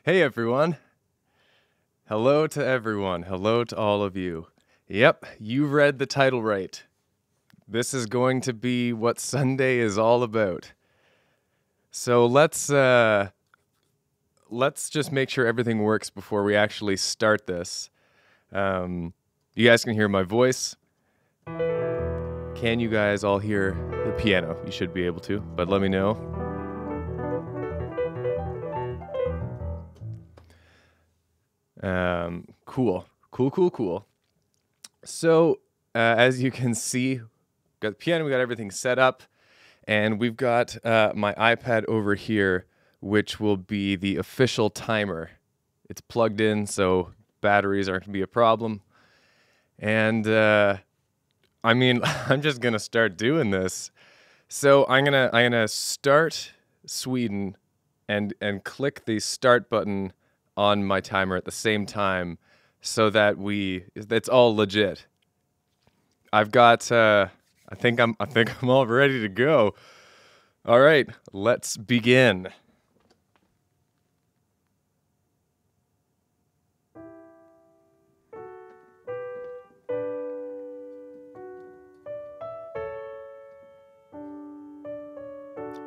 Hey everyone. Hello to everyone. Hello to all of you. Yep, you read the title right. This is going to be what Sunday is all about. So let's just make sure everything works before we actually start this. You guys can hear my voice. Can you guys all hear the piano? You should be able to, but let me know. Cool. So, as you can see, got the piano, we got everything set up, and we've got my iPad over here, which will be the official timer. It's plugged in, so batteries aren't gonna be a problem. And I'm just gonna start doing this. So I'm gonna start Sweden and click the start button on my timer at the same time, so that it's all legit. I've got I think I'm all ready to go. All right, let's begin.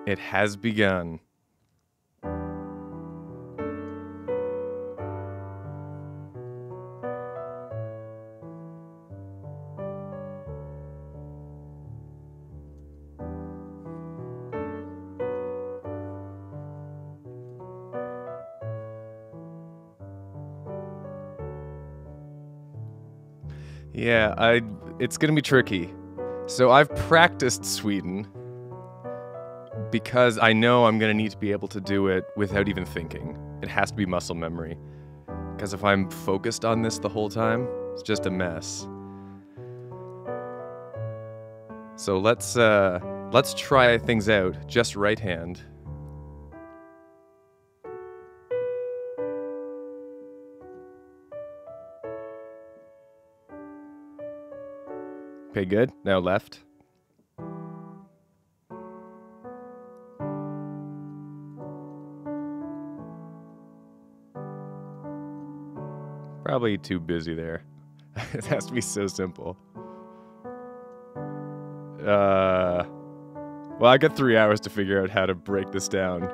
It has begun. Yeah, it's gonna be tricky. So I've practiced Sweden because I know I'm gonna need to be able to do it without even thinking. It has to be muscle memory. Because if I'm focused on this the whole time, it's just a mess. So let's try things out. Just right hand. Okay, good. Now left. Probably too busy there. It has to be so simple. Well, I got 3 hours to figure out how to break this down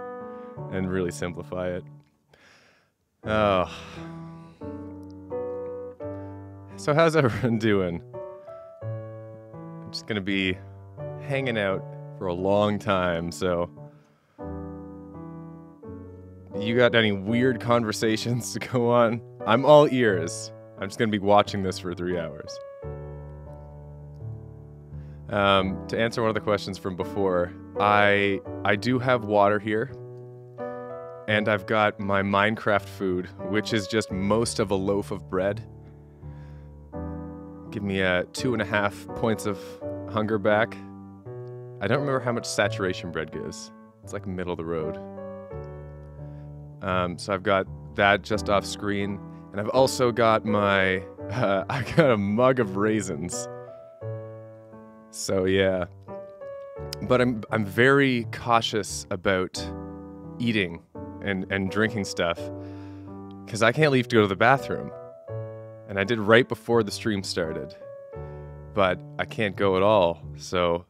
and really simplify it. Oh. So how's everyone doing? I'm just gonna be hanging out for a long time, so you got any weird conversations to go on? I'm all ears. I'm just gonna be watching this for 3 hours. To answer one of the questions from before, I do have water here, and I've got my Minecraft food, which is just most of a loaf of bread. Give me 2.5 points of hunger back. I don't remember how much saturation bread gives. It's like middle of the road. So I've got that just off screen, and I've also got my I got a mug of raisins. So yeah, but I'm very cautious about eating and drinking stuff because I can't leave to go to the bathroom, and I did right before the stream started, but I can't go at all. So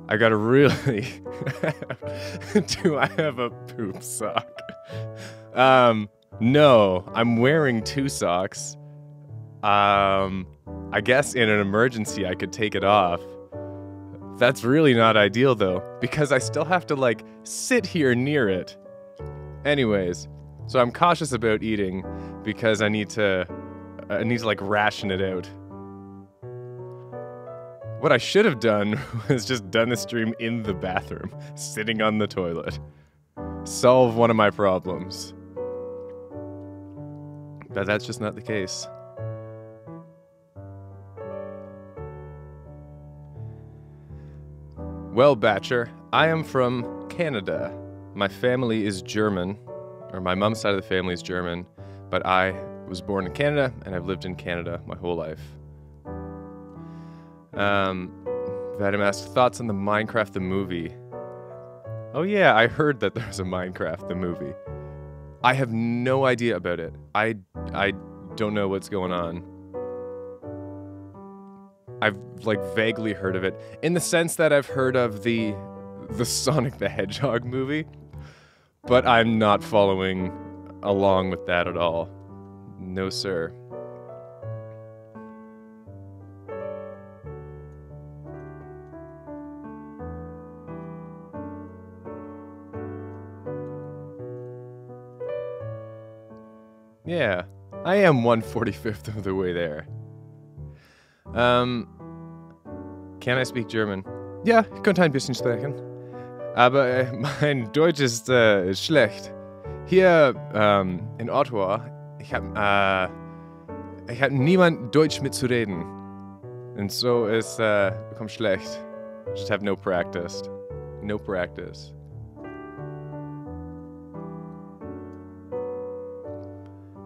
I gotta really. Do I have a poop sock? No, I'm wearing 2 socks. I guess in an emergency I could take it off. That's really not ideal though, because I still have to like sit here near it. Anyways, so I'm cautious about eating because I need to like ration it out. What I should have done was just done the stream in the bathroom, sitting on the toilet. Solve one of my problems. But that's just not the case. Well, Batcher, I am from Canada. My family is German, or my mom's side of the family is German, but I was born in Canada, and I've lived in Canada my whole life. Vadim asked, thoughts on the Minecraft the movie? Oh yeah, I heard that there's a Minecraft the movie. I have no idea about it. I don't know what's going on. I've like vaguely heard of it in the sense that I've heard of the Sonic the Hedgehog movie, but I'm not following along with that at all. No, sir. Yeah, I am 1/45th of the way there. Can I speak German? Ja, ich könnte ein bisschen sprechen. Aber mein Deutsch ist schlecht. Hier in Ottawa, ich hab niemand Deutsch mitzureden. Und so ist kommt schlecht. Just have no practice. No practice.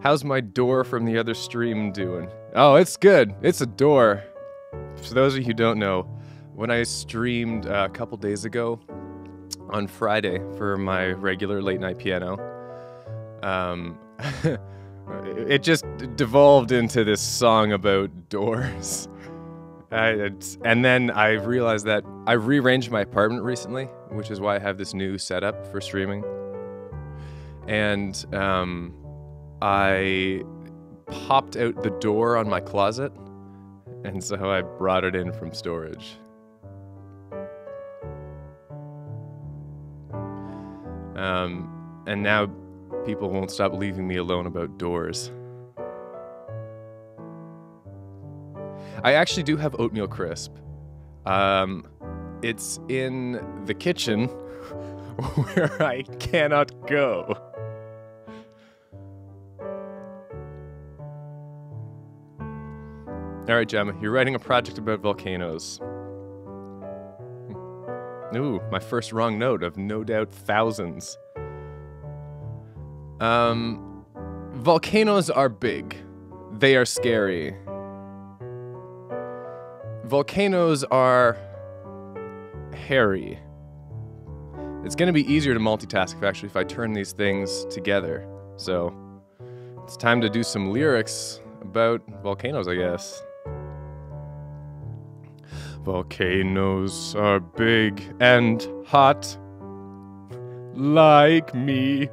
How's my door from the other stream doing? Oh, it's good. It's a door. For those of you who don't know, when I streamed a couple days ago on Friday for my regular late night piano, it just devolved into this song about doors. And then I realized that I rearranged my apartment recently, which is why I have this new setup for streaming. And I popped out the door on my closet, and so I brought it in from storage. And now people won't stop leaving me alone about doors. I actually do have oatmeal crisp. It's in the kitchen where I cannot go. All right, Gemma, you're writing a project about volcanoes. Ooh, my first wrong note of no doubt thousands. Volcanoes are big. They are scary. Volcanoes are hairy. It's gonna be easier to multitask actually if I turn these things together. So, it's time to do some lyrics about volcanoes, I guess. Volcanoes are big and hot, like me.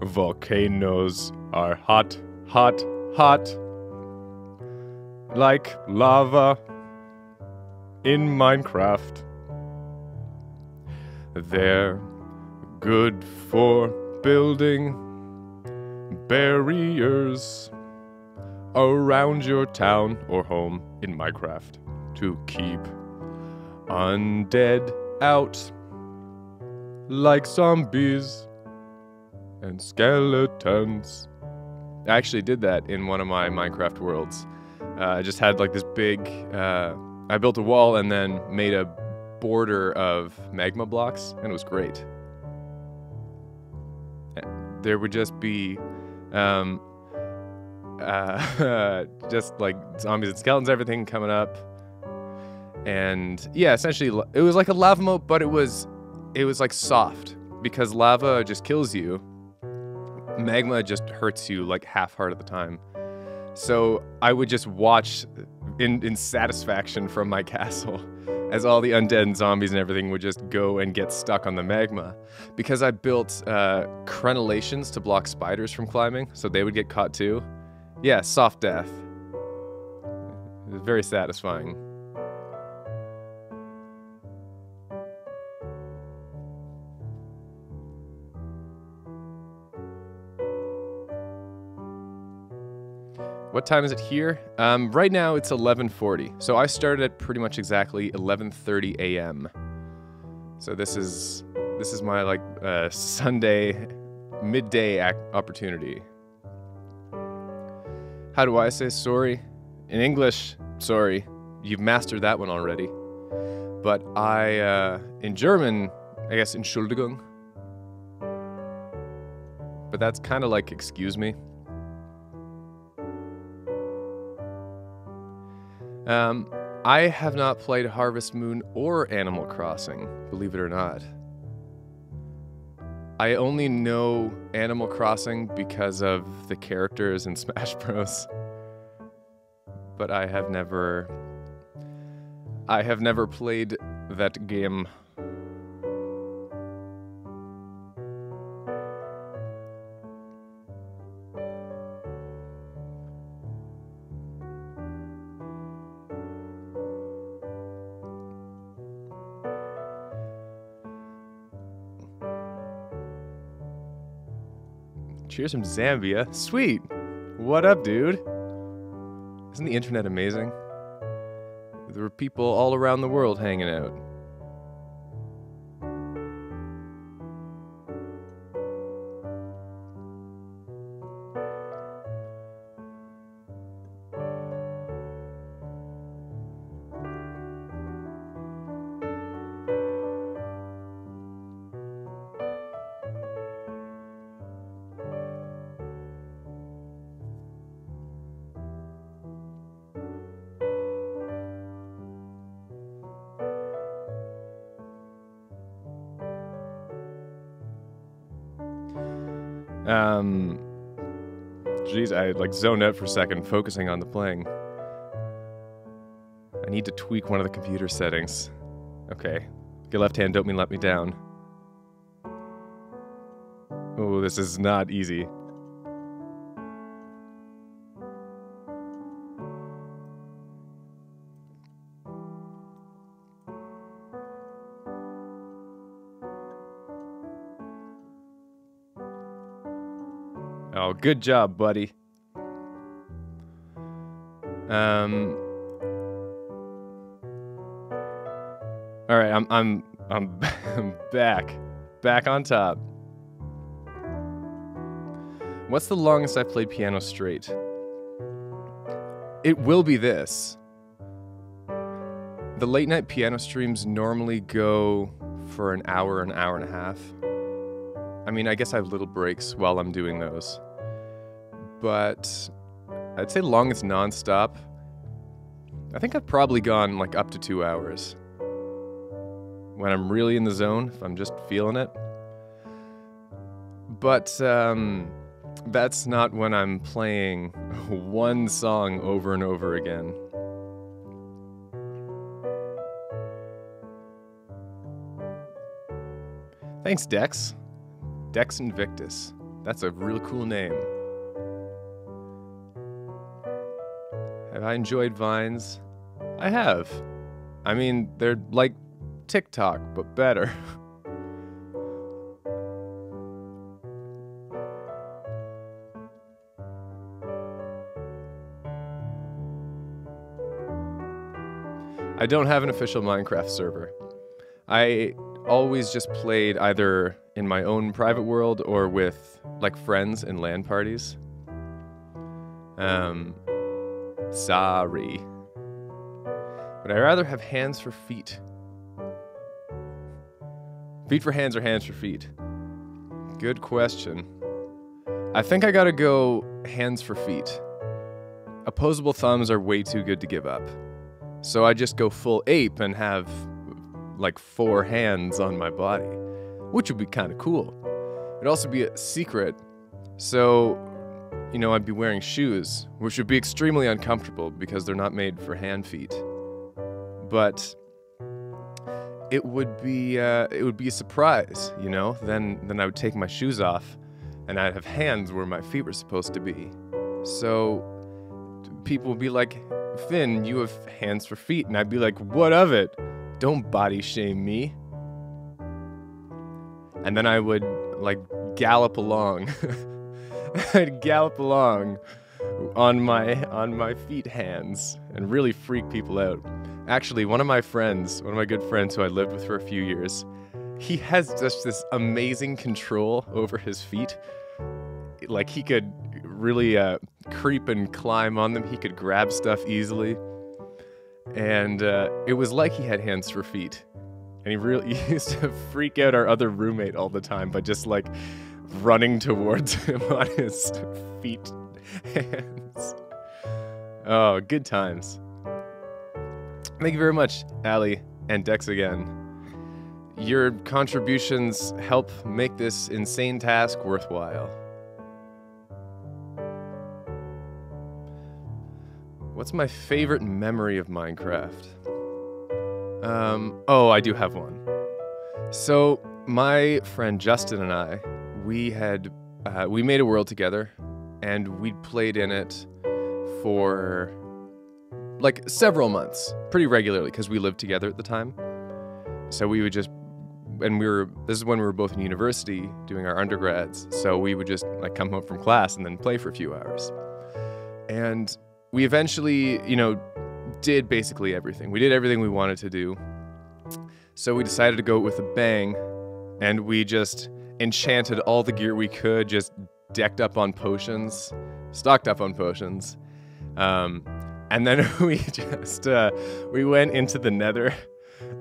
Volcanoes are hot, hot, hot, like lava in Minecraft. They're good for building barriers around your town or home in Minecraft to keep undead out, like zombies and skeletons. I actually did that in one of my Minecraft worlds. I just had like this big, I built a wall and then made a border of magma blocks, and it was great. There would just be just like zombies and skeletons, everything coming up. And yeah, essentially it was like a lava moat, but it was like soft, because lava just kills you. Magma just hurts you like half heart at the time. So I would just watch in satisfaction from my castle as all the undead and zombies and everything would just go and get stuck on the magma. Because I built crenellations to block spiders from climbing, so they would get caught too. Yeah, soft death. It was very satisfying. What time is it here? Right now it's 11:40. So I started at pretty much exactly 11:30 a.m. So this is my like Sunday midday opportunity. How do I say sorry? In English, sorry. You've mastered that one already. But in German, I guess Entschuldigung. But that's kind of like excuse me. I have not played Harvest Moon or Animal Crossing, believe it or not. I only know Animal Crossing because of the characters in Smash Bros. But I have never played that game. Cheers from Zambia. Sweet. What up, dude? Isn't the internet amazing? There were people all around the world hanging out. Jeez, I like zoned out for a second, focusing on the playing. I need to tweak one of the computer settings. Okay. Your left hand, don't mean let me down. Oh, this is not easy. Oh, good job, buddy. All right, I'm back on top. What's the longest I've played piano straight? It will be this. The late night piano streams normally go for an hour and a half. I mean, I guess I have little breaks while I'm doing those. But I'd say longest nonstop. I think I've probably gone like up to 2 hours. When I'm really in the zone, if I'm just feeling it. But that's not when I'm playing one song over and over again. Thanks, Dex. Dex Invictus. That's a real cool name. Have I enjoyed Vines? I have. I mean, they're like TikTok, but better. I don't have an official Minecraft server. I always just played either in my own private world or with like friends in LAN parties. Sorry. But I'd rather have hands for feet. Feet for hands or hands for feet? Good question. I think I gotta go hands for feet. Opposable thumbs are way too good to give up. So I just go full ape and have like 4 hands on my body, which would be kind of cool. It'd also be a secret. So, you know, I'd be wearing shoes, which would be extremely uncomfortable because they're not made for hand feet. But it would be a surprise, you know? Then I would take my shoes off and I'd have hands where my feet were supposed to be. So people would be like, Finn, you have hands for feet. And I'd be like, what of it? Don't body shame me. And then I would like gallop along. I'd gallop along on my feet hands and really freak people out. Actually, one of my good friends who I lived with for a few years, he has just this amazing control over his feet. Like he could really creep and climb on them. He could grab stuff easily. And it was like he had hands for feet. And he really used to freak out our other roommate all the time by just like running towards him on his feet hands. Oh, good times. Thank you very much, Allie and Dex again. your contributions help make this insane task worthwhile. What's my favorite memory of Minecraft? Oh, I do have one. So, my friend Justin and I, we made a world together, and we'd played in it for like several months, pretty regularly, because we lived together at the time. So we would just, this is when we were both in university doing our undergrads, so we would just like come home from class and then play for a few hours. And we eventually, did basically everything. We did everything we wanted to do. So we decided to go with a bang, and we just enchanted all the gear we could, just stocked up on potions. And then we went into the Nether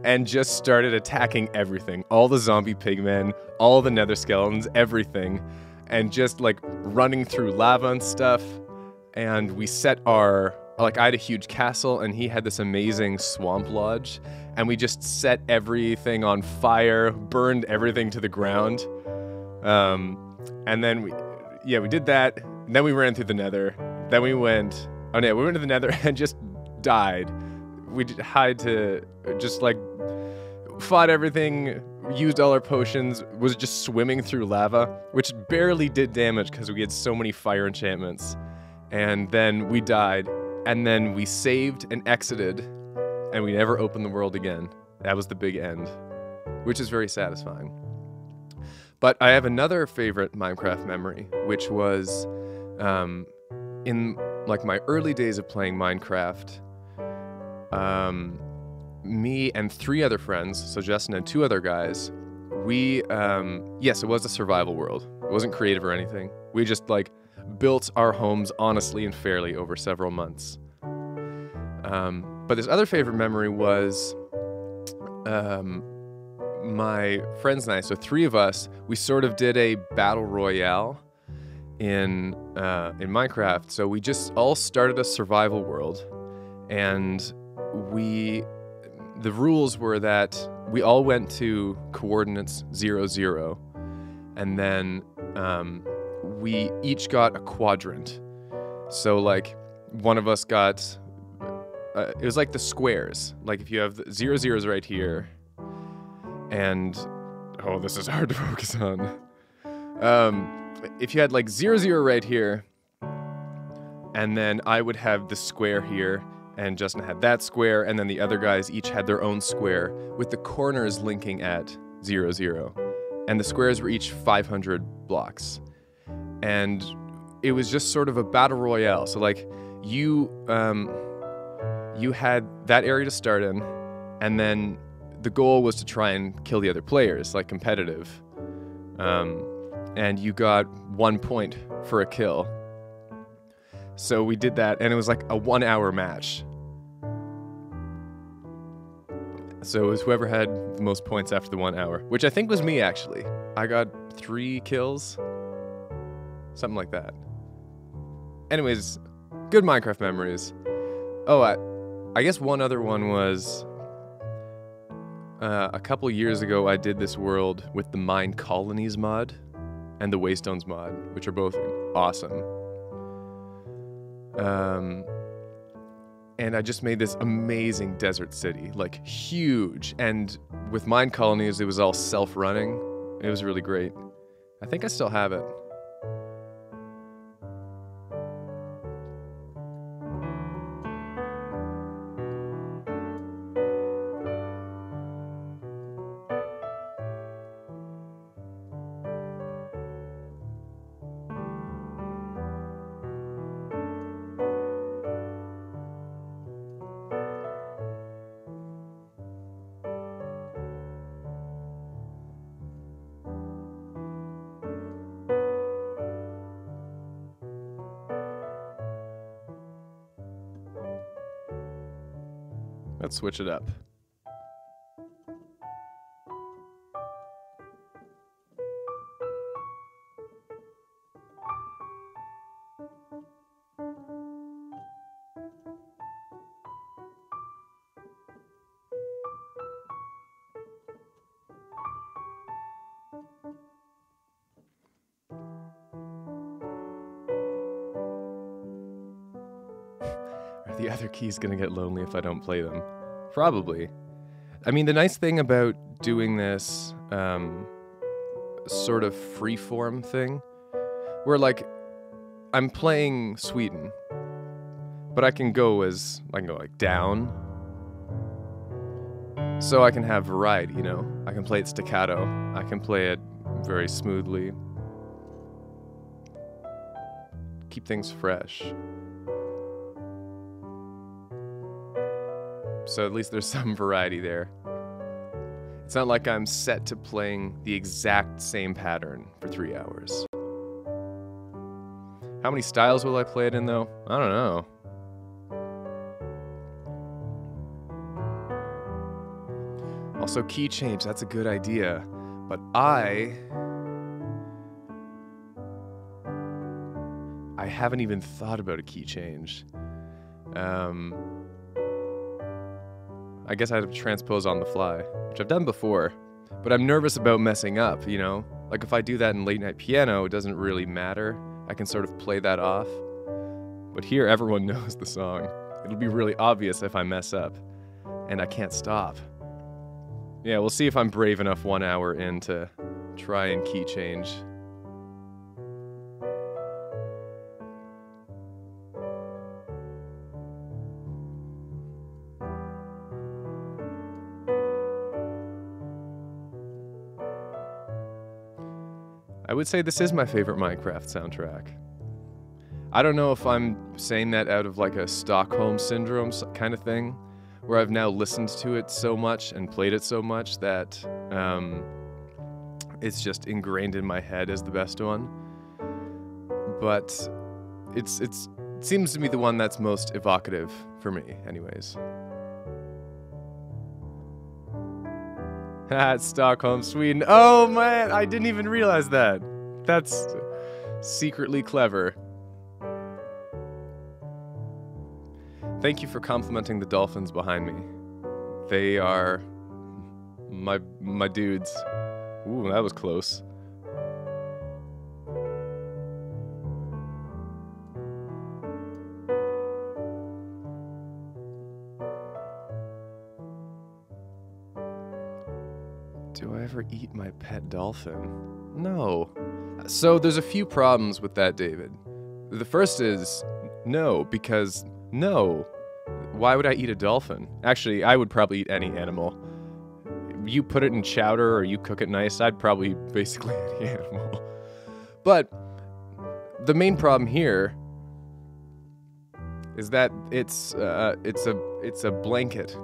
and just started attacking everything. All the zombie pigmen, all the Nether skeletons, everything. And just like running through lava and stuff. And we set I had a huge castle, and he had this amazing swamp lodge. And we just set everything on fire, burned everything to the ground. And then we did that. And then we ran through the Nether. Then we went to the Nether and just died. We had to just like fought everything, used all our potions, was just swimming through lava, which barely did damage because we had so many fire enchantments. And then we died, and then we saved and exited, and we never opened the world again. That was the big end, which is very satisfying. But I have another favorite Minecraft memory, which was in like my early days of playing Minecraft. Me and 3 other friends, so Justin and 2 other guys, yes, it was a survival world. It wasn't creative or anything. We just like built our homes honestly and fairly over several months. But this other favorite memory was my friends and I, so 3 of us, we sort of did a battle royale in Minecraft. So we just all started a survival world, and the rules were that we all went to coordinates 0, 0, and then we each got a quadrant. So like one of us got it was like the squares. Like if you have the 0, 0s right here, and this is hard to focus on. If you had like 0, 0 right here, and then I would have the square here, and Justin had that square, and then the other guys each had their own square with the corners linking at 0, 0. And the squares were each 500 blocks. And it was just sort of a battle royale. So like you had that area to start in, and then the goal was to try and kill the other players, like competitive. And you got 1 point for a kill. So we did that, and it was like a 1-hour match. So it was whoever had the most points after the 1 hour, which I think was me, actually. I got 3 kills. Something like that. Anyways, good Minecraft memories. Oh, I guess one other one was a couple years ago I did this world with the Mine Colonies mod and the Waystones mod, which are both awesome. And I just made this amazing desert city, like huge. And with Mine Colonies, it was all self-running. It was really great. I think I still have it. Let's switch it up. the other keys gonna get lonely if I don't play them? Probably. I mean, the nice thing about doing this sort of freeform thing, where like I'm playing Sweden, but I can go like down, so I can have variety, you know? I can play it staccato, I can play it very smoothly, keep things fresh. So at least there's some variety there. It's not like I'm set to playing the exact same pattern for 3 hours. How many styles will I play it in, though? I don't know. Also, key change, that's a good idea. But I haven't even thought about a key change. I guess I have to transpose on the fly, which I've done before, but I'm nervous about messing up, you know? Like if I do that in late night piano, it doesn't really matter. I can sort of play that off. But here, everyone knows the song. It'll be really obvious if I mess up, and I can't stop. Yeah, we'll see if I'm brave enough 1 hour in to try and key change. I would say this is my favorite Minecraft soundtrack. I don't know if I'm saying that out of like a Stockholm Syndrome kind of thing, where I've now listened to it so much and played it so much that it's just ingrained in my head as the best one. But it seems to be the one that's most evocative for me, anyways. It's Stockholm, Sweden. Oh man, I didn't even realize that. That's secretly clever. Thank you for complimenting the dolphins behind me. They are my dudes. Ooh, that was close. Do I ever eat my pet dolphin? No. So there's a few problems with that, David. The first is no, because no. Why would I eat a dolphin? Actually, I would probably eat any animal. You put it in chowder or you cook it nice, I'd probably eat basically any animal. But the main problem here is that it's a blanket.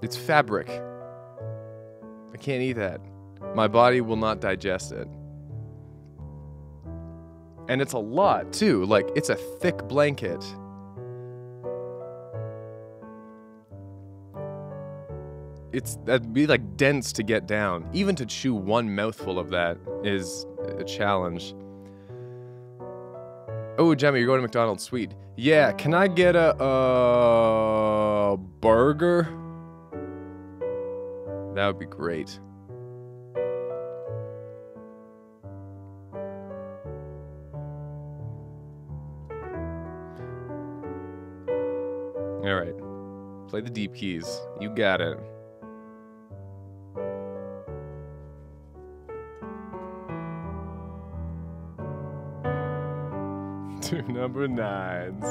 It's fabric. I can't eat that. My body will not digest it. And it's a lot, too. Like, it's a thick blanket. That'd be, like, dense to get down. Even to chew one mouthful of that is a challenge. Oh, Jemmy, you're going to McDonald's. Sweet. Yeah, can I get a burger? That would be great. All right. Play the deep keys. You got it. Two number nines.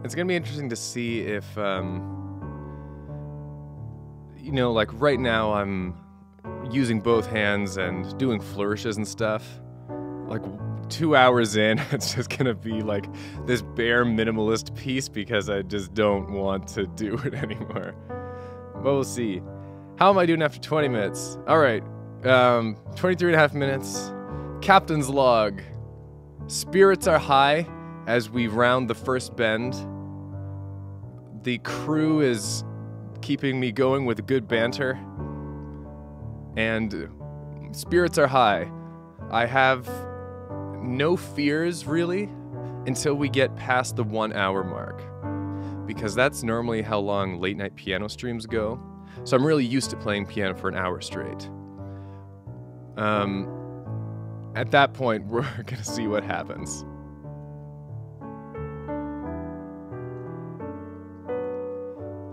It's gonna be interesting to see if, you know, like right now I'm using both hands and doing flourishes and stuff. Like 2 hours in, it's just gonna be like this bare minimalist piece because I just don't want to do it anymore. But we'll see. How am I doing after 20 minutes? All right, 23 and a half minutes. Captain's log. Spirits are high as we round the first bend. The crew is keeping me going with good banter. And spirits are high. I have no fears, really, until we get past the 1 hour mark. Because that's normally how long late night piano streams go. So I'm really used to playing piano for an hour straight. At that point, we're gonna see what happens.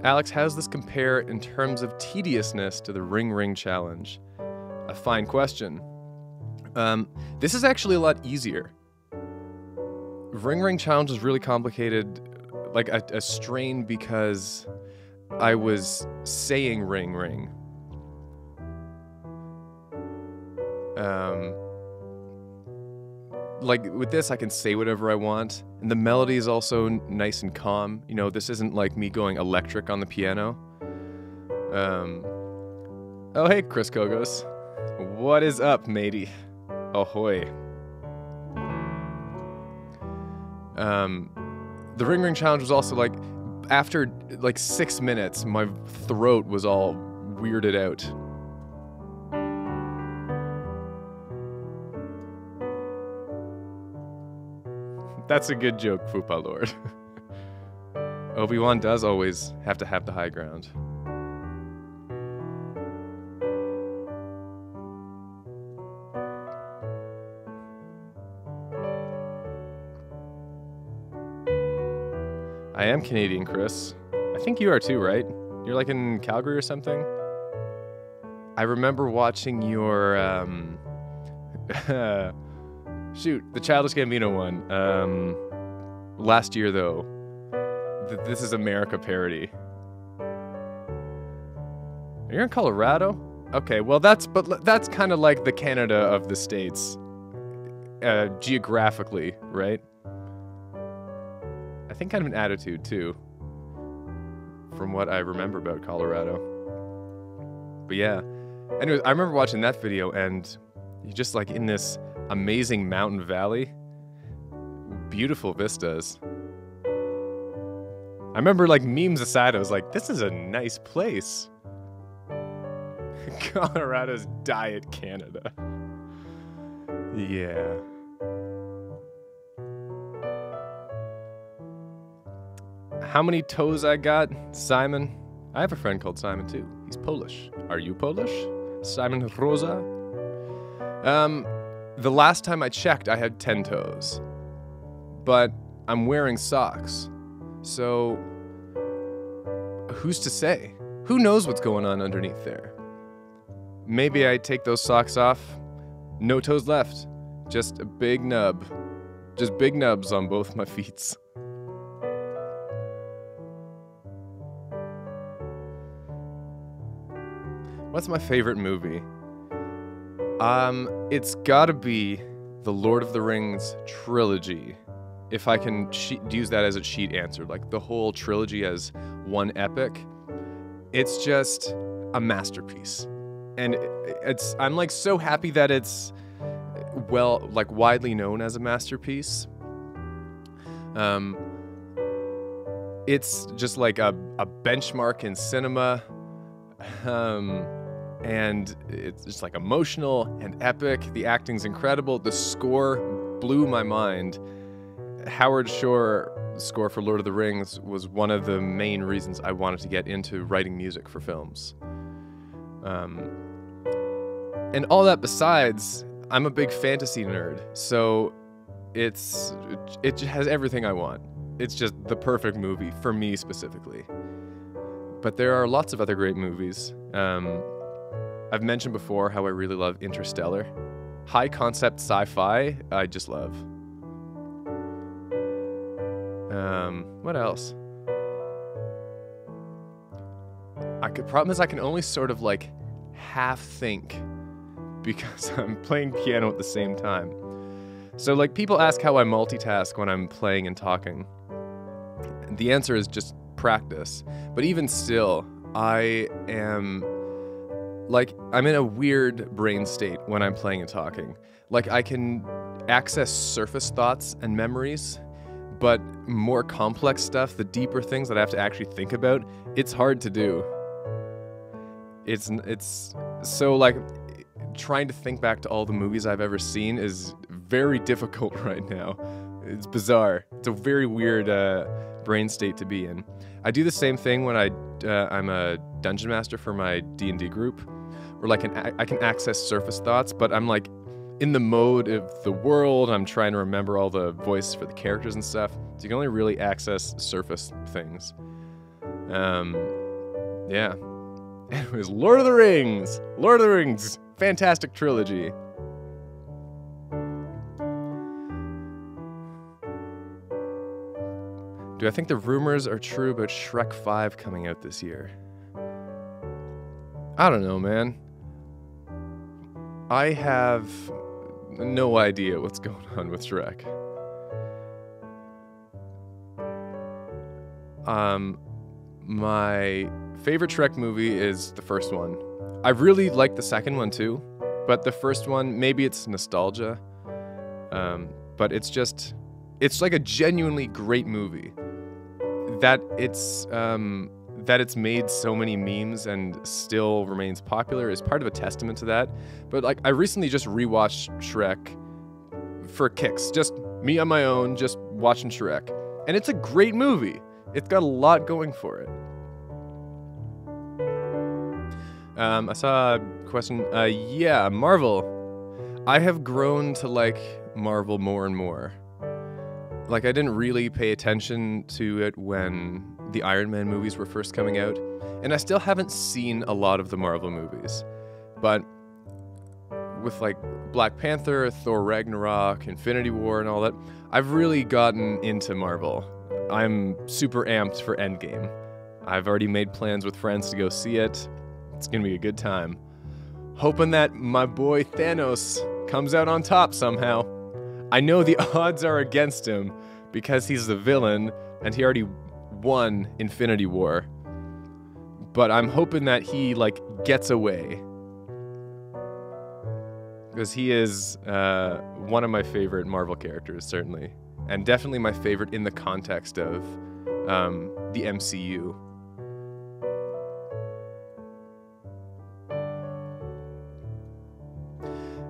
Alex, how does this compare in terms of tediousness to the Ring Ring Challenge? A fine question. This is actually a lot easier. Ring Ring Challenge is really complicated, like a strain because I was saying ring ring. Like with this, I can say whatever I want, and the melody is also nice and calm. You know, this isn't like me going electric on the piano. Oh hey, Chris Kogos. What is up, matey? Ahoy. The Ring Ring Challenge was also like, after like 6 minutes, my throat was all weirded out. That's a good joke, Fupa Lord. Obi-Wan does always have to have the high ground. I am Canadian, Chris. I think you are too, right? You're like in Calgary or something? I remember watching your, shoot, the Childish Gambino one. Last year, though. This is America parody. You're in Colorado? Okay, well that's kind of like the Canada of the States. Geographically, right? I think kind of an attitude, too. From what I remember about Colorado. But yeah. Anyways, I remember watching that video, and you're just like in this amazing mountain valley. Beautiful vistas. I remember, like, memes aside, I was like, this is a nice place. Colorado's Diet Canada. Yeah. How many toes I got? Simon? I have a friend called Simon, too. He's Polish. Are you Polish? Simon Rosa? The last time I checked, I had 10 toes. But I'm wearing socks. So, who's to say? Who knows what's going on underneath there? Maybe I take those socks off. No toes left. Just a big nub. Just big nubs on both my feet. What's my favorite movie? It's gotta be the Lord of the Rings trilogy. If I can use that as a cheat answer, like the whole trilogy as one epic, it's just a masterpiece. And I'm like so happy that it's like widely known as a masterpiece. It's just like a benchmark in cinema. And it's just like emotional and epic. The acting's incredible. The score blew my mind. Howard Shore score for Lord of the Rings was one of the main reasons I wanted to get into writing music for films. And all that besides, I'm a big fantasy nerd, so it has everything I want. It's just the perfect movie for me specifically. But there are lots of other great movies. I've mentioned before how I really love Interstellar. High concept sci-fi, I just love. What else? Problem is I can only sort of like half think because I'm playing piano at the same time. So like people ask how I multitask when I'm playing and talking. The answer is just practice. But even still, I'm in a weird brain state when I'm playing and talking. Like I can access surface thoughts and memories, but more complex stuff, the deeper things that I have to actually think about, it's hard to do. It's so like trying to think back to all the movies I've ever seen is very difficult right now. It's bizarre. It's a very weird brain state to be in. I do the same thing when I'm a dungeon master for my D&D group, where like I can access surface thoughts, but I'm like in the mode of the world. I'm trying to remember all the voices for the characters and stuff, so you can only really access surface things. Yeah. It was Lord of the Rings! Lord of the Rings! Fantastic trilogy. Do I think the rumors are true about Shrek 5 coming out this year? I don't know, man. I have no idea what's going on with Shrek. My favorite Shrek movie is the first one. I really like the second one too, but the first one, maybe it's nostalgia, but it's like a genuinely great movie. That it's made so many memes and still remains popular is part of a testament to that. But like, I recently just rewatched Shrek for kicks, just me on my own, just watching Shrek, and it's a great movie. It's got a lot going for it. I saw a question. Yeah, Marvel. I have grown to like Marvel more and more. Like, I didn't really pay attention to it when the Iron Man movies were first coming out, and I still haven't seen a lot of the Marvel movies. But with like Black Panther, Thor Ragnarok, Infinity War, and all that, I've really gotten into Marvel. I'm super amped for Endgame. I've already made plans with friends to go see it. It's gonna be a good time. Hoping that my boy Thanos comes out on top somehow. I know the odds are against him because he's the villain and he already won Infinity War. But I'm hoping that he like gets away, because he is one of my favorite Marvel characters, certainly. And definitely my favorite in the context of the MCU.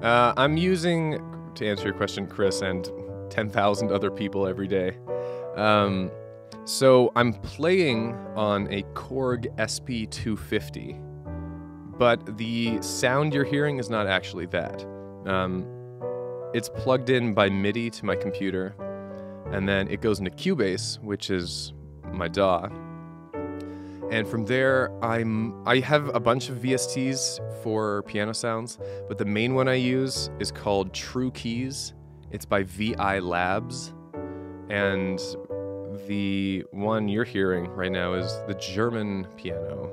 I'm using, to answer your question, Chris, and 10,000 other people every day. So I'm playing on a Korg SP250, but the sound you're hearing is not actually that. It's plugged in by MIDI to my computer, and then it goes into Cubase, which is my DAW. And from there, I have a bunch of VSTs for piano sounds, but the main one I use is called True Keys. It's by VI Labs, and the one you're hearing right now is the German piano,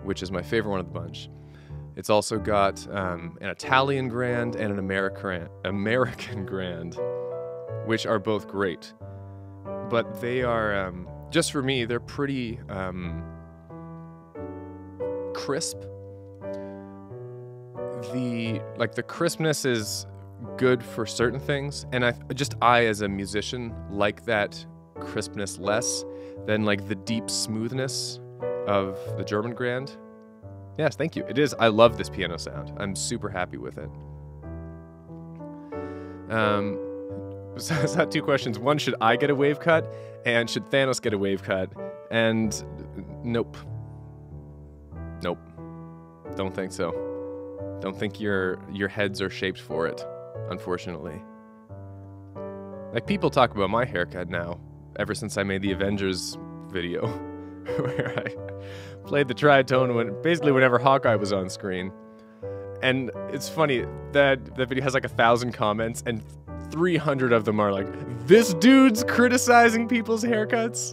which is my favorite one of the bunch. It's also got an Italian grand and an American grand, which are both great. But they are, just for me, they're pretty crisp. The crispness is good for certain things, and I as a musician like that crispness less than like the deep smoothness of the German grand. Yes, thank you. It is. I love this piano sound. I'm super happy with it. So I had two questions. One, should I get a wave cut? And should Thanos get a wave cut? And nope. Nope. Don't think so. Don't think your heads are shaped for it, unfortunately. Like, people talk about my haircut now, ever since I made the Avengers video, where I played the tritone basically whenever Hawkeye was on screen. And it's funny, that video has like 1,000 comments, and 300 of them are like, this dude's criticizing people's haircuts?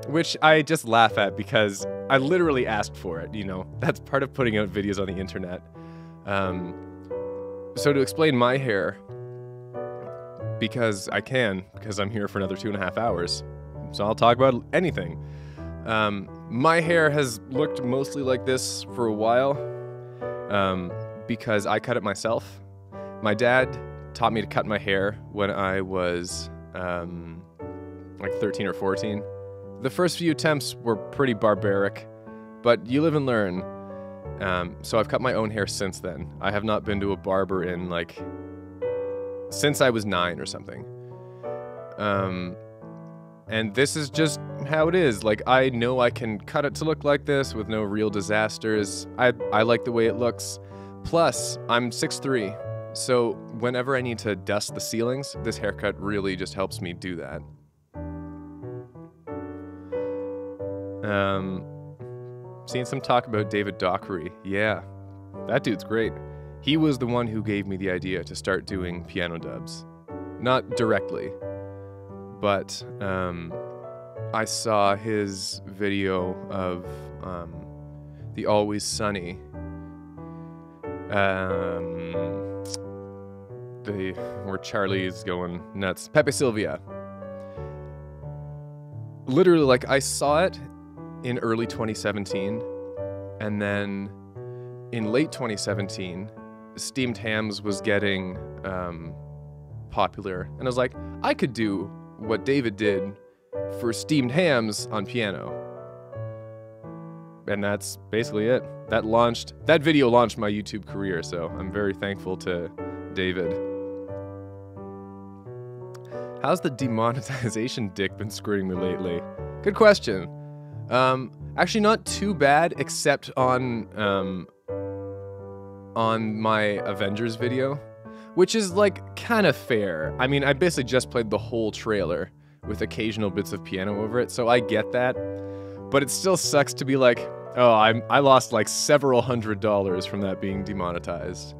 Which I just laugh at, because I literally asked for it, you know? That's part of putting out videos on the internet. So to explain my hair, because I'm here for another 2.5 hours, so I'll talk about anything. My hair has looked mostly like this for a while, because I cut it myself. My dad taught me to cut my hair when I was like 13 or 14. The first few attempts were pretty barbaric, but you live and learn. So I've cut my own hair since then. I have not been to a barber in, like, since I was 9 or something. And this is just how it is. Like, I know I can cut it to look like this with no real disasters. I like the way it looks. Plus, I'm 6'3", so whenever I need to dust the ceilings, this haircut really just helps me do that. Seen some talk about David Dockery. Yeah, that dude's great. He was the one who gave me the idea to start doing piano dubs. Not directly, but I saw his video of the Always Sunny. Where Charlie's going nuts. Pepe Sylvia. Literally, like, I saw it in early 2017, and then in late 2017, Steamed Hams was getting popular, and I was like, I could do what David did for Steamed Hams on piano. And that's basically it. That video launched my YouTube career, so I'm very thankful to David. How's the demonetization dick been screwing me lately? Good question. Actually not too bad, except on my Avengers video, which is, like, kind of fair. I mean, I basically just played the whole trailer with occasional bits of piano over it, so I get that. But it still sucks to be like, oh, I lost like several $100s from that being demonetized.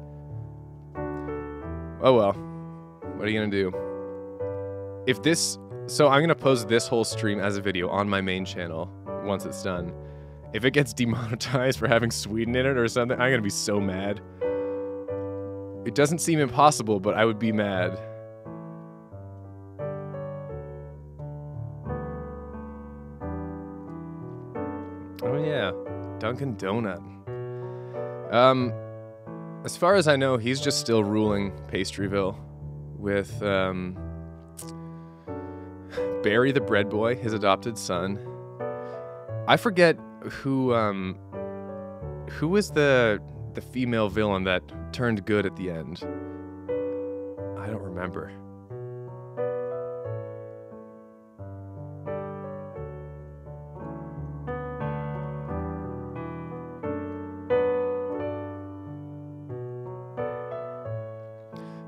Oh well, what are you gonna do? So I'm gonna post this whole stream as a video on my main channel once it's done. If it gets demonetized for having Sweden in it or something, I'm gonna be so mad. It doesn't seem impossible, but I would be mad. Oh yeah, Dunkin' Donut. As far as I know, he's just still ruling Pastryville with Barry the Bread Boy, his adopted son. I forget who was the female villain that turned good at the end. I don't remember.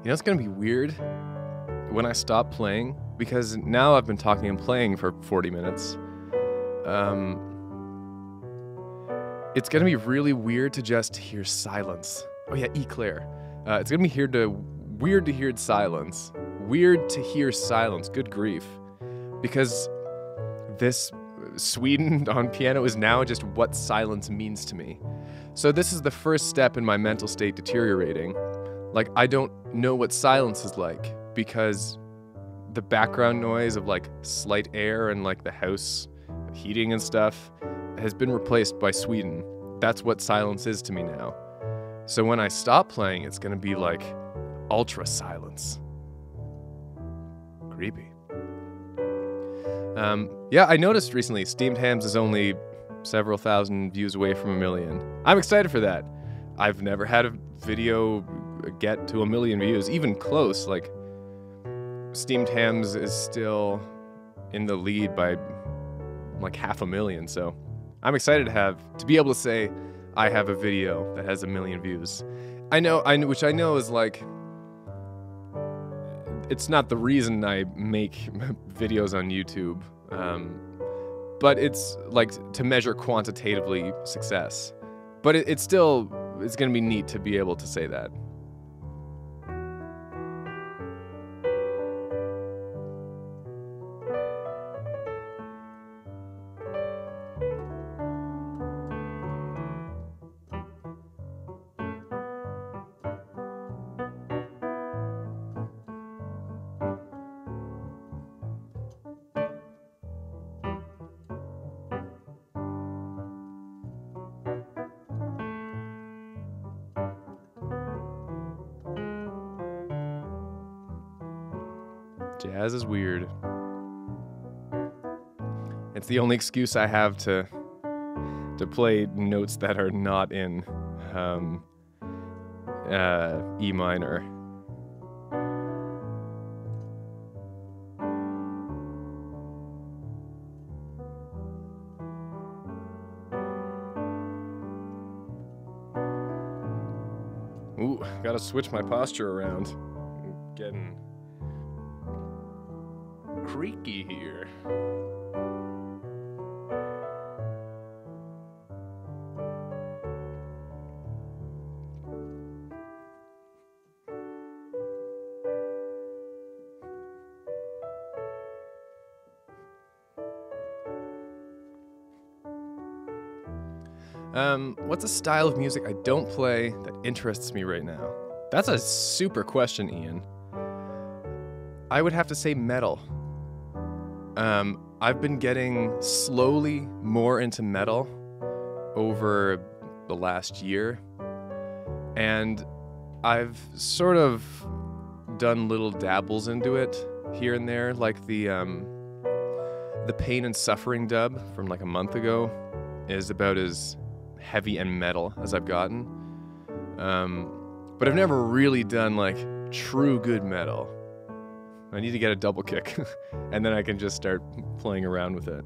You know, it's gonna be weird when I stop playing, because now I've been talking and playing for 40 minutes. It's gonna be really weird to just hear silence. Oh yeah, Eclair. It's gonna be weird to hear silence. Weird to hear silence, good grief. Because this Sweden on piano is now just what silence means to me. So this is the first step in my mental state deteriorating. Like, I don't know what silence is like, because the background noise of, like, slight air and, like, the house heating and stuff has been replaced by Sweden. That's what silence is to me now. So when I stop playing, it's gonna be, like, ultra silence. Creepy. Yeah, I noticed recently Steamed Hams is only several thousand views away from 1 million. I'm excited for that. I've never had a video get to 1 million views, even close. Like, Steamed Hams is still in the lead by like 500,000, so I'm excited to be able to say I have a video that has 1 million views. Which I know is like, it's not the reason I make videos on YouTube, but it's like to measure quantitatively success. But it's gonna be neat to be able to say that. Jazz is weird. It's the only excuse I have to to play notes that are not in E minor. Ooh, gotta switch my posture around. I'm getting creaky here. What's a style of music I don't play that interests me right now? That's a super question, Ian. I would have to say metal. I've been getting slowly more into metal over the last year, and I've sort of done little dabbles into it here and there, like the Pain and Suffering dub from like a month ago is about as heavy and metal as I've gotten. But I've never really done like true good metal. I need to get a double kick and then I can just start playing around with it.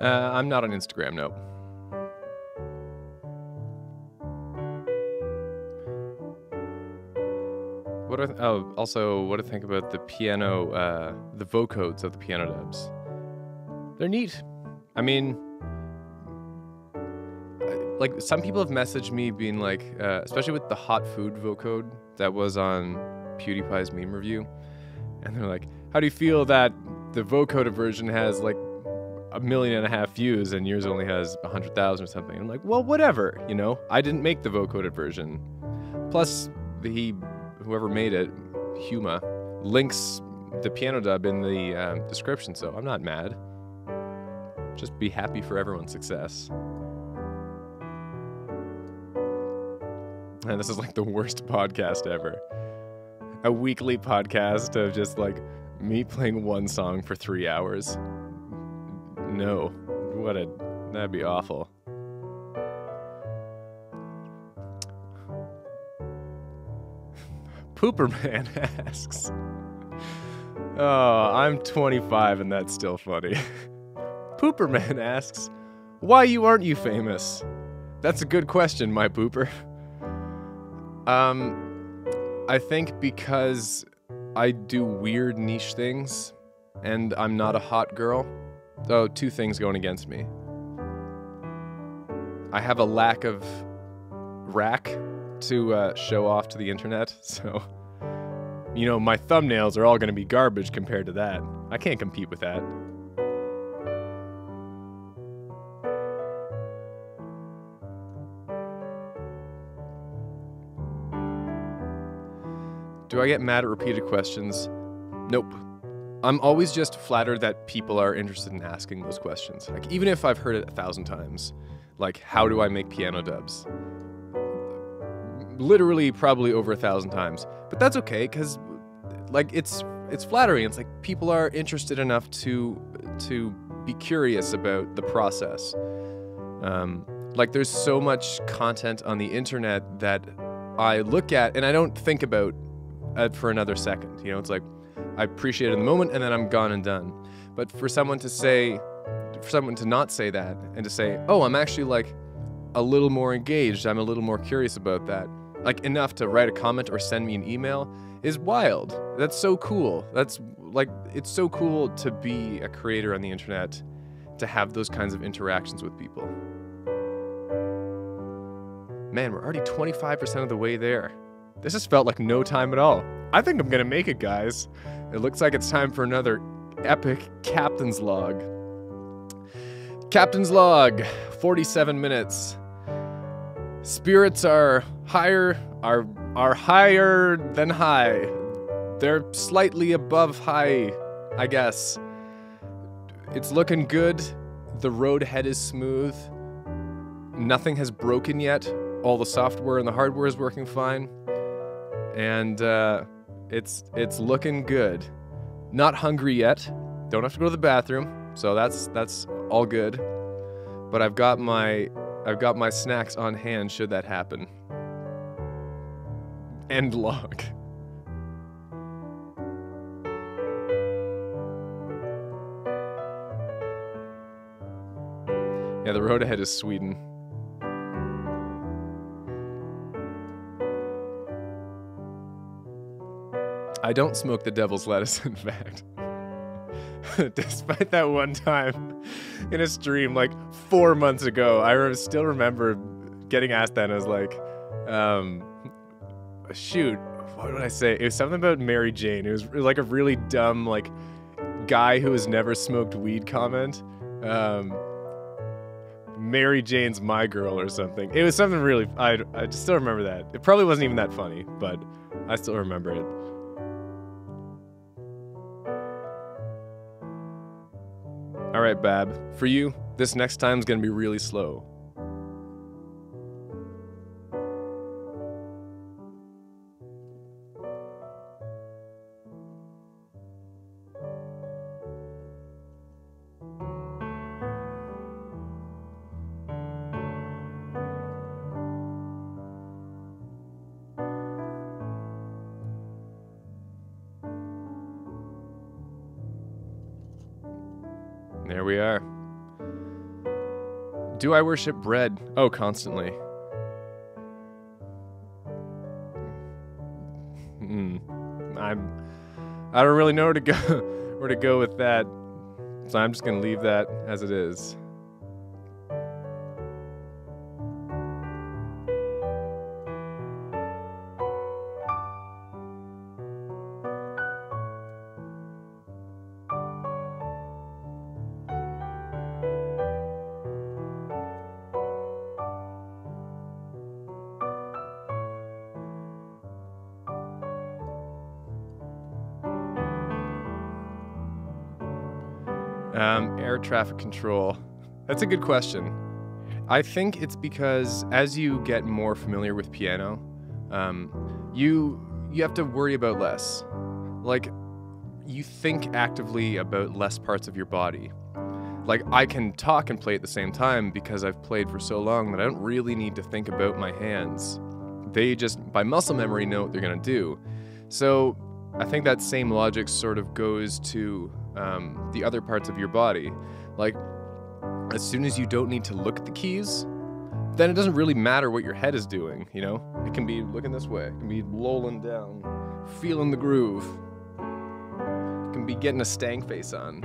I'm not on Instagram, no. Also, what do you think about the piano, the vocodes of the piano dubs? They're neat. I mean, like, some people have messaged me being like, especially with the hot food vocode that was on PewDiePie's meme review, and they're like, how do you feel that the vocoded version has like 1.5 million views and yours only has 100,000 or something? I'm like, well, whatever, you know? I didn't make the vocoded version. Plus, whoever made it, Huma, links the piano dub in the description, so I'm not mad. Just be happy for everyone's success. And this is like the worst podcast ever. A weekly podcast of just like me playing one song for 3 hours. No, that'd be awful. Pooperman asks. Oh, I'm 25 and that's still funny. Pooperman asks, why aren't you famous? That's a good question, my pooper. I think because I do weird niche things and I'm not a hot girl. So, two things going against me. I have a lack of rack to show off to the internet, so, you know, my thumbnails are all going to be garbage compared to that. I can't compete with that. Do I get mad at repeated questions? Nope. I'm always just flattered that people are interested in asking those questions. Like, even if I've heard it 1,000 times. Like, how do I make piano dubs? Literally, probably over 1,000 times. But that's okay, because, like, it's flattering. It's like people are interested enough to be curious about the process. Like, there's so much content on the internet that I look at and I don't think about for another second. You know, it's like, I appreciate it in the moment and then I'm gone and done. But for someone to not say that and to say, oh, I'm actually like a little more engaged, I'm a little more curious about that, like enough to write a comment or send me an email, is wild. That's so cool. That's like, it's so cool to be a creator on the internet, to have those kinds of interactions with people. Man, we're already 25% of the way there. This has felt like no time at all. I think I'm gonna make it, guys. It looks like it's time for another epic Captain's Log. Captain's Log, 47 minutes. Spirits are higher than high. They're slightly above high, I guess. It's looking good. The road ahead is smooth. Nothing has broken yet. All the software and the hardware is working fine. And it's looking good. Not hungry yet. Don't have to go to the bathroom, so that's all good. But I've got my snacks on hand should that happen. End log. Yeah, the road ahead is Sweden. I don't smoke the devil's lettuce, in fact. Despite that one time in a stream like 4 months ago, I still remember getting asked that and I was like, shoot, what did I say? It was something about Mary Jane. It was like a really dumb, like, guy who has never smoked weed comment. Mary Jane's my girl or something. It was something really, I just still remember that. It probably wasn't even that funny, but I still remember it. All right, Bab. For you, this next time's gonna be really slow. There we are. Do I worship bread? Oh, constantly. I don't really know where to go with that. So I'm just gonna leave that as it is. Air traffic control. That's a good question. I think it's because as you get more familiar with piano, you have to worry about less. Like, you think actively about less parts of your body. Like, I can talk and play at the same time because I've played for so long that I don't really need to think about my hands. They just, by muscle memory, know what they're gonna do. So I think that same logic sort of goes to the other parts of your body. Like, as soon as you don't need to look at the keys, then it doesn't really matter what your head is doing, you know? It can be looking this way, it can be lolling down, feeling the groove. It can be getting a stank face on.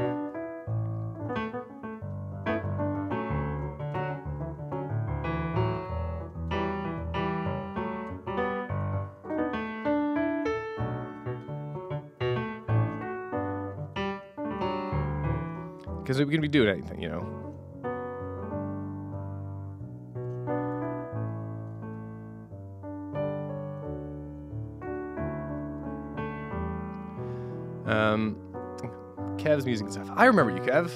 Because we can be doing anything, you know? Kev's music and stuff. I remember you, Kev.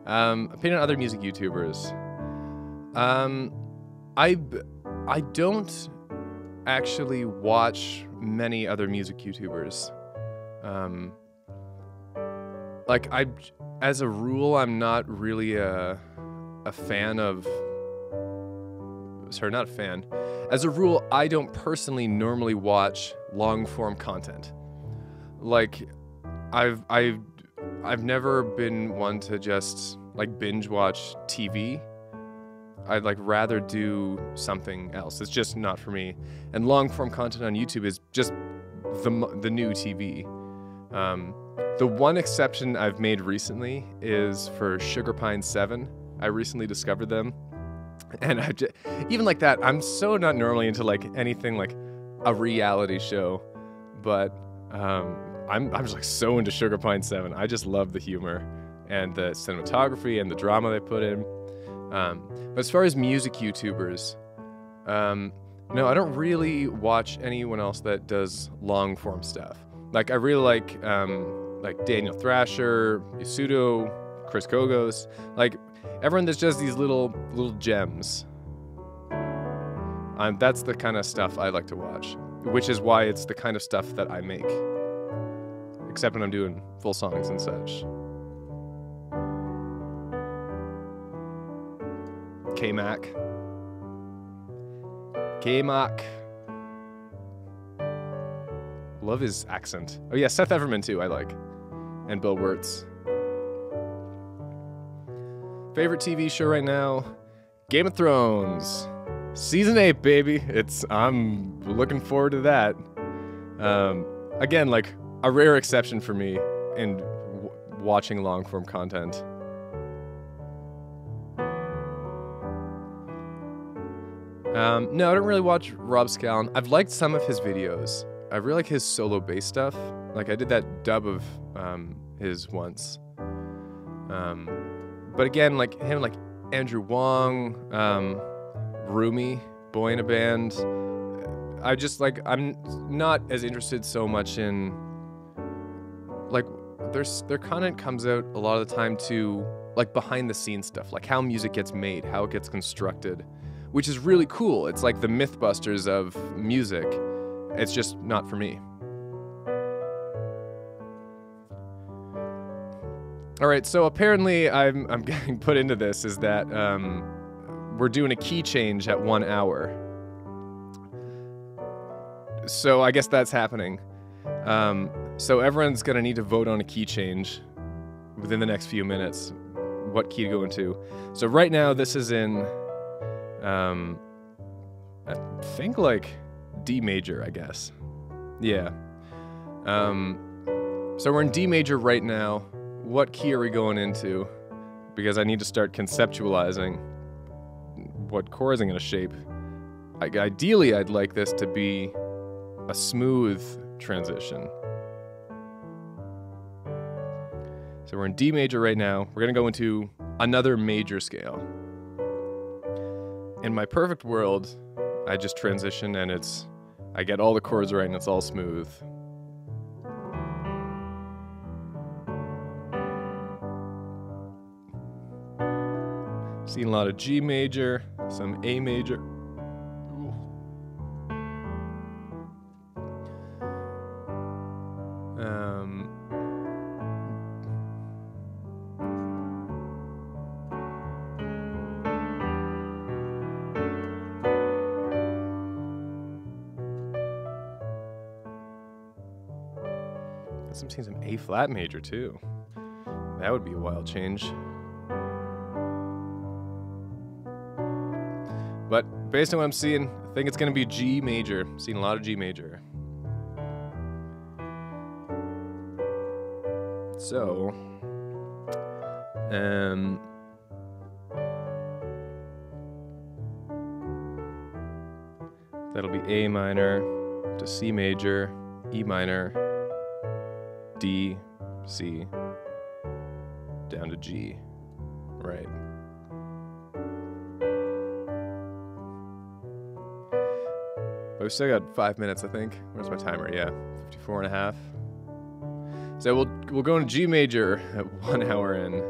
Opinion on other music YouTubers. I don't actually watch many other music YouTubers. Like, as a rule, I'm not really a fan of... Sorry, not a fan. As a rule, I don't personally normally watch long-form content. Like, I've never been one to just, like, binge watch TV. I'd, like, rather do something else. It's just not for me. And long-form content on YouTube is just the new TV. The one exception I've made recently is for Sugar Pine 7. I recently discovered them. And even like that, I'm so not normally into, like, anything like a reality show. But I'm just, like, so into Sugar Pine 7. I just love the humor and the cinematography and the drama they put in. But as far as music YouTubers, no, I don't really watch anyone else that does long form stuff. Like, I really like Daniel Thrasher, Yasudo, Chris Kogos, like everyone that does these little gems. That's the kind of stuff I like to watch, which is why it's the kind of stuff that I make. Except when I'm doing full songs and such. K-Mac. K-Mac. Love his accent. Oh yeah, Seth Everman too, I like. And Bill Wirtz. Favorite TV show right now? Game of Thrones. Season 8, baby. I'm looking forward to that. Again, like, a rare exception for me in watching long-form content. No, I don't really watch Rob Scallon. I've liked some of his videos. I really like his solo bass stuff. Like, I did that dub of his once. But again, like him, like Andrew Wong, Rumi, Boy in a Band. I just, like, I'm not as interested so much in, like, their content comes out a lot of the time to, like, behind the scenes stuff, like how music gets made, how it gets constructed, which is really cool. It's like the Mythbusters of music. It's just not for me. All right, so apparently I'm getting put into this is that we're doing a key change at 1 hour. So I guess that's happening. So everyone's gonna need to vote on a key change within the next few minutes, what key to go into. So right now this is in, I think, like, D major, I guess. Yeah. So we're in D major right now. What key are we going into? Because I need to start conceptualizing what chords I'm going to shape. Ideally, I'd like this to be a smooth transition. So we're in D major right now. We're going to go into another major scale. In my perfect world, I just transition and I get all the chords right and it's all smooth. Seen a lot of G major, some A major. Ooh. I'm seeing some A flat major too. That would be a wild change. But based on what I'm seeing, I think it's gonna be G major. I'm seeing a lot of G major. So, that'll be A minor to C major, E minor, D, C, down to G. Right. But we've still got 5 minutes, I think. Where's my timer? Yeah, 54 and a half. So we'll go into G major at 1 hour in.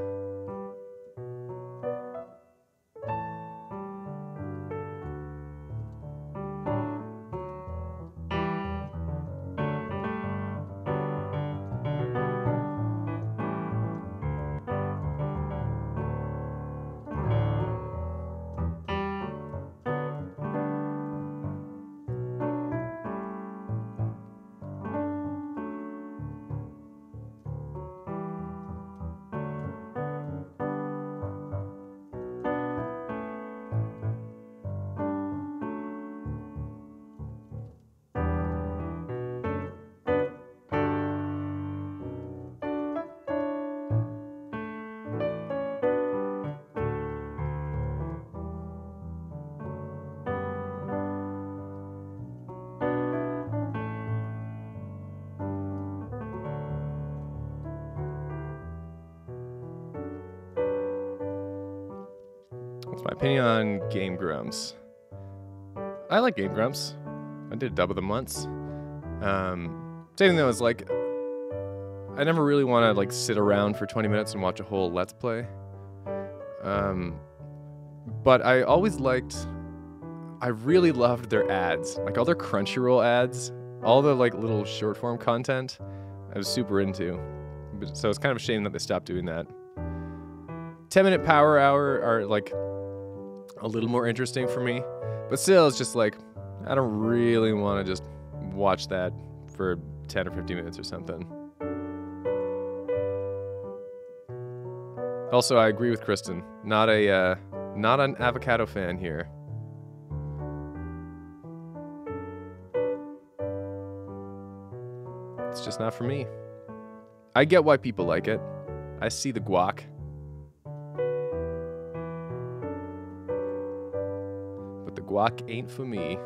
What's my opinion on Game Grumps? I like Game Grumps. I did a dub of them once. Same thing though is like, I never really want to like sit around for 20 minutes and watch a whole Let's Play. But I always I really loved their ads. Like all their Crunchyroll ads, all the like little short form content, I was super into. So it's kind of a shame that they stopped doing that. 10-minute Power Hour are like a little more interesting for me, but still it's just like, I don't really want to just watch that for 10 or 15 minutes or something. Also, I agree with Kristen. Not an avocado fan here. It's just not for me. I get why people like it. I see the guac. But the guac ain't for me.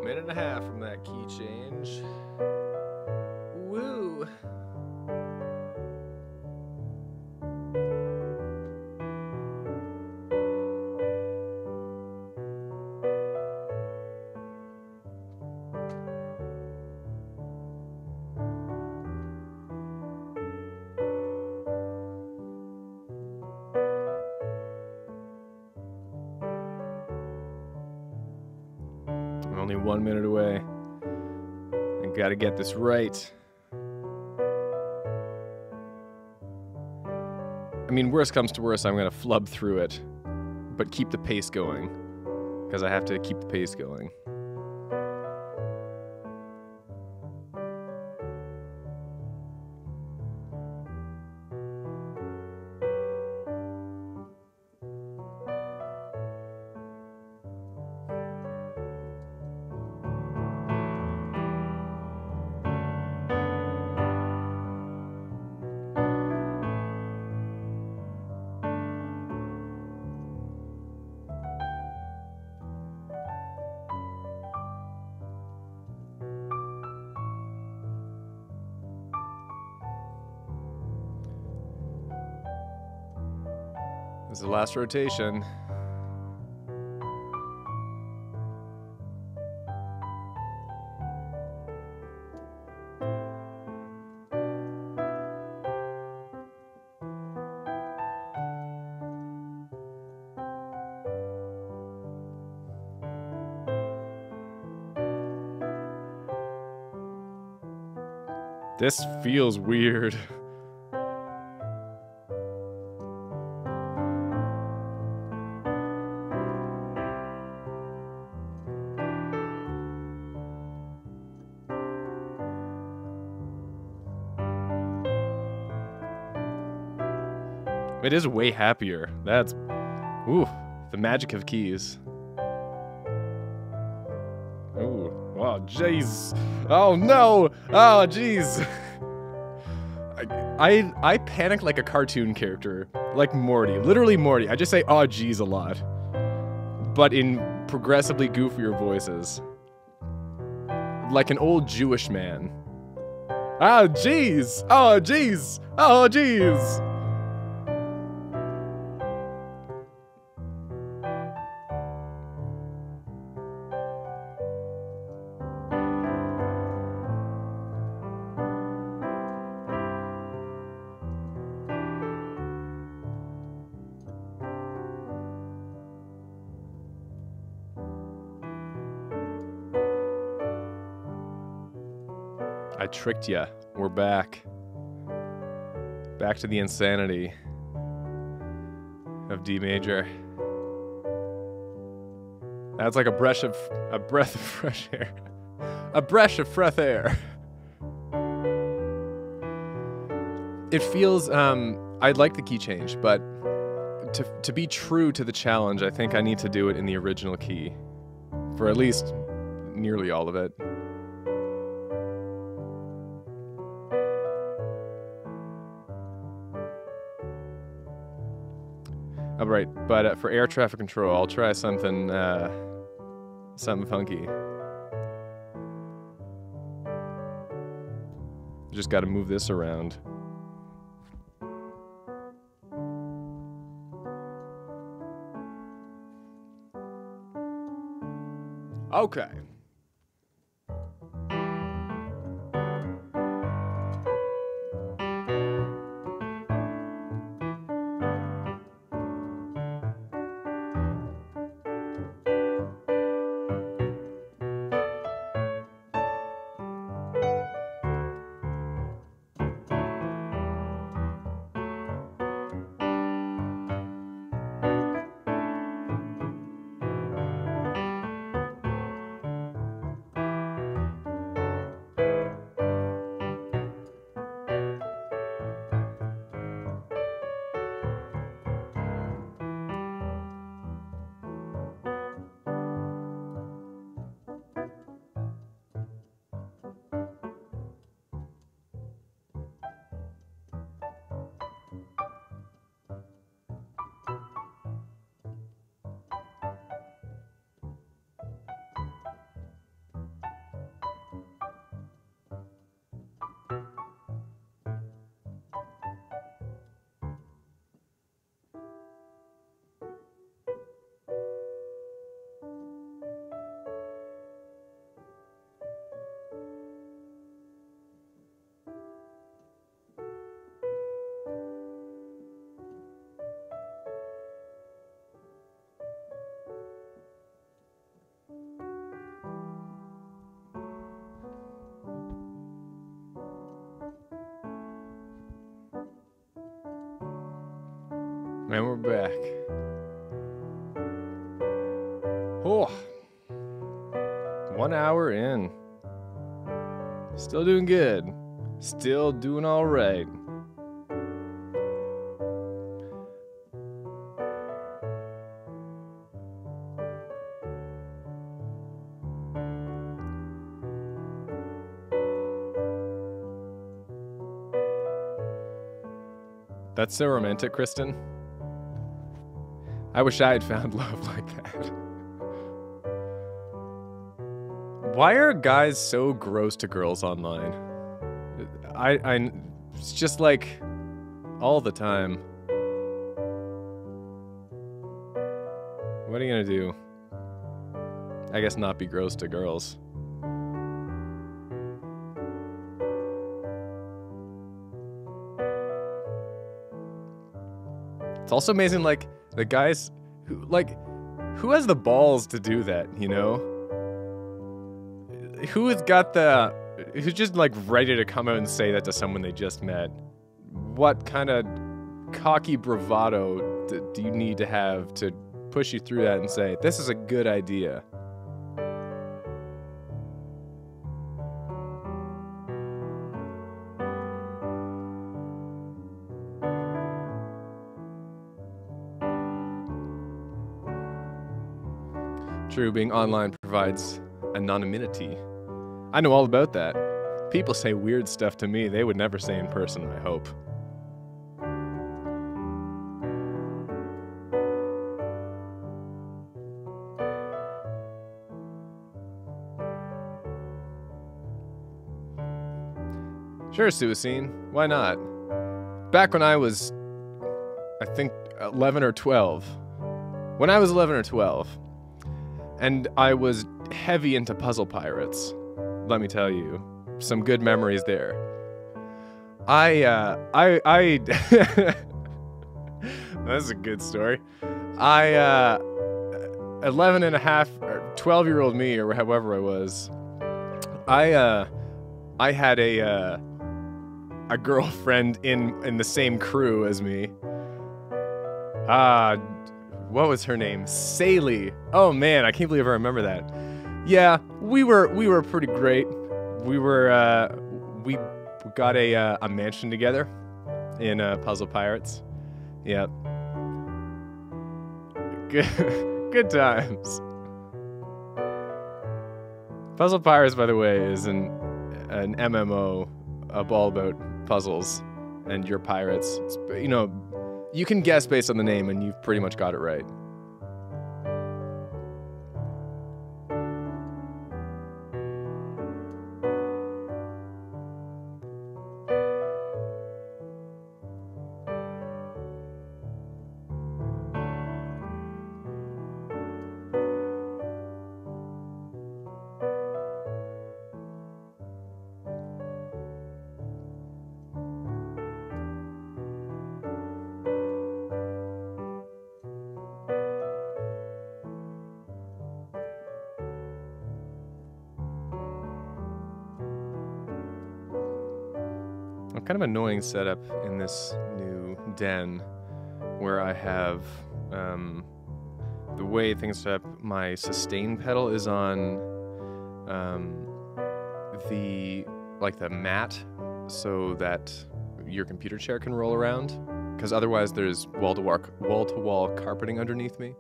Minute and a half from that key change. Woo! 1 minute away. I gotta get this right. I mean, worst comes to worst, I'm gonna flub through it, but keep the pace going, because I have to keep the pace going. This is the last rotation. This feels weird. It is way happier. That's... ooh, the magic of keys. Ooh, oh jeez. Oh no! Oh jeez. I panic like a cartoon character. Like Morty. Literally Morty. I just say oh jeez a lot. But in progressively goofier voices. Like an old Jewish man. Oh jeez! Oh jeez! Oh jeez! I tricked ya. We're back. Back to the insanity of D major. That's like a breath of fresh air. A breath of fresh air. It feels I like the key change, but to be true to the challenge, I think I need to do it in the original key. For at least nearly all of it. All right, but for air traffic control, I'll try something, something funky. Just got to move this around. Okay. And we're back. Oh. 1 hour in. Still doing good. Still doing all right. That's so romantic, Kristen. I wish I had found love like that. Why are guys so gross to girls online? It's just like all the time. What are you gonna do? I guess not be gross to girls. It's also amazing, like, the guys who has the balls to do that, you know? Who's just, like, ready to come out and say that to someone they just met? What kind of cocky bravado do you need to have to push you through that and say, this is a good idea? True, being online provides anonymity. I know all about that. People say weird stuff to me they would never say in person, I hope. Sure, Suicine. Why not? Back when I was, I think, 11 or 12. When I was 11 or 12. And I was heavy into Puzzle Pirates. Let me tell you, some good memories there. That's a good story. 11 and a half, or 12-year-old me, or however I was, I had a girlfriend in the same crew as me. What was her name? Saley. Oh man, I can't believe I remember that. Yeah, we were pretty great. We got a mansion together in Puzzle Pirates. Yeah. Good times. Puzzle Pirates, by the way, is an MMO all about puzzles and you're pirates. It's, you know, you can guess based on the name, and you've pretty much got it right. Kind of annoying setup in this new den where I have the way things set up. My sustain pedal is on the mat so that your computer chair can roll around, because otherwise there's wall-to-wall carpeting underneath me,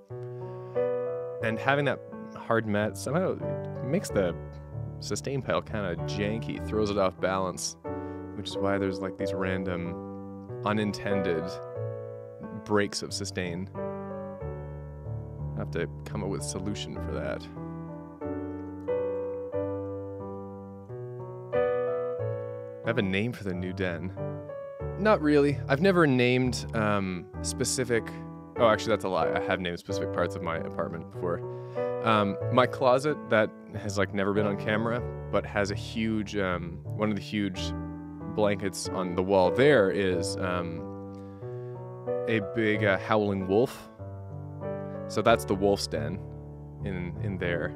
and having that hard mat somehow makes the sustain pedal kind of janky, throws it off balance. Which is why there's like these random, unintended breaks of sustain. I have to come up with a solution for that. I have a name for the new den. Not really. I've never named specific... Oh, actually, that's a lie. I have named specific parts of my apartment before. My closet that has like never been on camera, but has a huge, one of the huge blankets on the wall there is a big howling wolf. So that's the wolf's den in there.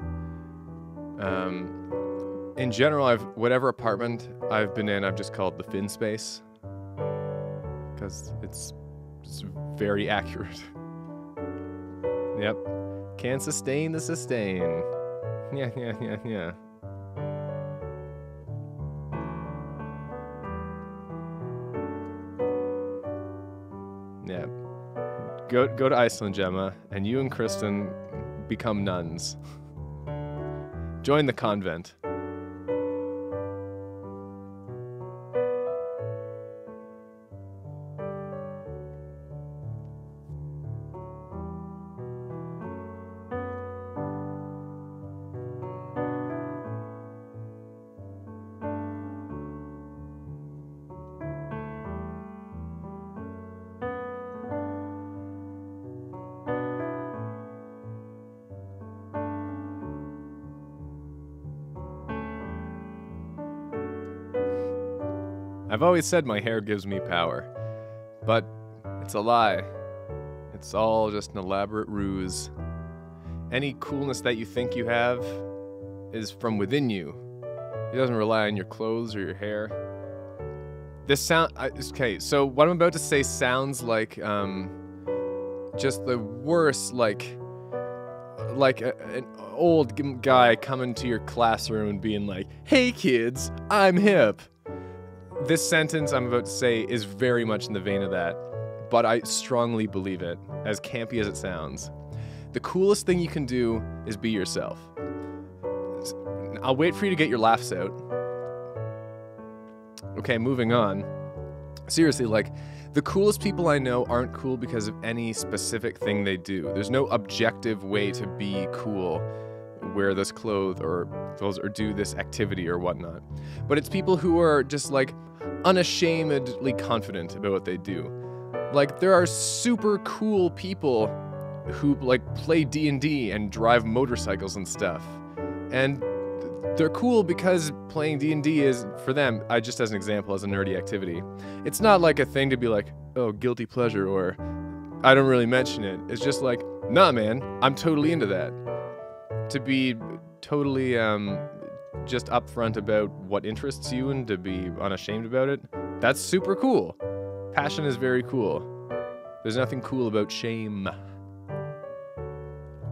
In general, whatever apartment I've been in, I've just called the Fin space, because it's very accurate. Yep. Can't sustain the sustain. Yeah. Yeah. Go to Iceland, Gemma, and you and Kristen become nuns. Join the convent. I've always said my hair gives me power, but it's a lie. It's all just an elaborate ruse. Any coolness that you think you have is from within you. It doesn't rely on your clothes or your hair. Okay, so what I'm about to say sounds like just the worst, like an old guy coming to your classroom and being like, "Hey kids, I'm hip." This sentence I'm about to say is very much in the vein of that, but I strongly believe it, as campy as it sounds. The coolest thing you can do is be yourself. I'll wait for you to get your laughs out. Okay, moving on. Seriously, like, the coolest people I know aren't cool because of any specific thing they do. There's no objective way to be cool. Wear this clothes or do this activity or whatnot. But it's people who are just like unashamedly confident about what they do. Like, there are super cool people who like play D&D and drive motorcycles and stuff. And they're cool because playing D&D is, for them, just as an example, as a nerdy activity. It's not like a thing to be like, oh, guilty pleasure, or I don't really mention it. It's just like, nah, man, I'm totally into that. To be totally just upfront about what interests you and to be unashamed about it, that's super cool. Passion is very cool. There's nothing cool about shame.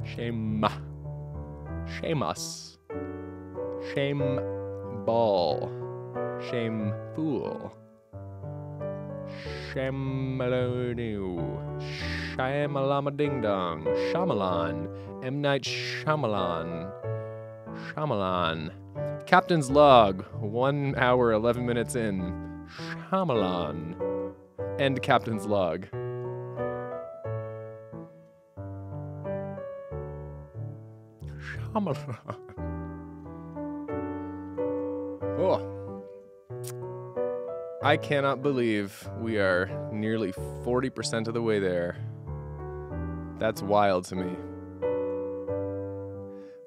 Shame. Shame us. Shame ball. Shame fool. Shamaloo. Shamalama ding dong. Shyamalan. M. Night Shyamalan. Shyamalan. Captain's log. 1 hour, 11 minutes in. Shyamalan. End captain's log. Shyamalan. Oh. I cannot believe we are nearly 40% of the way there. That's wild to me.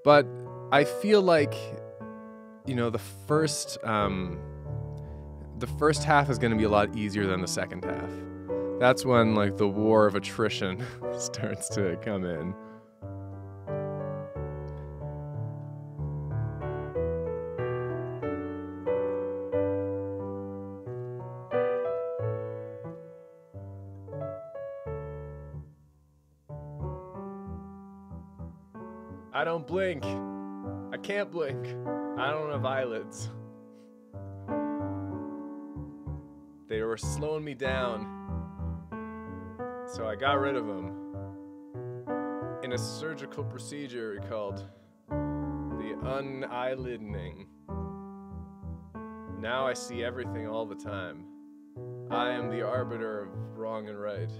But I feel like, you know, the first half is going to be a lot easier than the second half. That's when, like, the war of attrition starts to come in. I don't blink. I can't blink. I don't have eyelids. They were slowing me down. So I got rid of them in a surgical procedure called the un-eyeliding. Now I see everything all the time. I am the arbiter of wrong and right.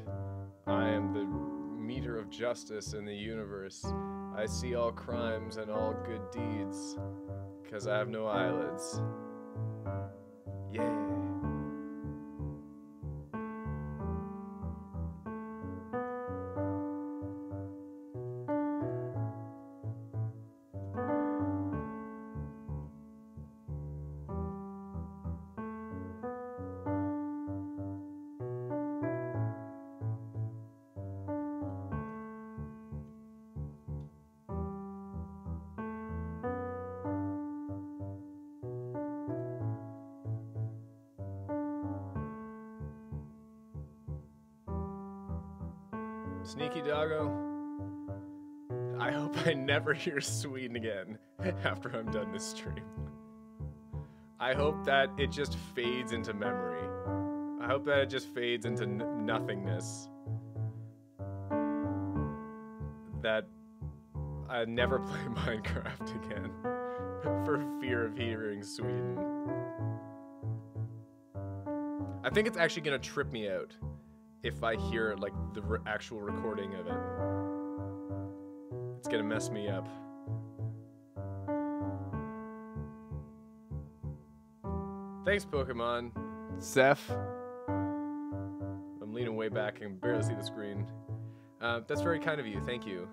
I am the meter of justice in the universe. I see all crimes and all good deeds, because I have no eyelids. Yeah. Sneaky doggo. I hope I never hear Sweden again after I'm done this stream. I hope that it just fades into memory. I hope that it just fades into nothingness. That I never play Minecraft again for fear of hearing Sweden. I think it's actually gonna trip me out if I hear like the actual recording of it. It's gonna mess me up. Thanks, Pokemon. Zeph. I'm leaning way back and can barely see the screen. That's very kind of you. Thank you.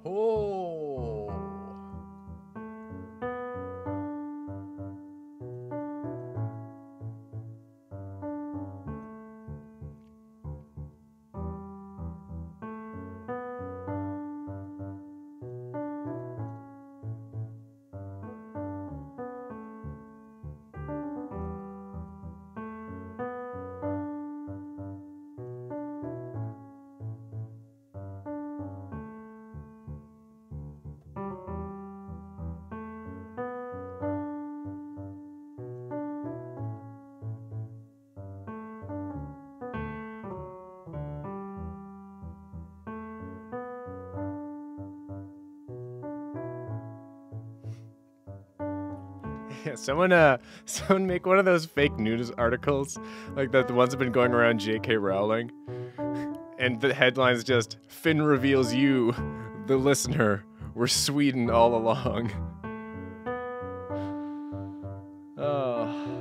Oh. Yeah, someone make one of those fake news articles, like the ones that have been going around J.K. Rowling, and the headline's just, Finn reveals you, the listener, were Sweden all along. Oh.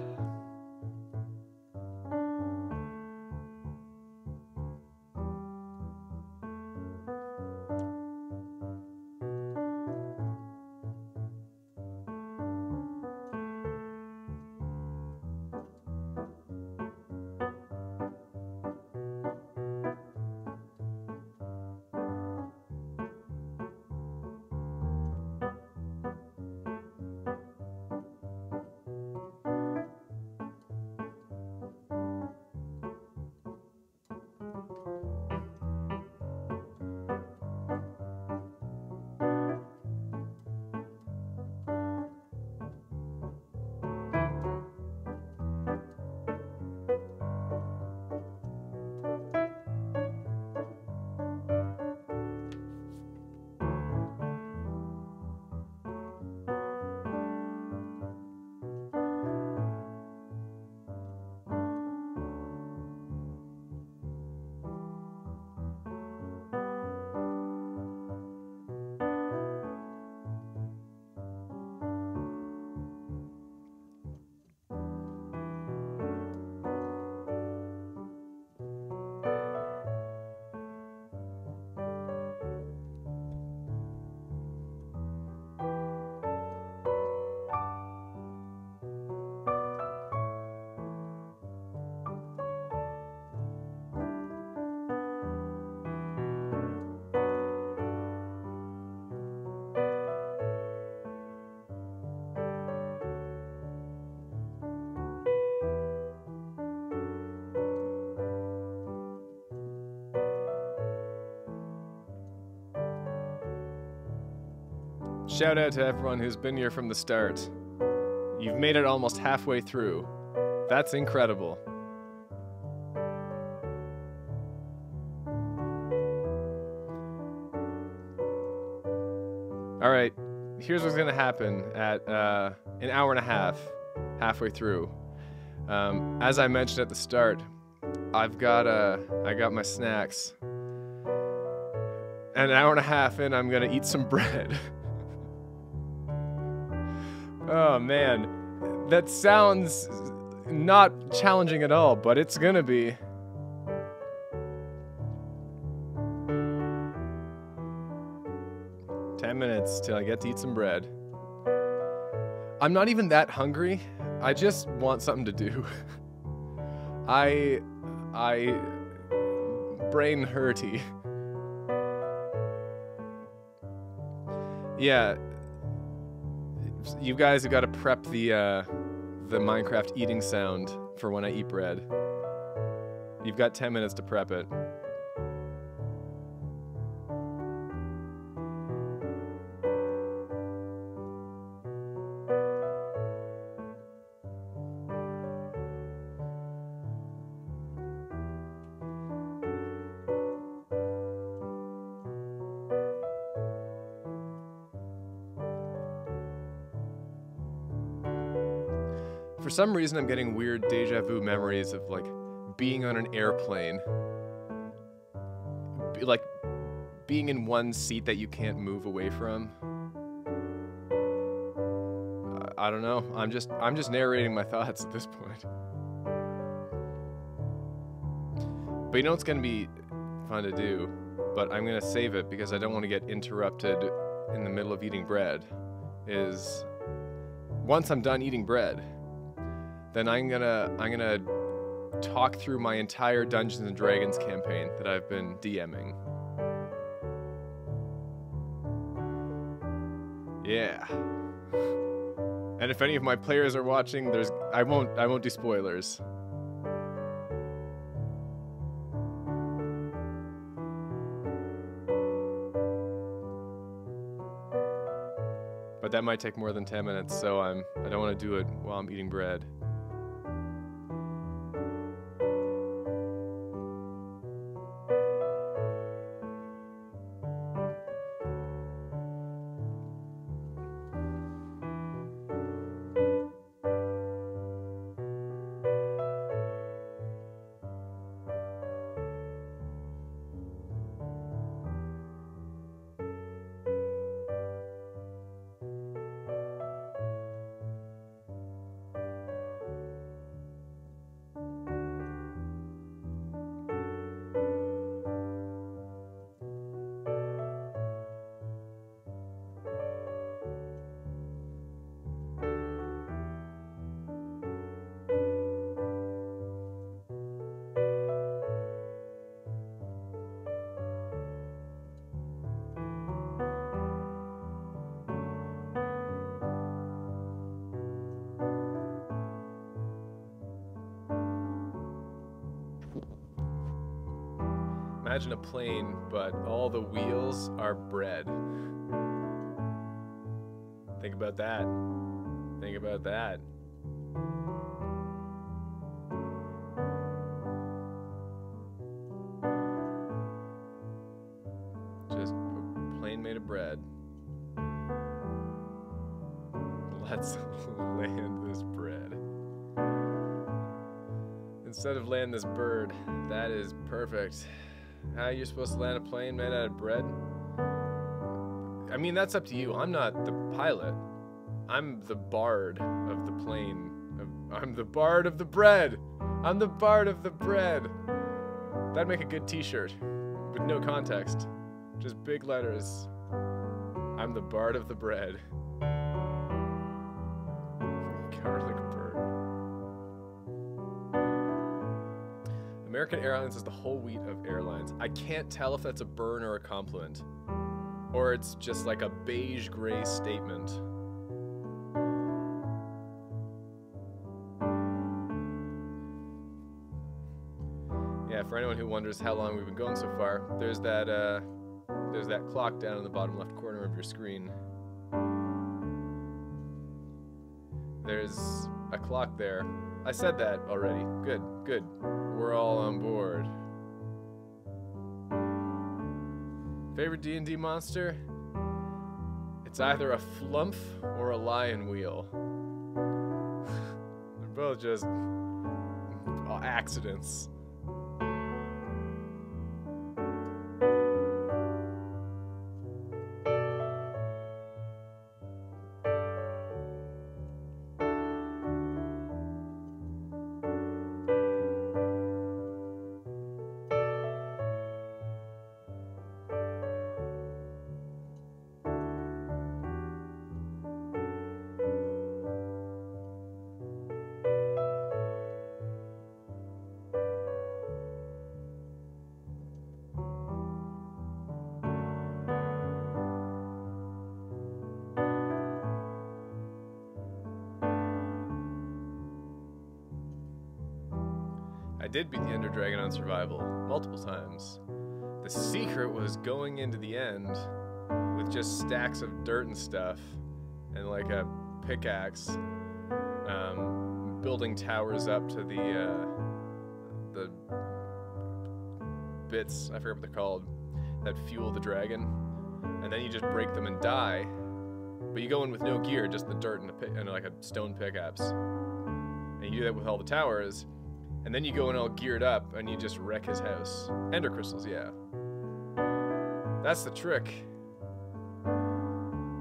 Shout out to everyone who's been here from the start. You've made it almost halfway through. That's incredible. Alright, here's what's gonna happen at an hour and a half, halfway through. As I mentioned at the start, I got my snacks. And an hour and a half in, I'm gonna eat some bread. Oh man, that sounds not challenging at all, but it's gonna be. Minutes till I get to eat some bread. I'm not even that hungry. I just want something to do. I brain hurty. Yeah. You guys have got to prep the Minecraft eating sound for when I eat bread. You've got 10 minutes to prep it. For some reason, I'm getting weird deja vu memories of, like, being on an airplane. Like, being in one seat that you can't move away from. I don't know. I'm just narrating my thoughts at this point. But you know what's gonna be fun to do? But I'm gonna save it because I don't want to get interrupted in the middle of eating bread. Is once I'm done eating bread, then I'm gonna talk through my entire Dungeons and Dragons campaign that I've been DMing. Yeah. And if any of my players are watching, I won't do spoilers. But that might take more than 10 minutes, so I don't want to do it while I'm eating bread. Imagine a plane, but all the wheels are bread. Think about that. Think about that. Just a plane made of bread. Let's land this bread. Instead of land this bird, that is perfect. How are you supposed to land a plane made out of bread? I mean, that's up to you. I'm not the pilot. I'm the bard of the plane. I'm the bard of the bread. I'm the bard of the bread. That'd make a good t-shirt with no context. Just big letters. I'm the bard of the bread. Garlic bird. American Airlines is the whole wheat of airlines. I can't tell if that's a burn or a compliment. Or it's just like a beige gray statement. Yeah, for anyone who wonders how long we've been going so far, there's that clock down in the bottom left corner of your screen. There's a clock there. I said that already. Good, good. We're all on board. Favorite D&D monster? It's either a flump or a lion wheel. They're both just accidents. I did beat the Ender Dragon on survival multiple times. The secret was going into the end with just stacks of dirt and stuff and like a pickaxe, building towers up to the bits, I forget what they're called, that fuel the dragon, and then you just break them and die. But you go in with no gear, just the dirt and like a stone pickaxe, and you do that with all the towers, and then you go in all geared up and you just wreck his house. Ender crystals, yeah. That's the trick.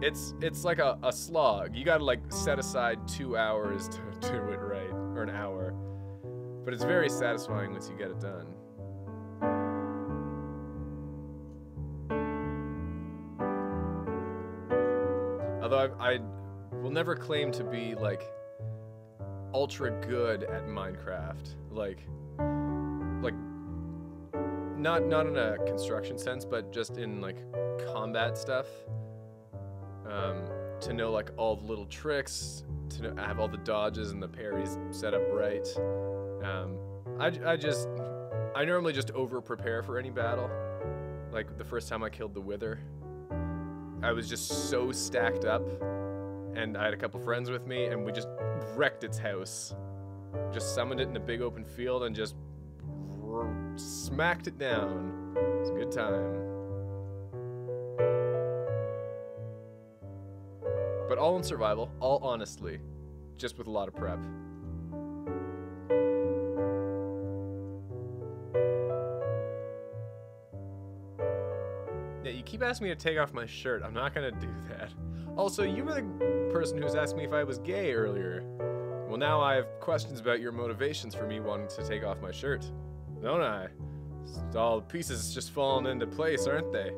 It's like a slog. You gotta like set aside 2 hours to do it right, or an hour. But it's very satisfying once you get it done. Although I will never claim to be like ultra good at Minecraft, like not in a construction sense, but just in like combat stuff. To know like all the little tricks, to have all the dodges and the parries set up right. I normally just over prepare for any battle. Like the first time I killed the Wither, I was just so stacked up, and I had a couple friends with me, and we just wrecked its house. Just summoned it in a big open field and just smacked it down. It's a good time. But all in survival, all honestly, just with a lot of prep. Yeah, you keep asking me to take off my shirt. I'm not gonna do that. Also, you were the person who was asking me if I was gay earlier. Well, now I have questions about your motivations for me wanting to take off my shirt. Don't I? All the pieces just falling into place, aren't they?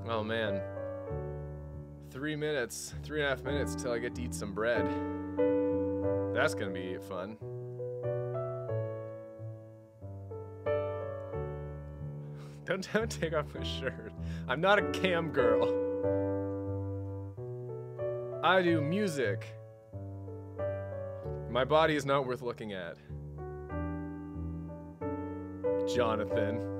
Oh man, 3.5 minutes till I get to eat some bread. That's gonna be fun. Don't take off my shirt. I'm not a cam girl. I do music. My body is not worth looking at. Jonathan.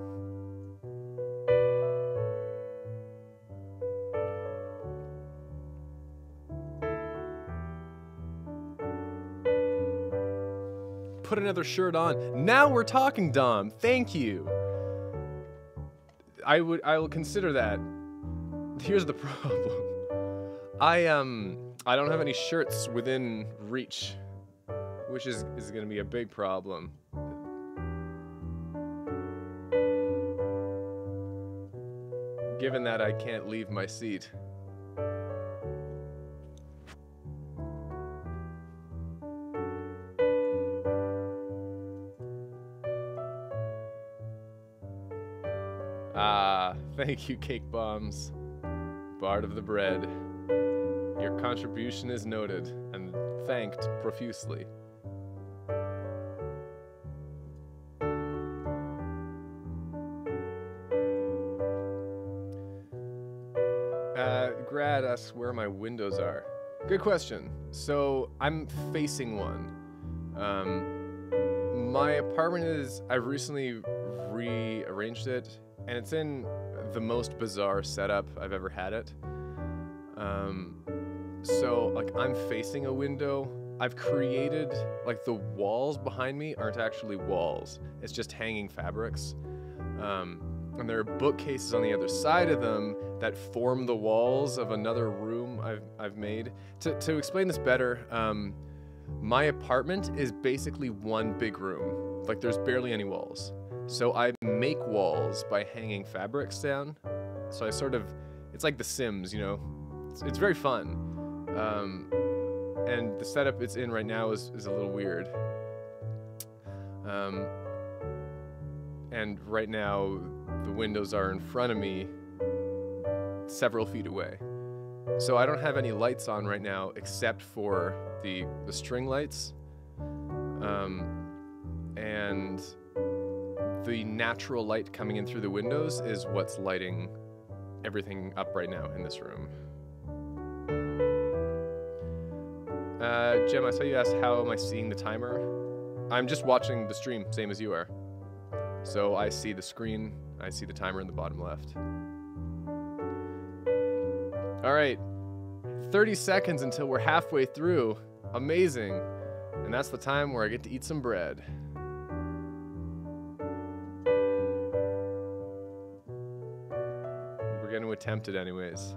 Put another shirt on. Now we're talking, Dom. Thank you. I will consider that. Here's the problem. I don't have any shirts within reach, which is gonna be a big problem. Given that I can't leave my seat. Thank you, Cake Bombs, Bard of the Bread. Your contribution is noted and thanked profusely. Grad asks where my windows are. Good question. So I'm facing one. My apartment is, I've recently rearranged it, and it's in the most bizarre setup I've ever had it. So like I'm facing a window. I've created, like the walls behind me aren't actually walls. It's just hanging fabrics. And there are bookcases on the other side of them that form the walls of another room I've made. To explain this better, my apartment is basically one big room. Like there's barely any walls. So I make walls by hanging fabrics down. So I sort of, it's like The Sims, you know? It's very fun. And the setup it's in right now is a little weird. And right now, the windows are in front of me, several feet away. So I don't have any lights on right now except for the string lights. And the natural light coming in through the windows is what's lighting everything up right now in this room. Jem, I saw you asked how am I seeing the timer? I'm just watching the stream, same as you are. So I see the screen, I see the timer in the bottom left. Alright, 30 seconds until we're halfway through. Amazing. And that's the time where I get to eat some bread. We're going to attempt it anyways.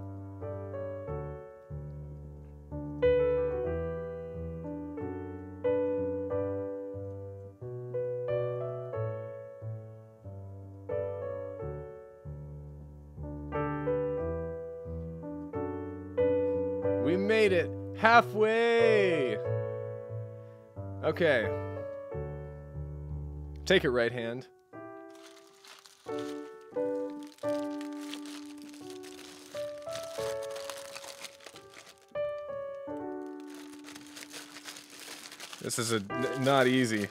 We made it halfway. Okay. Take it, right hand. This is not easy.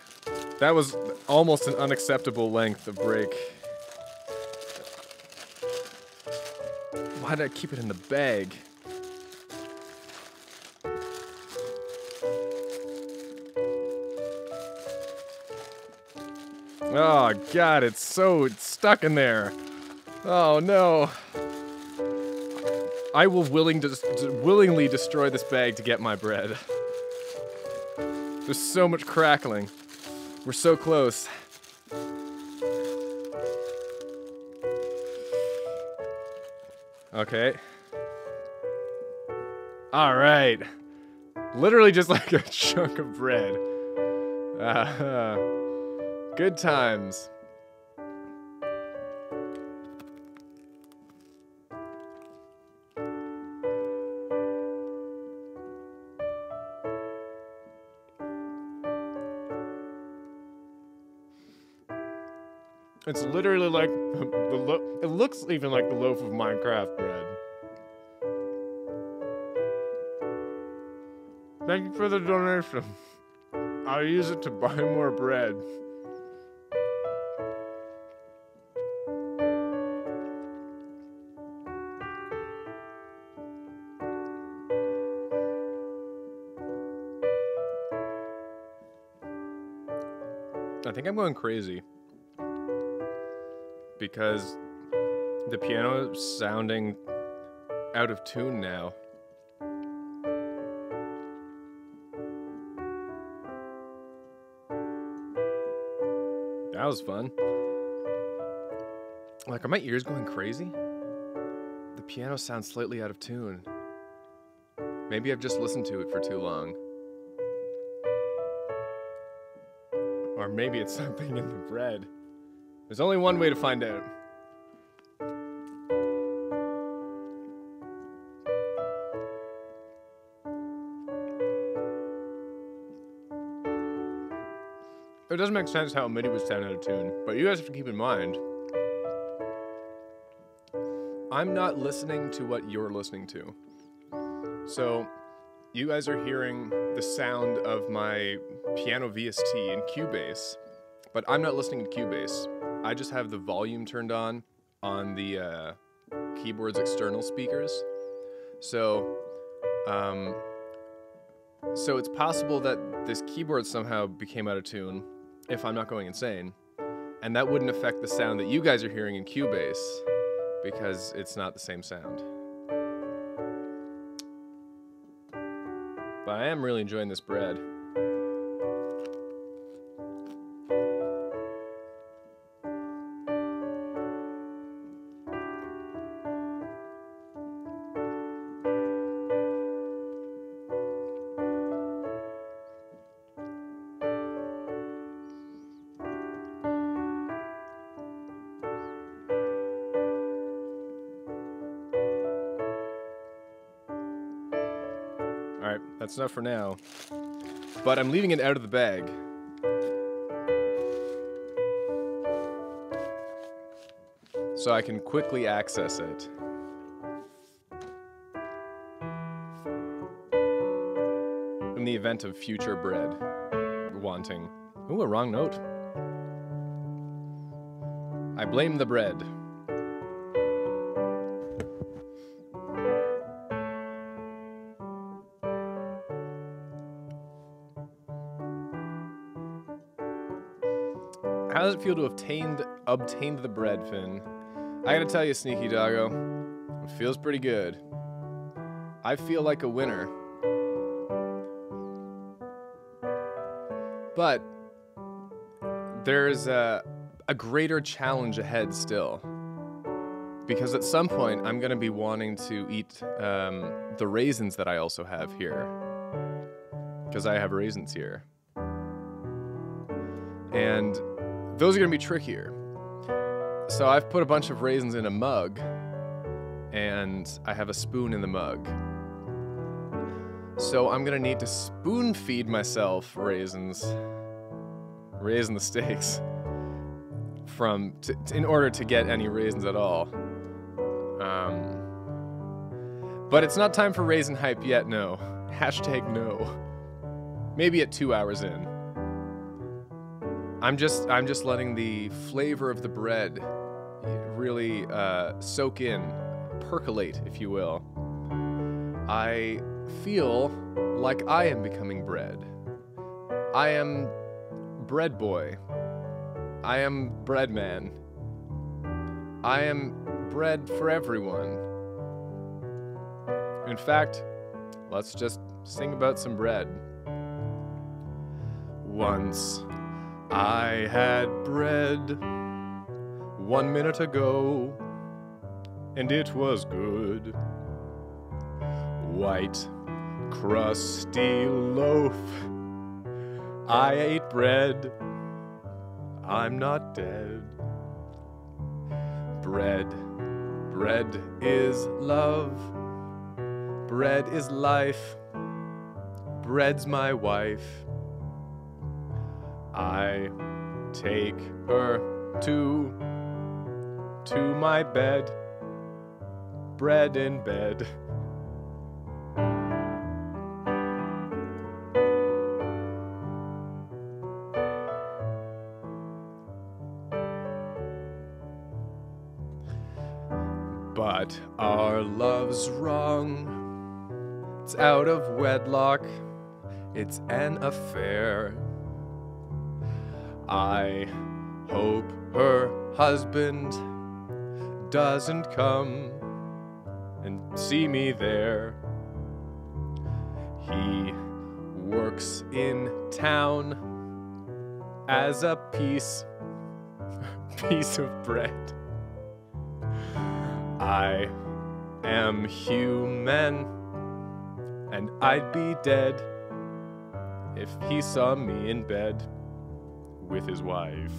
That was almost an unacceptable length of break. Why did I keep it in the bag? Oh god, it's so stuck in there. Oh no. I will willingly destroy this bag to get my bread. There's so much crackling. We're so close. Okay. Alright. Literally just like a chunk of bread. Good times. It's literally like it looks even like the loaf of Minecraft bread. Thank you for the donation. I'll use it to buy more bread. I think I'm going crazy because the piano is sounding out of tune now. That was fun. Like, are my ears going crazy? The piano sounds slightly out of tune. Maybe I've just listened to it for too long. Or maybe it's something in the bread. There's only one way to find out. It doesn't make sense how a MIDI would sound out of tune, but you guys have to keep in mind, I'm not listening to what you're listening to. So, you guys are hearing the sound of my piano VST in Cubase, but I'm not listening to Cubase. I just have the volume turned on the keyboard's external speakers. So it's possible that this keyboard somehow became out of tune if I'm not going insane, and that wouldn't affect the sound that you guys are hearing in Cubase because it's not the same sound. But I am really enjoying this bread. Alright, that's enough for now. But I'm leaving it out of the bag. So I can quickly access it. In the event of future bread wanting. Ooh, a wrong note. blame the bread. How does it feel to have obtained the bread, Finn? I gotta tell you, Sneaky Doggo, it feels pretty good. I feel like a winner. But there's a greater challenge ahead still. Because at some point, I'm gonna be wanting to eat the raisins that I also have here. Because I have raisins here. And those are going to be trickier. So I've put a bunch of raisins in a mug, and I have a spoon in the mug. So I'm going to need to spoon feed myself raisins. Raisin the stakes. In order to get any raisins at all. But it's not time for raisin hype yet, no. Hashtag no. Maybe at 2 hours in. I'm just letting the flavor of the bread really soak in, percolate, if you will. I feel like I am becoming bread. I am bread boy. I am bread man. I am bread for everyone. In fact, let's just sing about some bread. Once I had bread 1 minute ago, and it was good. White, crusty loaf. I ate bread. I'm not dead. Bread, bread is love. Bread is life. Bread's my wife. I take her to my bed. Bread in bed. But our love's wrong. It's out of wedlock. It's an affair. I hope her husband doesn't come and see me there. He works in town as a piece of bread. I am human, and I'd be dead if he saw me in bed with his wife.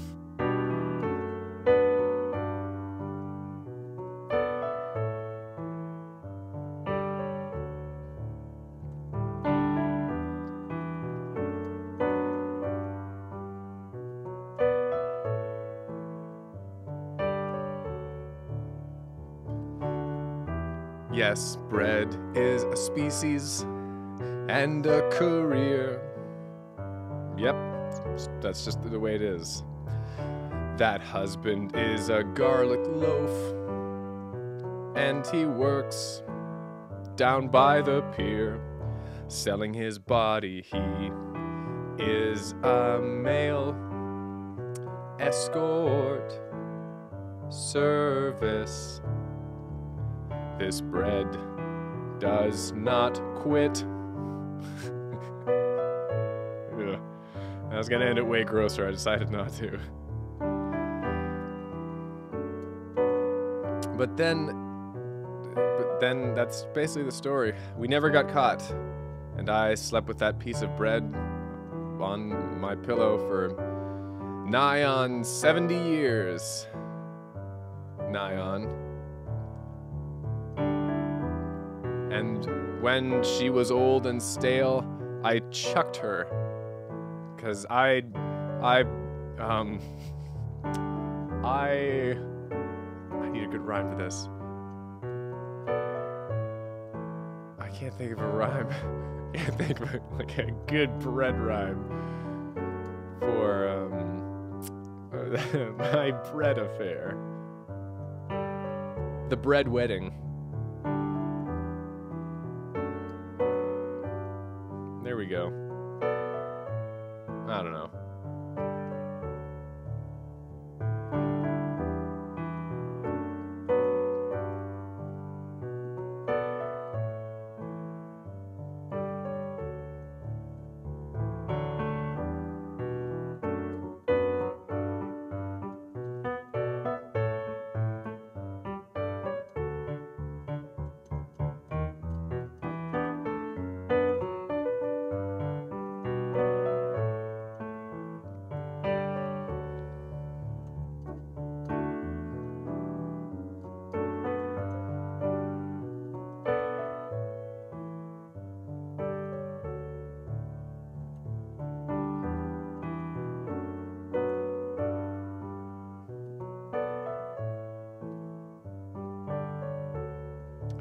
Yes, bread is a species and a career. Yep, that's just the way it is. That husband is a garlic loaf, and he works down by the pier, selling his body. He is a male escort service. This bread does not quit. Ugh. I was gonna end it way grosser, I decided not to. But then that's basically the story. We never got caught, and I slept with that piece of bread on my pillow for nigh on 70 years. Nigh on. And when she was old and stale, I chucked her. 'Cause I need a good rhyme for this. I can't think of a rhyme. I can't think of like a good bread rhyme for My bread affair. The bread wedding. There we go. I don't know.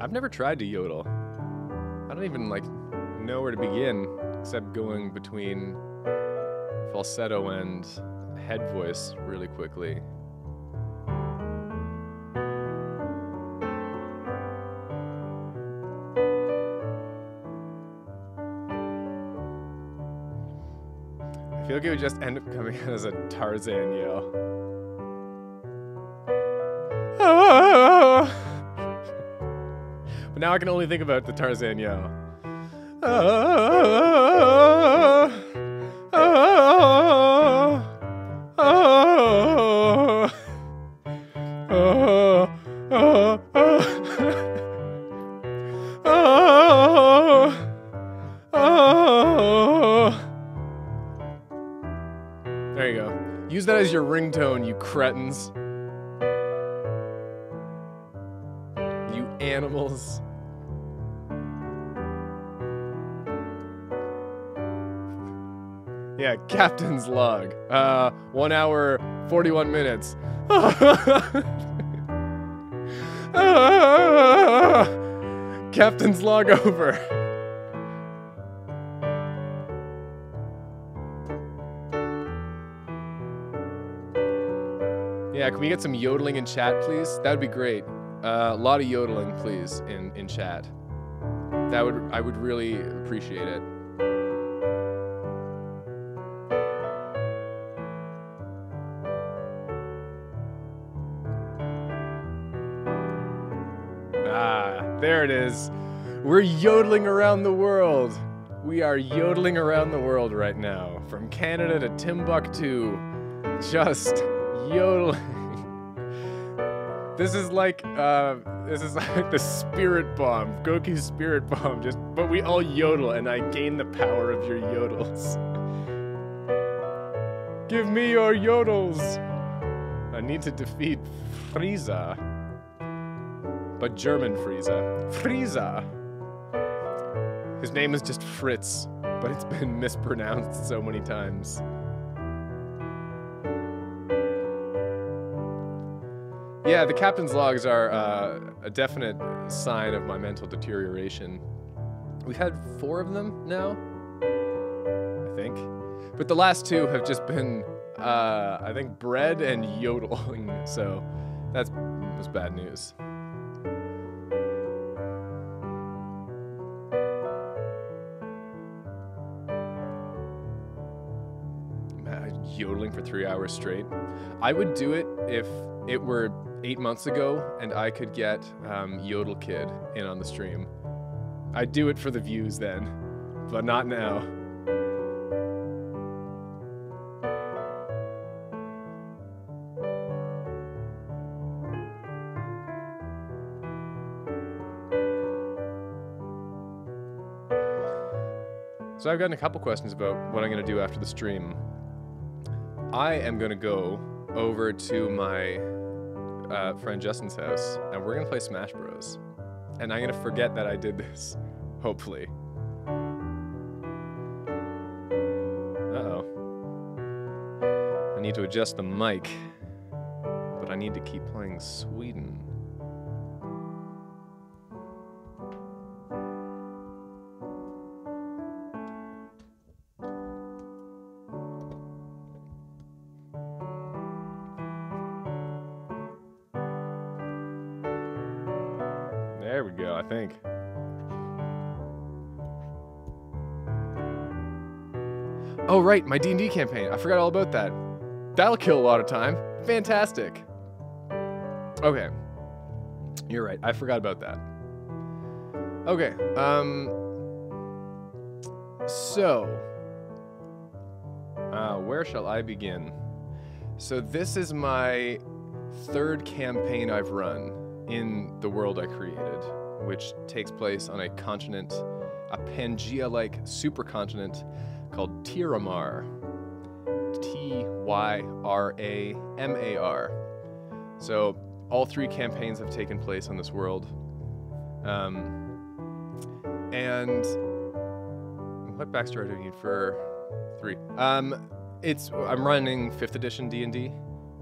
I've never tried to yodel. I don't even like know where to begin, except going between falsetto and head voice really quickly. I feel like it would just end up coming as a Tarzan yell. But now I can only think about the Tarzan yell. There you go. Use that as your ringtone, you cretins. You animals. Yeah, Captain's log. 1 hour, 41 minutes. Captain's log over. Yeah, can we get some yodeling in chat, please? That would be great. A lot of yodeling, please, in chat. I would really appreciate it. There it is. We're yodeling around the world. We are yodeling around the world right now. From Canada to Timbuktu. Just yodeling. This is like the spirit bomb. Goku's spirit bomb. But we all yodel and I gain the power of your yodels. Give me your yodels. I need to defeat Frieza. But German Frieza. Frieza! His name is just Fritz, but it's been mispronounced so many times. Yeah, the captain's logs are a definite sign of my mental deterioration. We've had 4 of them now, I think. But the last 2 have just been, I think, bread and yodeling, so that was bad news. Yodeling for 3 hours straight. I would do it if it were 8 months ago and I could get Yodel Kid in on the stream. I'd do it for the views then, but not now. So I've gotten a couple questions about what I'm going to do after the stream. I am going to go over to my friend Justin's house, and we're going to play Smash Bros. And I'm going to forget that I did this, hopefully. Uh-oh. I need to adjust the mic, but I need to keep playing Sweden. There we go, I think. Oh, right, my D&D campaign. I forgot all about that. That'll kill a lot of time. Fantastic. Okay. You're right. I forgot about that. Okay. So, where shall I begin? So this is my third campaign I've run in the world I created, which takes place on a continent, a Pangea-like supercontinent called Tyramar. Tyramar. So all three campaigns have taken place on this world. And what backstory do I need for 3? I'm running 5th edition D&D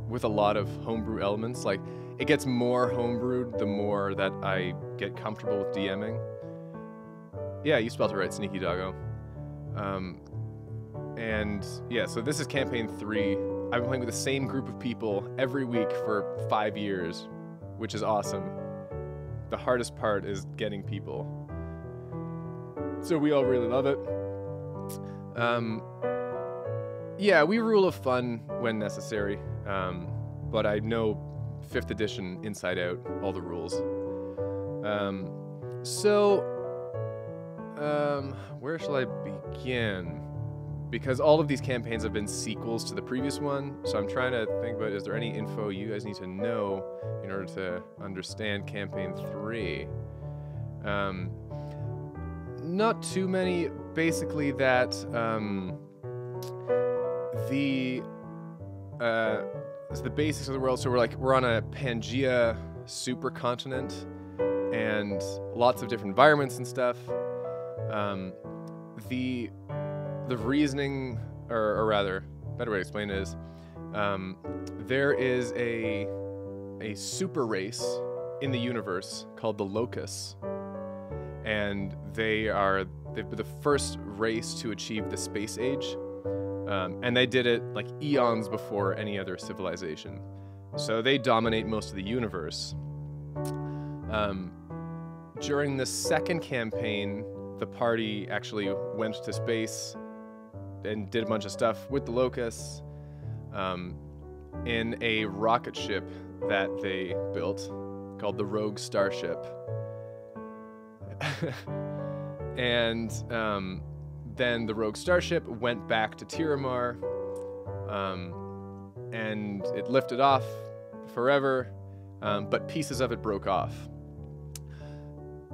with a lot of homebrew elements. Like, it gets more homebrewed the more that I get comfortable with DMing. Yeah, you spelled it right, Sneaky Doggo. And yeah, so this is campaign 3. I've been playing with the same group of people every week for 5 years, which is awesome. The hardest part is getting people. So we all really love it. Yeah, we rule of fun when necessary, but I know 5th edition inside out, all the rules. Where shall I begin? Because all of these campaigns have been sequels to the previous one, so I'm trying to think about, is there any info you guys need to know in order to understand campaign 3? Not too many. Basically that the basics of the world. So we're on a Pangea supercontinent and lots of different environments and stuff. The reasoning, or rather, better way to explain it is, there is a super race in the universe called the Locusts, and they've been the first race to achieve the space age, and they did it like eons before any other civilization. So they dominate most of the universe. During the second campaign, the party actually went to space and did a bunch of stuff with the Locusts in a rocket ship that they built called the Rogue Starship. And then the Rogue Starship went back to Tyramar, and it lifted off forever, but pieces of it broke off.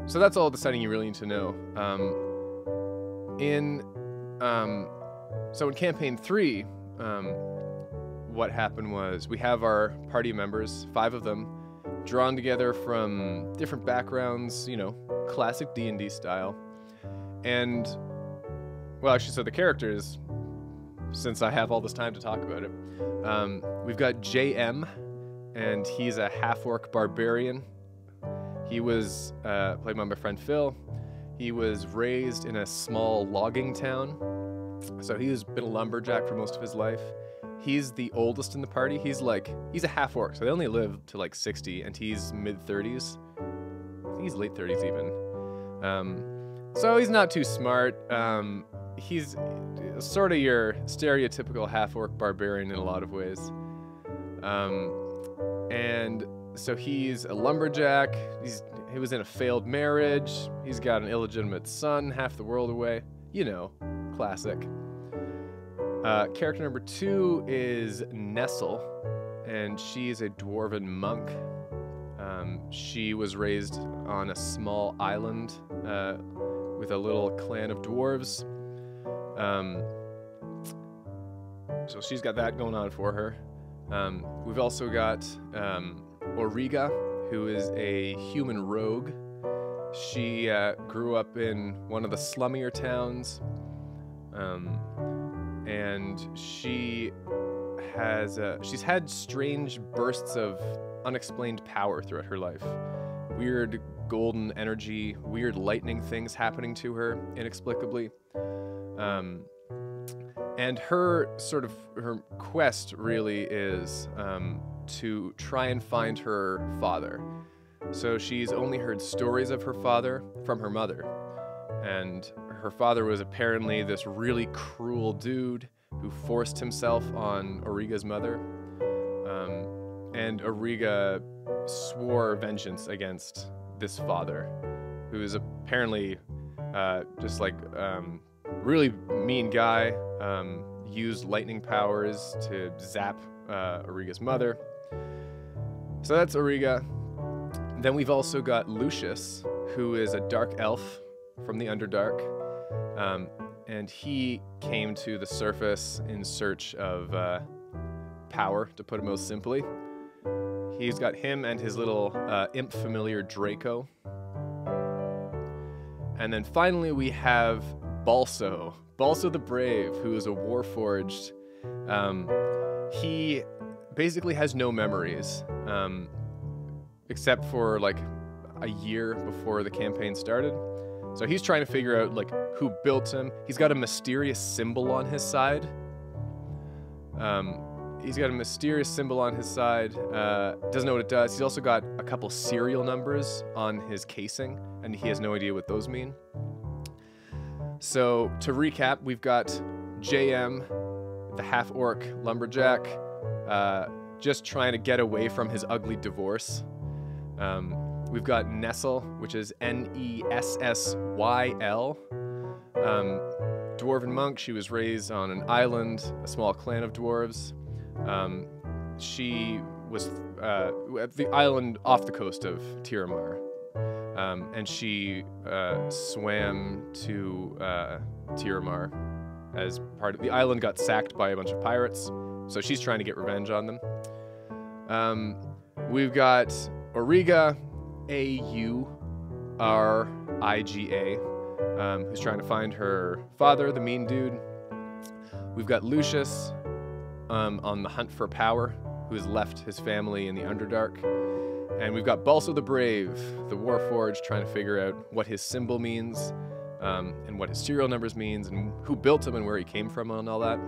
So that's all the setting you really need to know. So in campaign 3, what happened was we have our party members, 5 of them, drawn together from different backgrounds, you know, classic D&D style. And, well, actually, so the characters, since I have all this time to talk about it, we've got JM, and he's a half-orc barbarian. He was played by my friend Phil. He was raised in a small logging town, so he's been a lumberjack for most of his life. He's the oldest in the party. He's a half-orc, so they only live to like 60, and he's mid-30s. I think he's late 30s even. So he's not too smart. He's sort of your stereotypical half-orc barbarian in a lot of ways. And so he's a lumberjack. He was in a failed marriage. He's got an illegitimate son half the world away. You know, classic. Character number 2 is Nestle, and she's a dwarven monk. She was raised on a small island with a little clan of dwarves. So she's got that going on for her. We've also got Auriga, who is a human rogue. She grew up in one of the slummier towns, and she's had strange bursts of unexplained power throughout her life. Weird golden energy, weird lightning things happening to her inexplicably. And her quest really is to try and find her father. So she's only heard stories of her father from her mother. And her father was apparently this really cruel dude who forced himself on Auriga's mother. And Auriga swore vengeance against this father, who is apparently just like really mean guy, used lightning powers to zap Auriga's mother. So that's Auriga. Then we've also got Lucius, who is a dark elf from the Underdark, and he came to the surface in search of power, to put it most simply. He's got him and his little imp familiar Draco. And then finally we have Balso the Brave, who is a Warforged. He basically has no memories, except for like a year before the campaign started. So he's trying to figure out like who built him. He's got a mysterious symbol on his side. Doesn't know what it does. He's also got a couple serial numbers on his casing, and he has no idea what those mean. So to recap, we've got JM, the half-orc lumberjack, just trying to get away from his ugly divorce. We've got Nessyl, which is Nessyl. Dwarven monk. She was raised on an island, a small clan of dwarves. She was at the island off the coast of Tiramar, and she swam to Tiramar as part of the island. Got sacked by a bunch of pirates, so she's trying to get revenge on them. We've got Auriga, Auriga, who's trying to find her father, the mean dude. We've got Lucius, on the hunt for power, who has left his family in the Underdark. And we've got Balso the Brave, the Warforged, trying to figure out what his symbol means, and what his serial numbers means, and who built him and where he came from and all that.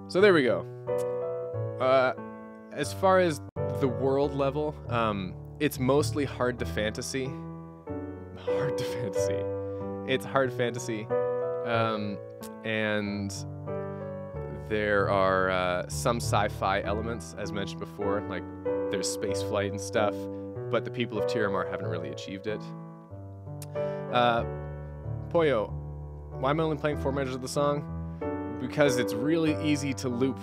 So there we go. As far as the world level, it's mostly hard to fantasy. It's hard fantasy. And there are some sci-fi elements, as mentioned before, like there's space flight and stuff, but the people of Tiramar haven't really achieved it. Poyo, why am I only playing 4 measures of the song? Because it's really easy to loop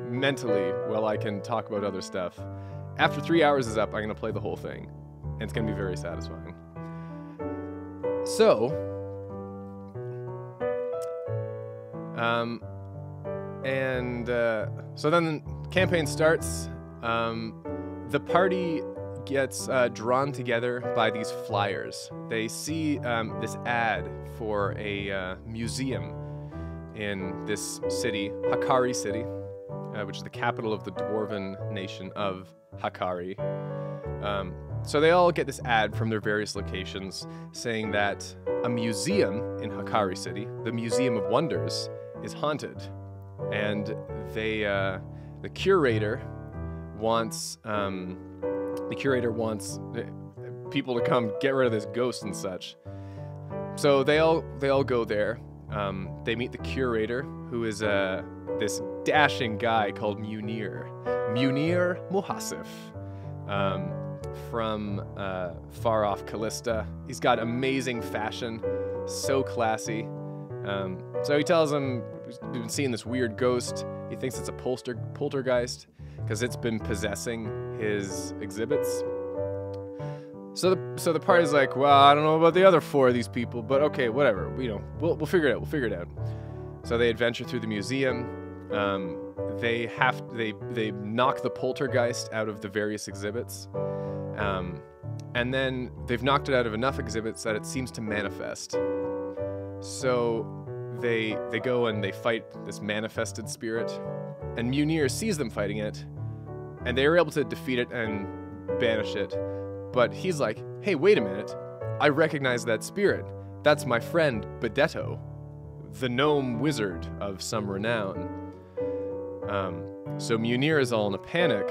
mentally while I can talk about other stuff. After 3 hours is up, I'm going to play the whole thing, and it's going to be very satisfying. So, so then the campaign starts. The party gets drawn together by these flyers. They see this ad for a museum in this city, Hakari City, which is the capital of the dwarven nation of Hakari. So they all get this ad from their various locations saying that a museum in Hakari City, the Museum of Wonders, is haunted. And the curator wants people to come get rid of this ghost and such. So they all go there. They meet the curator, who is this dashing guy called Munir Muhasif, from far off Callista. He's got amazing fashion, so classy. So he tells him he's been seeing this weird ghost. He thinks it's a poltergeist because it's been possessing his exhibits. So the party's like, well, I don't know about the other 4 of these people, but okay, whatever. We'll figure it out. We'll figure it out. So they adventure through the museum. They knock the poltergeist out of the various exhibits, and then they've knocked it out of enough exhibits that it seems to manifest. So they go and they fight this manifested spirit, and Munir sees them fighting it, and they are able to defeat it and banish it. But he's like, hey, wait a minute, I recognize that spirit. That's my friend Bedetto, the gnome wizard of some renown. So Munir is all in a panic,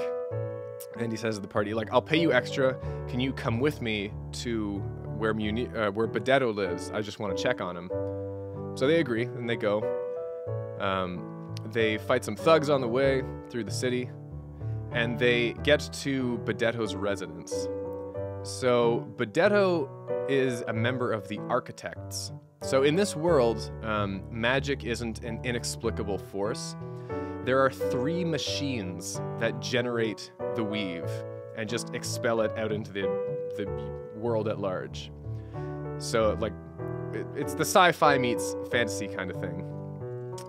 And he says to the party, like, I'll pay you extra. Can you come with me to where Bedetto lives? I just want to check on him. So they agree, and they go. They fight some thugs on the way through the city, and they get to Bedetto's residence. So Bedetto is a member of the Architects. So in this world, magic isn't an inexplicable force. There are 3 machines that generate the weave and just expel it out into the world at large. So like, it's the sci-fi meets fantasy kind of thing.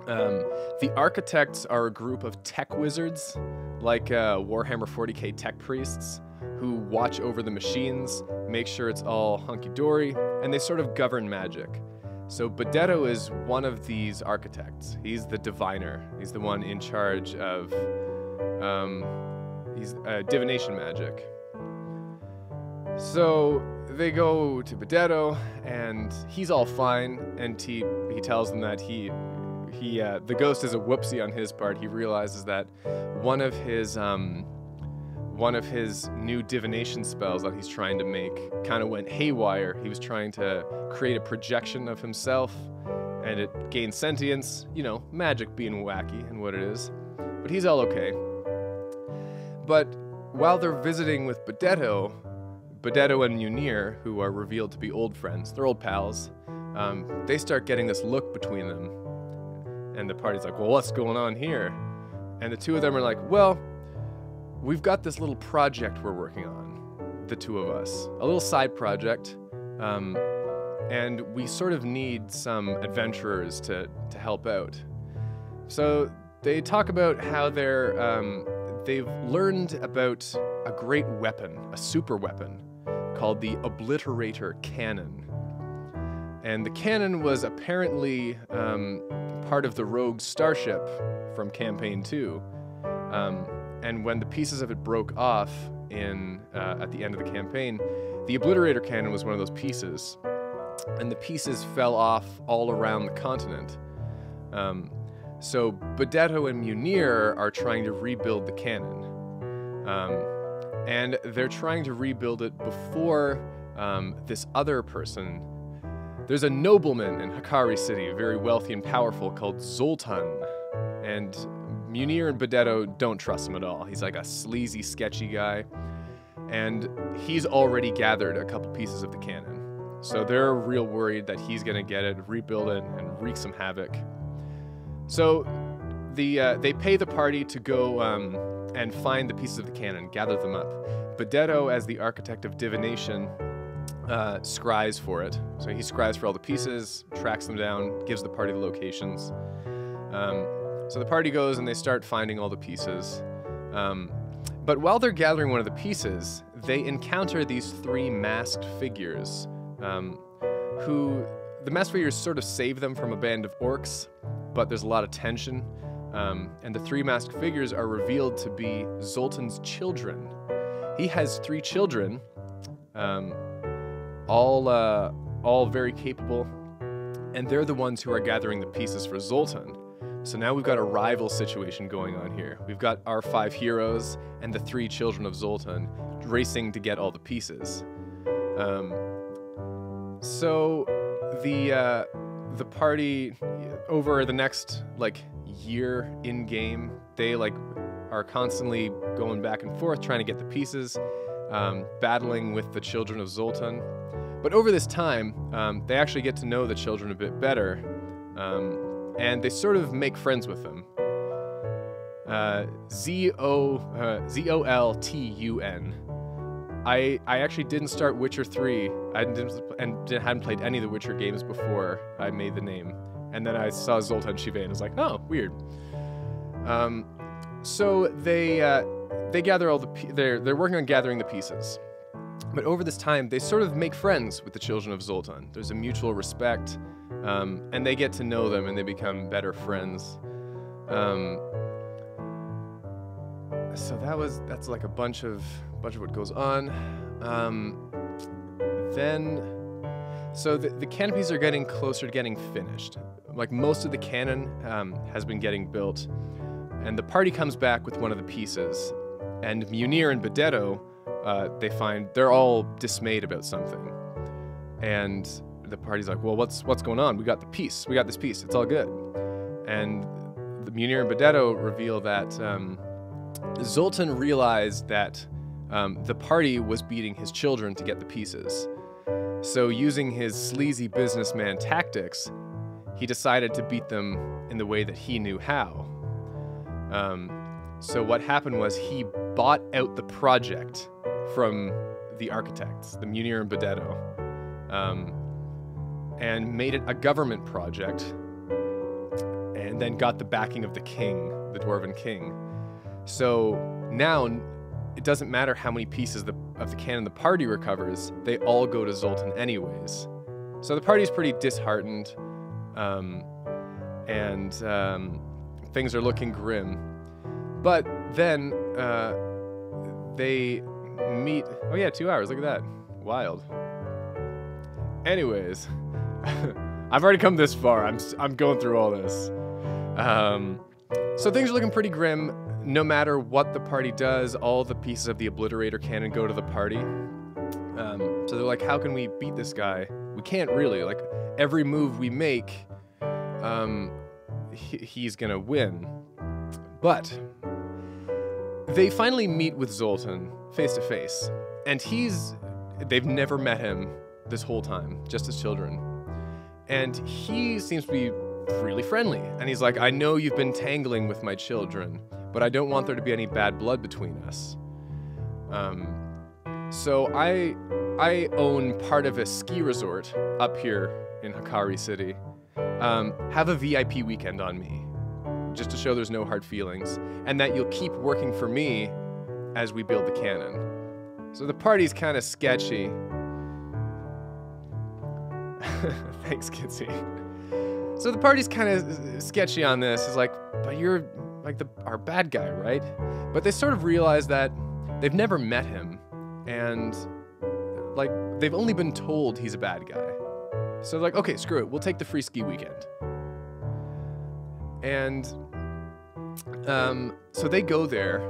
The Architects are a group of tech wizards, like Warhammer 40k tech priests, who watch over the machines, make sure it's all hunky-dory, and they sort of govern magic. So Bedetto is one of these architects. He's the diviner. He's the one in charge of divination magic. So they go to Bedetto, and he's all fine, and he tells them that the ghost is a whoopsie on his part. He realizes that one of his new divination spells that he's trying to make kind of went haywire. He was trying to create a projection of himself, and it gained sentience, you know, magic being wacky and what it is. But he's all okay. But while they're visiting with Bedetto and Munir, who are revealed to be old friends, they're old pals, they start getting this look between them. And the party's like, well, what's going on here? And the two of them are like, well, we've got this little project we're working on, the two of us. A little side project, and we sort of need some adventurers to help out. So they talk about how they've learned about a great weapon, a super weapon, called the Obliterator Cannon. And the cannon was apparently part of the Rogue starship from Campaign 2. And when the pieces of it broke off at the end of the campaign, the Obliterator Cannon was one of those pieces. And the pieces fell off all around the continent. So Bedetto and Munir are trying to rebuild the cannon. And they're trying to rebuild it before this other person. There's a nobleman in Hikari City, very wealthy and powerful, called Zoltan. And Munir and Bedetto don't trust him at all. He's like a sleazy, sketchy guy. And he's already gathered a couple pieces of the cannon. So they're real worried that he's gonna get it, rebuild it, and wreak some havoc. So they pay the party to go and find the pieces of the cannon, gather them up. Bedetto, as the architect of divination, scries for it. So he scries for all the pieces, tracks them down, gives the party the locations. So the party goes and they start finding all the pieces. But while they're gathering one of the pieces, they encounter these 3 masked figures, who the masked figures sort of save them from a band of orcs, but there's a lot of tension. And the 3 masked figures are revealed to be Zoltan's children. He has 3 children, all very capable, and they're the ones who are gathering the pieces for Zoltan. So now we've got a rival situation going on here. We've got our 5 heroes and the 3 children of Zoltan racing to get all the pieces. So the party, over the next year in game, they are constantly going back and forth trying to get the pieces, battling with the children of Zoltan. But over this time, they actually get to know the children a bit better, and they sort of make friends with them. Zoltun. I actually didn't start Witcher 3. Hadn't played any of the Witcher games before I made the name. And then I saw Zoltan Shive and was like, oh, weird. So they gather all they're working on gathering the pieces. But over this time, they sort of make friends with the children of Zoltan. There's a mutual respect, and they get to know them and they become better friends. So that's like a bunch of what goes on. So the canopies are getting closer to getting finished. Like most of the cannon has been getting built, and the party comes back with one of the pieces. And Munir and Bedetto, they find they're all dismayed about something. And the party's like, well, what's going on? We got the peace. We got this peace. It's all good. And the Munir and Bedetto reveal that Zoltan realized that the party was beating his children to get the pieces. So using his sleazy businessman tactics, he decided to beat them in the way that he knew how. So what happened was he bought out the project from the architects, the Munir and Bedetto, and made it a government project, and then got the backing of the king, the Dwarven king. So now it doesn't matter how many pieces of the cannon the party recovers, they all go to Zoltan anyways. So the party's pretty disheartened, and things are looking grim. But then they meet. Oh yeah, 2 hours. Look at that. Wild. Anyways, I've already come this far. I'm going through all this. So things are looking pretty grim. No matter what the party does, all the pieces of the Obliterator cannon go to the party. So they're like, how can we beat this guy? We can't really. Like, every move we make, he's gonna win. But they finally meet with Zoltan face to face, and they've never met him this whole time, just as children. And he seems to be really friendly, and he's like, I know you've been tangling with my children, but I don't want there to be any bad blood between us. So I own part of a ski resort up here in Hikari City. Have a VIP weekend on me, just to show there's no hard feelings, and that you'll keep working for me as we build the cannon. So the party's kind of sketchy. Thanks, Kitsy. So the party's kind of sketchy on this. It's like, but you're like our bad guy, right? But they sort of realize that they've never met him, and like they've only been told he's a bad guy. So they're like, okay, screw it. We'll take the free ski weekend. And so they go there,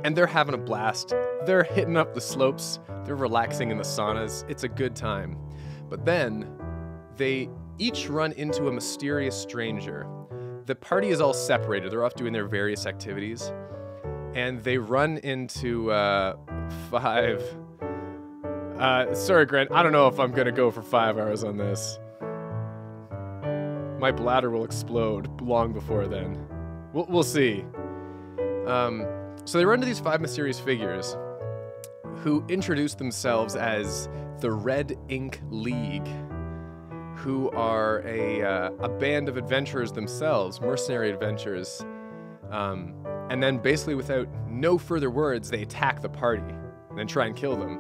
and they're having a blast. They're hitting up the slopes. They're relaxing in the saunas. It's a good time. But then they each run into a mysterious stranger. The party is all separated. They're off doing their various activities. And they run into five... sorry, Grant. I don't know if I'm going to go for 5 hours on this. My bladder will explode long before then. We'll see. So they run into these 5 mysterious figures who introduce themselves as the Red Ink League, who are a band of adventurers themselves, mercenary adventurers. And then basically without no further words, they attack the party and then try and kill them.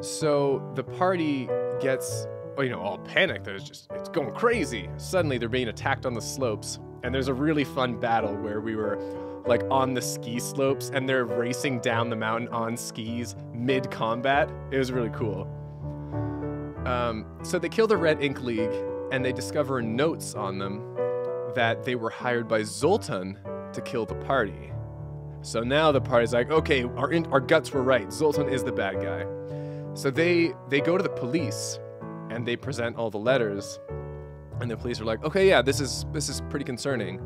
So the party gets, all panicked. It's going crazy. Suddenly they're being attacked on the slopes, and there's a really fun battle where we were like on the ski slopes and they're racing down the mountain on skis mid-combat. It was really cool. So they kill the Red Ink League, and they discover notes on them that they were hired by Zoltan to kill the party. So now the party's like, okay, our guts were right. Zoltan is the bad guy. So they go to the police, and they present all the letters, and the police are like, okay, yeah, this is pretty concerning.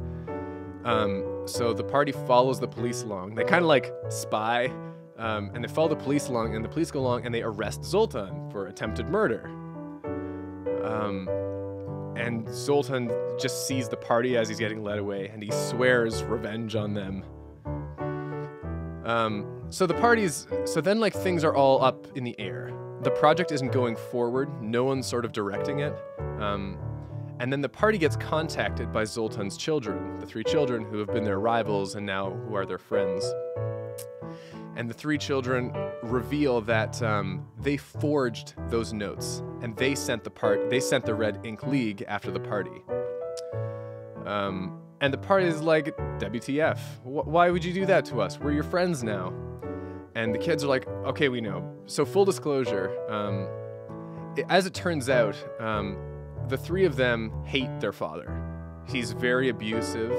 So the party follows the police along. They kind of like spy, and they follow the police along, and the police go along, and they arrest Zoltan for attempted murder. And Zoltan just sees the party as he's getting led away, and he swears revenge on them. So then like things are all up in the air. The project isn't going forward. No one's sort of directing it. And then the party gets contacted by Zoltan's children, the 3 children who have been their rivals and now who are their friends. And the 3 children reveal that they forged those notes, and they sent the Red Ink League after the party. And the party is like, WTF? Why would you do that to us? We're your friends now. And the kids are like, okay, we know. So full disclosure, as it turns out, the 3 of them hate their father. He's very abusive.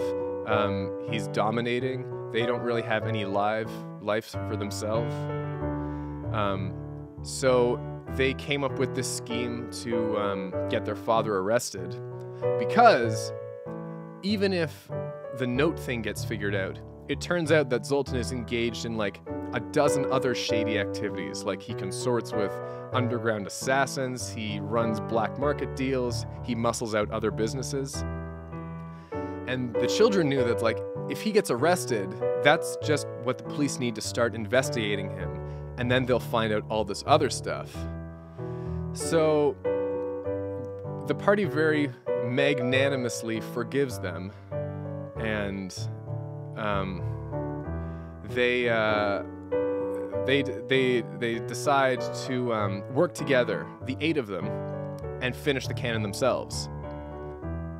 He's dominating. They don't really have any live life for themselves. So they came up with this scheme to get their father arrested, because even if the note thing gets figured out, it turns out that Zoltan is engaged in like a dozen other shady activities. Like he consorts with underground assassins, he runs black market deals, he muscles out other businesses. And the children knew that, like, if he gets arrested, that's just what the police need to start investigating him, and then they'll find out all this other stuff. So the party very magnanimously forgives them, and they decide to work together, the 8 of them, and finish the canon themselves,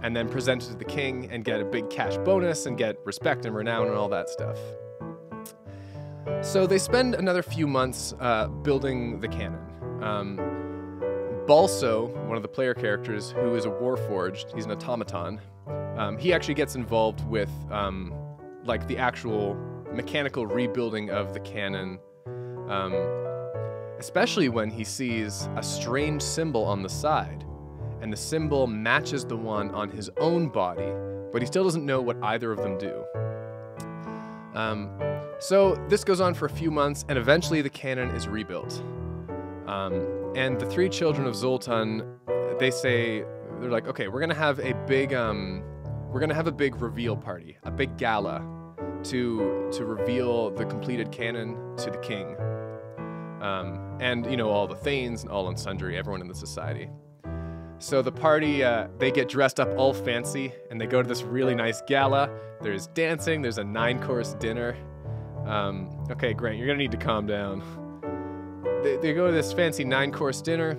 and then present it to the king and get a big cash bonus and get respect and renown and all that stuff. So they spend another few months building the canon. Balso, one of the player characters, who is a warforged, he's an automaton, he actually gets involved with like the actual mechanical rebuilding of the canon, especially when he sees a strange symbol on the side, and the symbol matches the one on his own body, but he still doesn't know what either of them do. So this goes on for a few months, and eventually the canon is rebuilt. And the 3 children of Zoltan, they're like, okay, we're gonna have a big reveal party, a big gala, to reveal the completed canon to the king, and you know, all the thanes and all and sundry, everyone in the society. So the party, they get dressed up all fancy, and they go to this really nice gala. There's dancing, there's a 9-course dinner. Okay, Grant, you're gonna need to calm down. They go to this fancy 9-course dinner.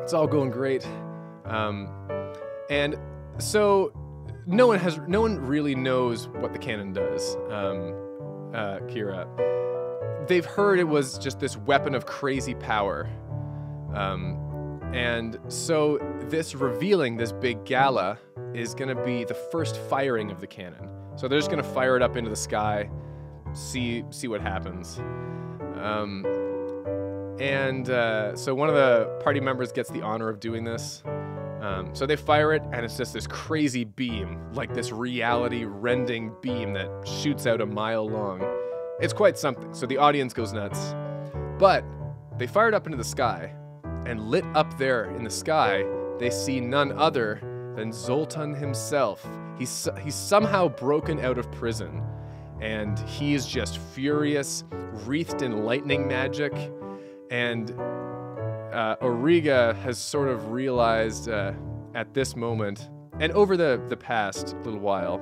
It's all going great. And so no one really knows what the canon does, Kira. They've heard it was just this weapon of crazy power. And so this big gala, is gonna be the first firing of the cannon. So they're just gonna fire it up into the sky, see what happens. So one of the party members gets the honor of doing this. So they fire it, and it's just this crazy beam, like this reality-rending beam that shoots out a mile long. It's quite something, so the audience goes nuts. But they fire it up into the sky, and lit up there in the sky, they see none other than Zoltan himself. He's somehow broken out of prison, and he's just furious, wreathed in lightning magic, and Auriga has sort of realized at this moment, and over the past little while,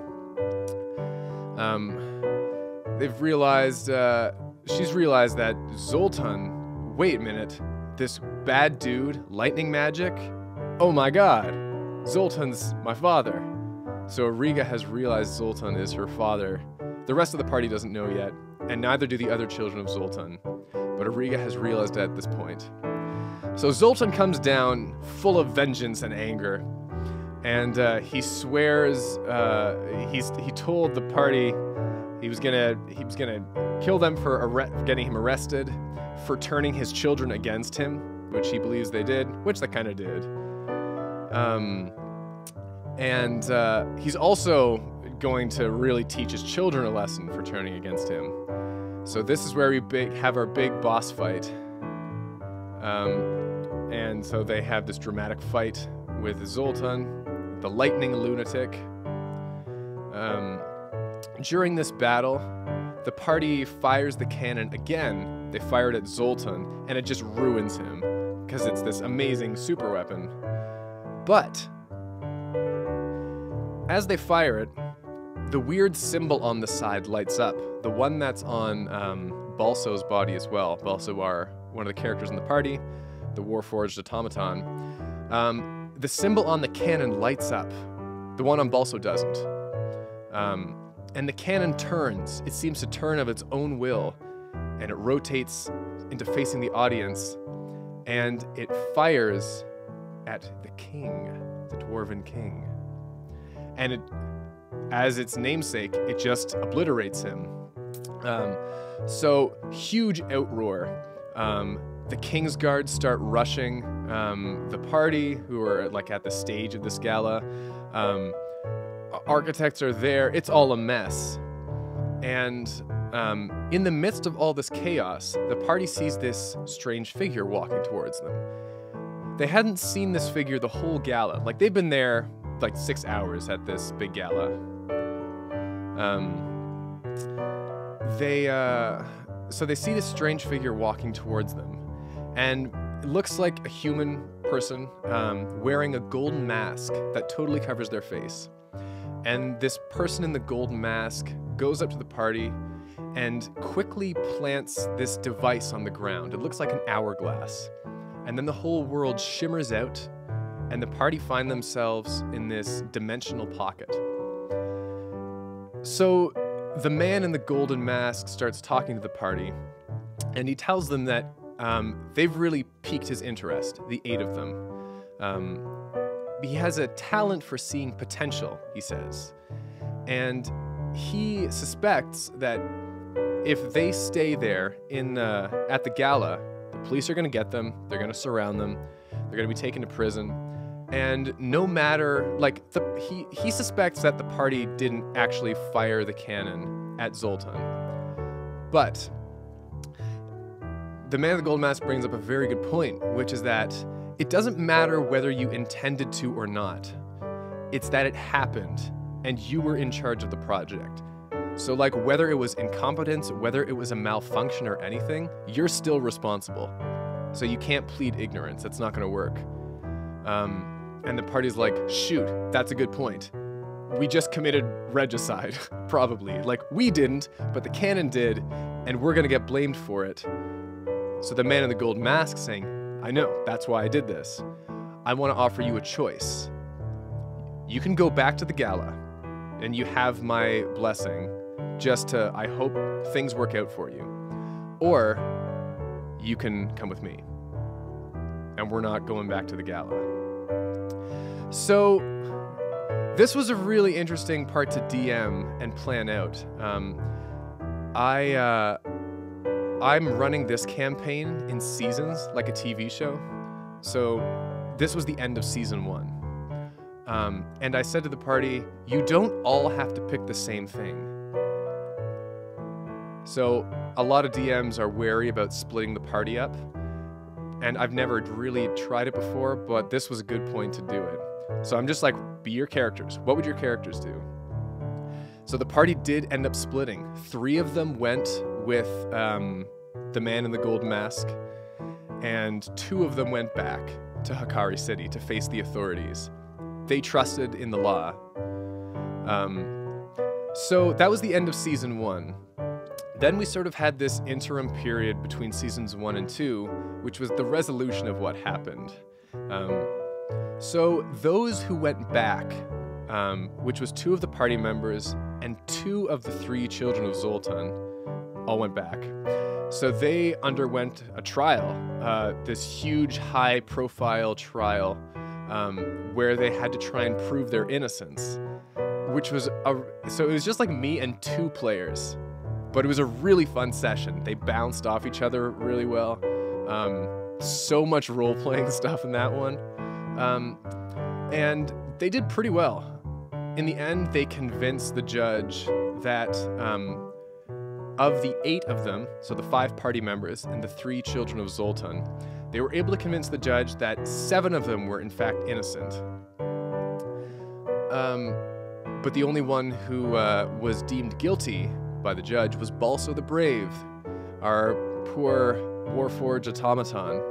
she's realized that Zoltan, wait a minute, this bad dude, lightning magic? Oh my god, Zoltan's my father. So Auriga has realized Zoltan is her father. The rest of the party doesn't know yet, and neither do the other children of Zoltan. But Auriga has realized it at this point. So Zoltan comes down full of vengeance and anger, and he swears, he told the party he was gonna kill them for getting him arrested, for turning his children against him, which he believes they did, which they kind of did. He's also going to really teach his children a lesson for turning against him. So this is where we have our big boss fight. And so they have this dramatic fight with Zoltan, the lightning lunatic. During this battle, the party fires the cannon again. They fire it at Zoltan, and it just ruins him, because it's this amazing super weapon. But as they fire it, the weird symbol on the side lights up. The one that's on Balso's body as well. Balso are one of the characters in the party, the Warforged automaton. The symbol on the cannon lights up. The one on Balso doesn't. And the cannon turns. It seems to turn of its own will, and it rotates into facing the audience, and it fires at the king, the Dwarven king. And as its namesake, it just obliterates him. So huge outroar. The King's Guards start rushing the party, who are like at the stage of this gala. Architects are there. It's all a mess. And in the midst of all this chaos, the party sees this strange figure walking towards them. They hadn't seen this figure the whole gala. Like, they've been there like 6 hours at this big gala. So they see this strange figure walking towards them. And it looks like a human person wearing a golden mask that totally covers their face. And this person in the golden mask goes up to the party and quickly plants this device on the ground. It looks like an hourglass. And then the whole world shimmers out, and the party find themselves in this dimensional pocket. So the man in the golden mask starts talking to the party, and he tells them that they've really piqued his interest, the 8 of them. He has a talent for seeing potential, he says. And he suspects that if they stay there at the gala, the police are going to get them, they're going to surround them, they're going to be taken to prison. And no matter, like, he suspects that the party didn't actually fire the cannon at Zoltan. But the man in the gold mask brings up a very good point, which is that it doesn't matter whether you intended to or not. It's that it happened, and you were in charge of the project. So, like, whether it was incompetence, whether it was a malfunction or anything, you're still responsible. So you can't plead ignorance. That's not going to work. And the party's like, shoot, that's a good point. We just committed regicide, probably. Like, we didn't, but the cannon did, and we're going to get blamed for it. So the man in the gold mask saying, I know, that's why I did this. I want to offer you a choice. You can go back to the gala, and you have my blessing, just to, I hope things work out for you. Or you can come with me, and we're not going back to the gala. So this was a really interesting part to DM and plan out. I'm running this campaign in seasons, like a TV show. So this was the end of season 1. And I said to the party, you don't all have to pick the same thing. So a lot of DMs are wary about splitting the party up. And I've never really tried it before, but this was a good point to do it. So I'm just like, be your characters. What would your characters do? So the party did end up splitting. 3 of them went with the man in the gold mask, and 2 of them went back to Hikari City to face the authorities. They trusted in the law. So that was the end of season 1. Then we sort of had this interim period between seasons 1 and 2, which was the resolution of what happened. So those who went back, which was 2 of the party members and 2 of the 3 children of Zoltan, all went back. So they underwent a trial, this huge high-profile trial, where they had to try and prove their innocence, which was so it was just like me and 2 players, but it was a really fun session. They bounced off each other really well. So much role-playing stuff in that one. And they did pretty well. In the end, they convinced the judge that of the 8 of them, so the 5 party members and the 3 children of Zoltan, they were able to convince the judge that 7 of them were in fact innocent. But the only one who was deemed guilty by the judge was Balso the Brave, our poor Warforged automaton.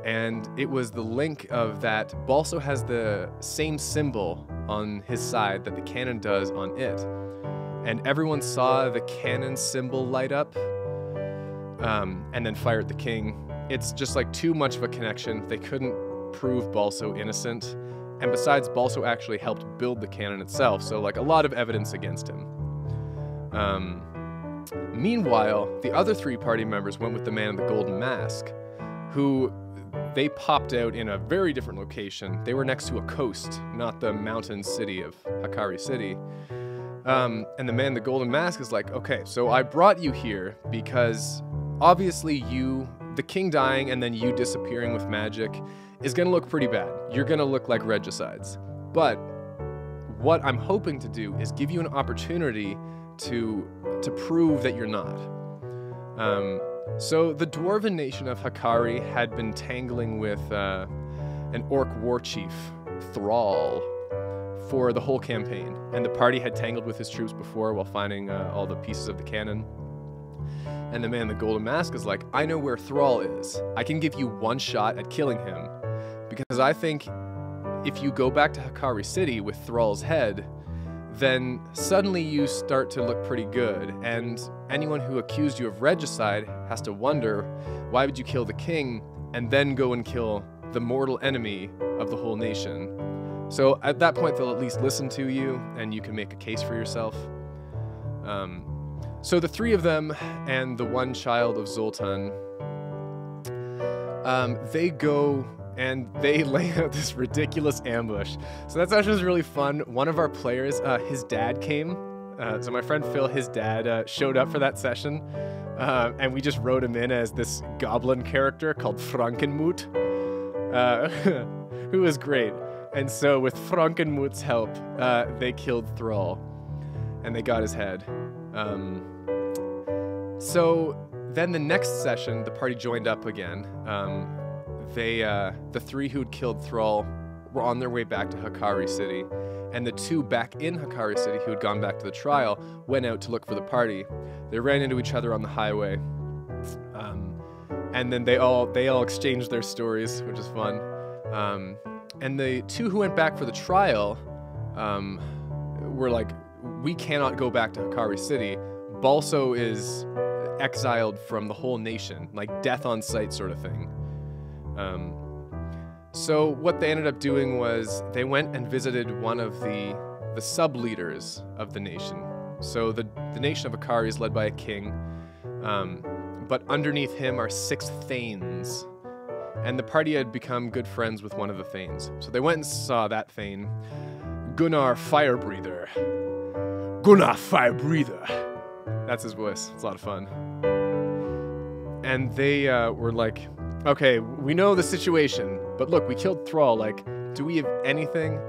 And it was the link of that Balso has the same symbol on his side that the cannon does on it. And everyone saw the cannon symbol light up and then fire at the king. It's just like too much of a connection. They couldn't prove Balso innocent. And besides, Balso actually helped build the cannon itself, so like a lot of evidence against him. Meanwhile, the other 3 party members went with the man in the golden mask, who they popped out in a very different location. They were next to a coast, not the mountain city of Hikari City. And the man in the golden mask is like, okay, so I brought you here because obviously the king dying and then you disappearing with magic is gonna look pretty bad. You're gonna look like regicides. But what I'm hoping to do is give you an opportunity to prove that you're not. So the dwarven nation of Hakari had been tangling with an orc war chief, Thrall, for the whole campaign, and the party had tangled with his troops before while finding all the pieces of the cannon. And the man in the golden mask is like, I know where Thrall is. I can give you one shot at killing him, because I think if you go back to Hakari City with Thrall's head, then suddenly you start to look pretty good, and anyone who accused you of regicide has to wonder, why would you kill the king and then go and kill the mortal enemy of the whole nation? So at that point, they'll at least listen to you, and you can make a case for yourself. So the three of them and the one child of Zoltan, they go and they lay out this ridiculous ambush. So that's actually really fun. One of our players, his dad came. So my friend Phil, his dad, showed up for that session, and we just wrote him in as this goblin character called Frankenmut, who was great. And so with Frankenmut's help, they killed Thrall, and they got his head. So then the next session, the party joined up again. The three who'd killed Thrall were on their way back to Hakari City, and the two back in Hakari City who had gone back to the trial went out to look for the party. They ran into each other on the highway, and then they all exchanged their stories, which is fun. And the two who went back for the trial were like, we cannot go back to Hakari City. Balso is exiled from the whole nation, like death on sight sort of thing. So what they ended up doing was they went and visited one of the sub-leaders of the nation. So the nation of Hakari is led by a king, but underneath him are 6 thanes. And the party had become good friends with one of the thanes. So they went and saw that thane, Gunnar Firebreather. Gunnar Firebreather. That's his voice. It's a lot of fun. And they were like, okay, we know the situation, but look, we killed Thrall. Like, do we have anything?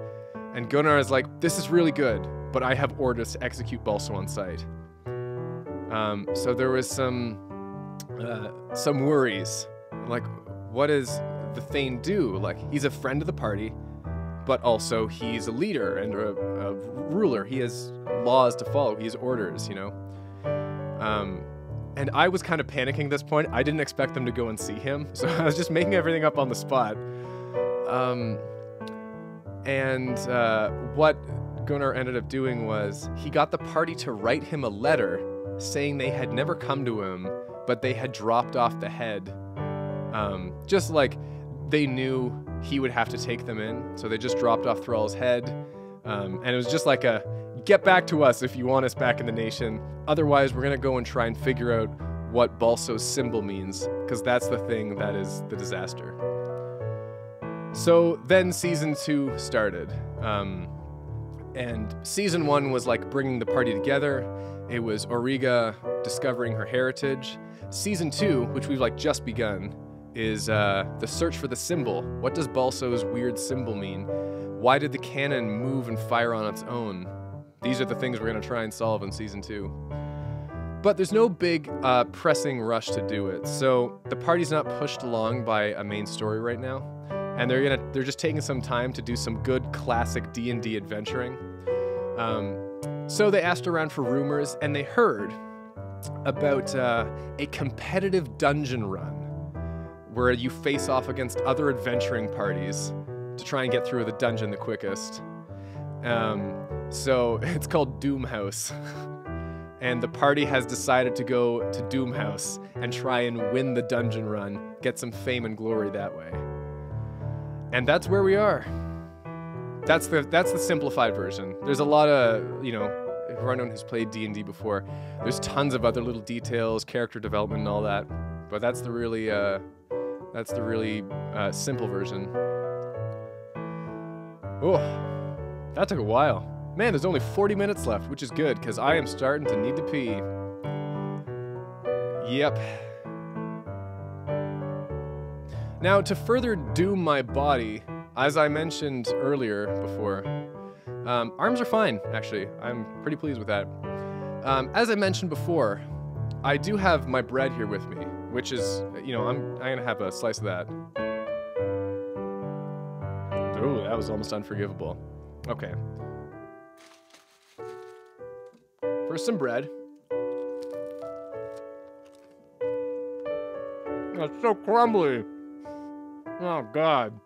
And Gunnar is like, this is really good, but I have orders to execute Balso on sight. So there was some worries. Like, what does the Thane do? Like, he's a friend of the party, but also he's a leader and a ruler. He has laws to follow. He has orders, you know? And I was kind of panicking at this point. I didn't expect them to go and see him, so I was just making everything up on the spot. What Gunnar ended up doing was he got the party to write him a letter saying they had never come to him, but they had dropped off the head. Just like they knew he would have to take them in, so they just dropped off Thrall's head. And it was just like a, get back to us if you want us back in the nation. Otherwise, we're gonna go and try and figure out what Balso's symbol means, because that's the thing that is the disaster. So then season 2 started. And season 1 was like bringing the party together. It was Auriga discovering her heritage. Season 2, which we've like just begun, is the search for the symbol. What does Balso's weird symbol mean? Why did the cannon move and fire on its own? These are the things we're gonna try and solve in season 2. But there's no big pressing rush to do it. So the party's not pushed along by a main story right now. And they're just taking some time to do some good classic D&D adventuring. So they asked around for rumors, and they heard about a competitive dungeon run where you face off against other adventuring parties to try and get through the dungeon the quickest. So it's called Doomhouse. And the party has decided to go to Doomhouse and try and win the dungeon run, get some fame and glory that way. And that's where we are. That's the simplified version. There's a lot of, you know, for anyone who's played D&D before, there's tons of other little details, character development and all that. But that's the really simple version. Oh, that took a while. Man, there's only 40 minutes left, which is good, because I am starting to need to pee. Yep. Now, to further doom my body, as I mentioned earlier before, arms are fine, actually. I'm pretty pleased with that. As I mentioned before, I do have my bread here with me, which is, you know, I'm gonna have a slice of that. Ooh, that was almost unforgivable. Okay. First, some bread. It's so crumbly. Oh, God.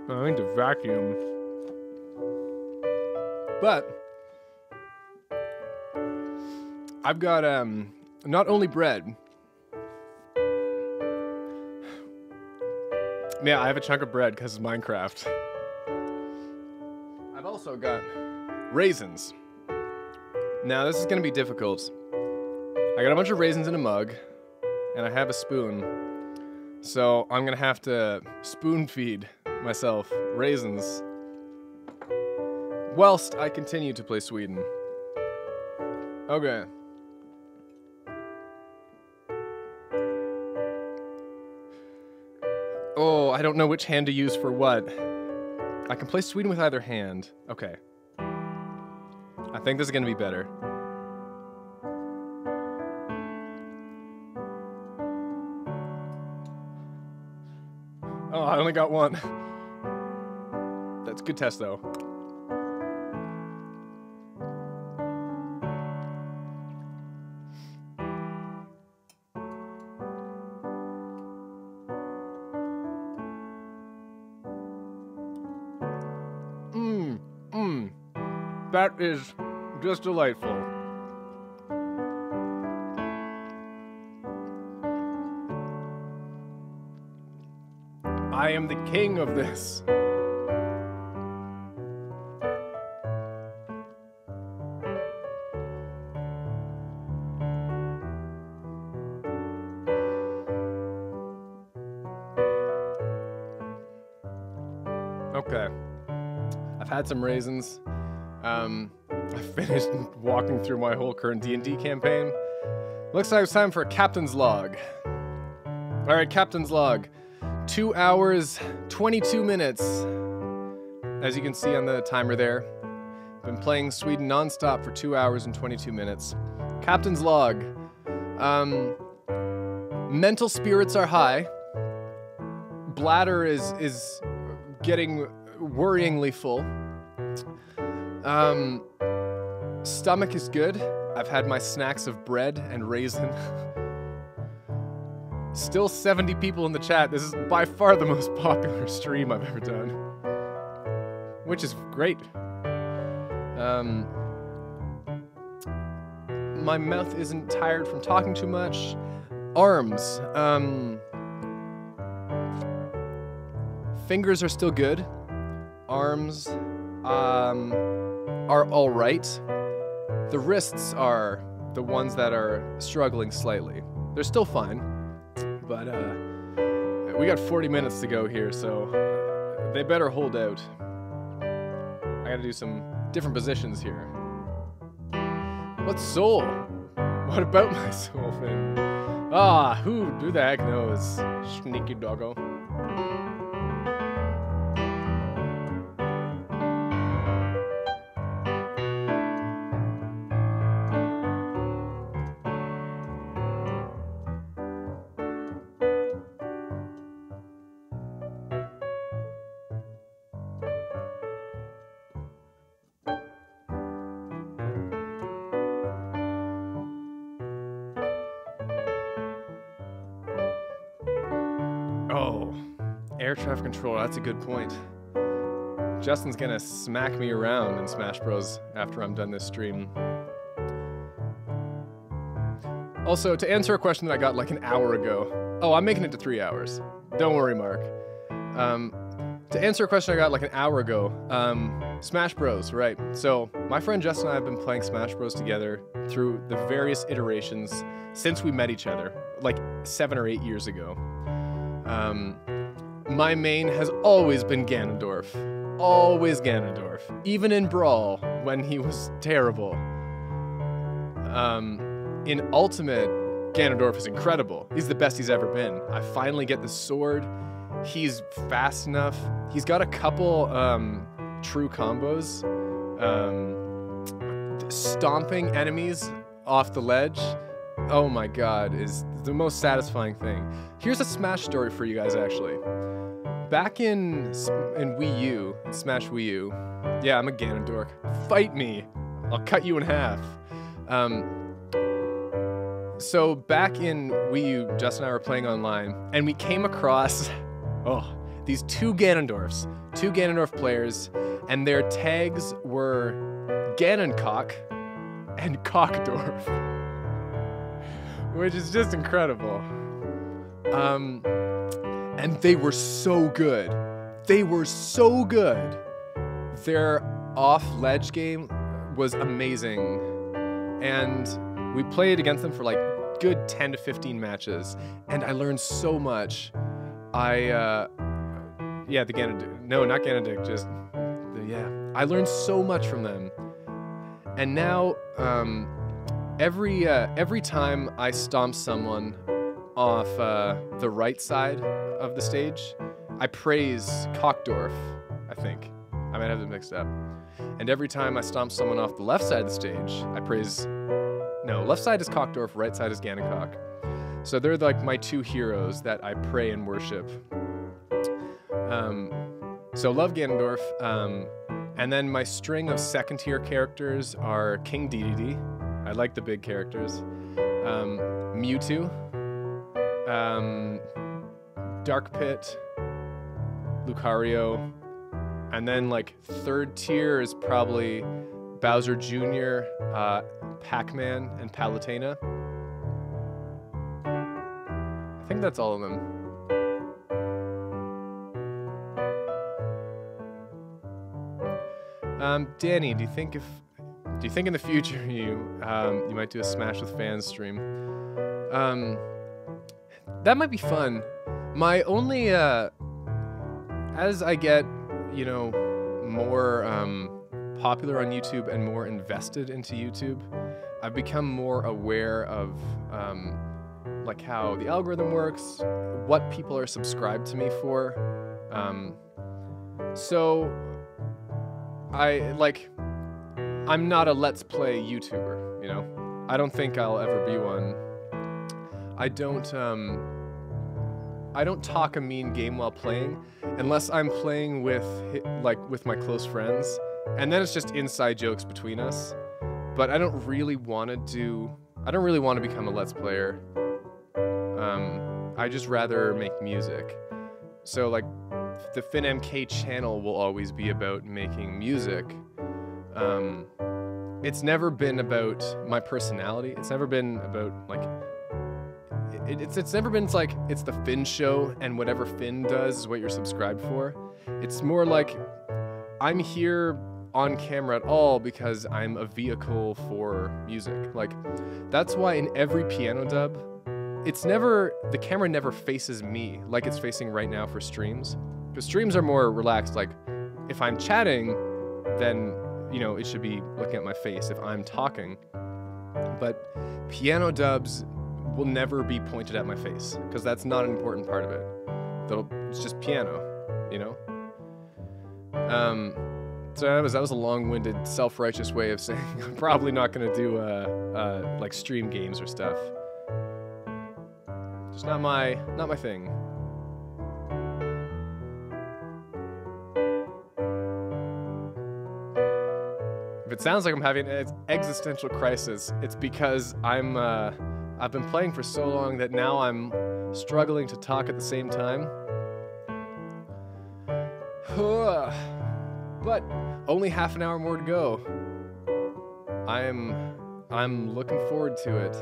I need to vacuum. But I've got not only bread. Yeah, I have a chunk of bread because it's Minecraft. I've also got raisins. Now this is gonna be difficult. I got a bunch of raisins in a mug, and I have a spoon. So I'm gonna have to spoon feed myself raisins whilst I continue to play Sweden. Okay. Oh, I don't know which hand to use for what. I can play Sweden with either hand. Okay. I think this is gonna be better. Oh, I only got one. That's a good test, though. That is just delightful. I am the king of this. Okay. I've had some raisins. I finished walking through my whole current D&D campaign. Looks like it's time for a captain's log. Alright, captain's log. 2 hours, 22 minutes. As you can see on the timer there. Been playing Sweden non-stop for 2 hours and 22 minutes. Captain's log. Mental spirits are high. Bladder is getting worryingly full. Stomach is good. I've had my snacks of bread and raisin. Still 70 people in the chat. This is by far the most popular stream I've ever done. Which is great. My mouth isn't tired from talking too much. Arms. Fingers are still good. Arms are alright. The wrists are the ones that are struggling slightly. They're still fine, but we got 40 minutes to go here, so they better hold out. I gotta do some different positions here. What soul? What about my soul, Finn? Ah, who the heck knows? Sneaky doggo. Oh, air traffic controller, that's a good point. Justin's gonna smack me around in Smash Bros. After I'm done this stream. Also, to answer a question that I got like an hour ago. Oh, I'm making it to 3 hours. Don't worry, Mark. To answer a question I got like an hour ago, Smash Bros, right. So my friend Justin and I have been playing Smash Bros together through the various iterations since we met each other, like 7 or 8 years ago. My main has always been Ganondorf. Always Ganondorf. Even in Brawl, when he was terrible. In Ultimate, Ganondorf is incredible. He's the best he's ever been. I finally get the sword. He's fast enough. He's got a couple true combos. Stomping enemies off the ledge, oh my god, is the most satisfying thing. Here's a Smash story for you guys, actually. Back in Wii U, Smash Wii U, yeah, I'm a Ganondorf. Fight me! I'll cut you in half. So back in Wii U, Justin and I were playing online, and we came across these two Ganondorf players, and their tags were Ganoncock and Cockdorf, which is just incredible. And they were so good. They were so good. Their off-ledge game was amazing, and we played against them for like good 10 to 15 matches, and I learned so much. Yeah, the Ganondorf, no, not Ganondorf, just, yeah. I learned so much from them. And now, every time I stomp someone off the right side of the stage, I praise Cockdorf, I think. I might have them mixed up. And every time I stomp someone off the left side of the stage, I praise... No, left side is Cockdorf, right side is Ganoncock. So they're like my two heroes that I pray and worship. So love Ganondorf. And then my string of second-tier characters are King Dedede. I like the big characters. Mewtwo. Dark Pit. Lucario. And then like third tier is probably Bowser Jr., Pac-Man, and Palutena. I think that's all of them. Danny, do you think in the future you might do a Smash with Fans stream? That might be fun. My only as I get, you know, more popular on YouTube and more invested into YouTube, I've become more aware of like how the algorithm works, what people are subscribed to me for. So I'm not a Let's Play YouTuber, you know? I don't think I'll ever be one. I don't talk a mean game while playing, unless I'm playing with my close friends, and then it's just inside jokes between us. But I don't really want to become a Let's Player. I just rather make music. So like, the FinMK channel will always be about making music. It's never been about my personality. It's never been about like, it's never been like, it's the Finn show and whatever Finn does is what you're subscribed for. It's more like, I'm here on camera at all because I'm a vehicle for music. Like, that's why in every piano dub, the camera never faces me like it's facing right now for streams. Because streams are more relaxed, like, if I'm chatting, then, you know, it should be looking at my face if I'm talking. But piano dubs will never be pointed at my face, because that's not an important part of it. It's just piano, you know? So that was a long-winded, self-righteous way of saying I'm probably not gonna do like stream games or stuff. Just not my thing. If it sounds like I'm having an existential crisis, it's because I've been playing for so long that now I'm struggling to talk at the same time. But only half an hour more to go. I'm looking forward to it.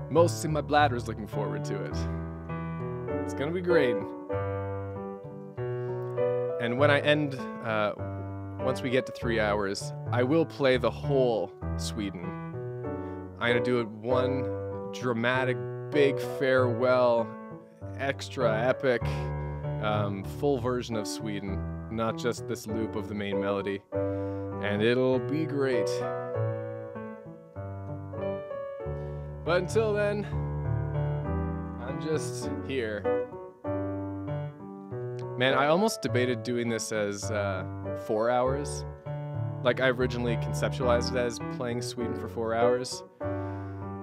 Mostly my bladder's looking forward to it. It's gonna be great. And when I end, once we get to 3 hours, I will play the whole Sweden. I'm gonna do it one dramatic, big farewell, extra epic, full version of Sweden, not just this loop of the main melody. And it'll be great. But until then, I'm just here. Man, I almost debated doing this as 4 hours. Like, I originally conceptualized it as playing Sweden for 4 hours.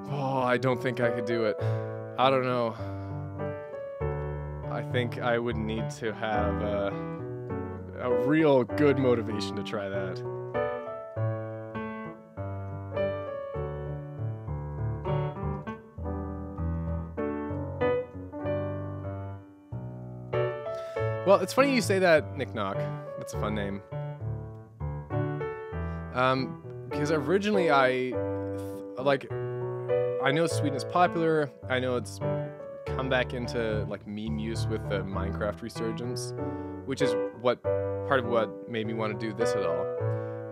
Oh, I don't think I could do it. I don't know. I think I would need to have a real good motivation to try that. Well, it's funny you say that, Nick Knock. That's a fun name. Because originally I know Sweden is popular. I know it's come back into like meme use with the Minecraft resurgence, which is part of what made me want to do this at all.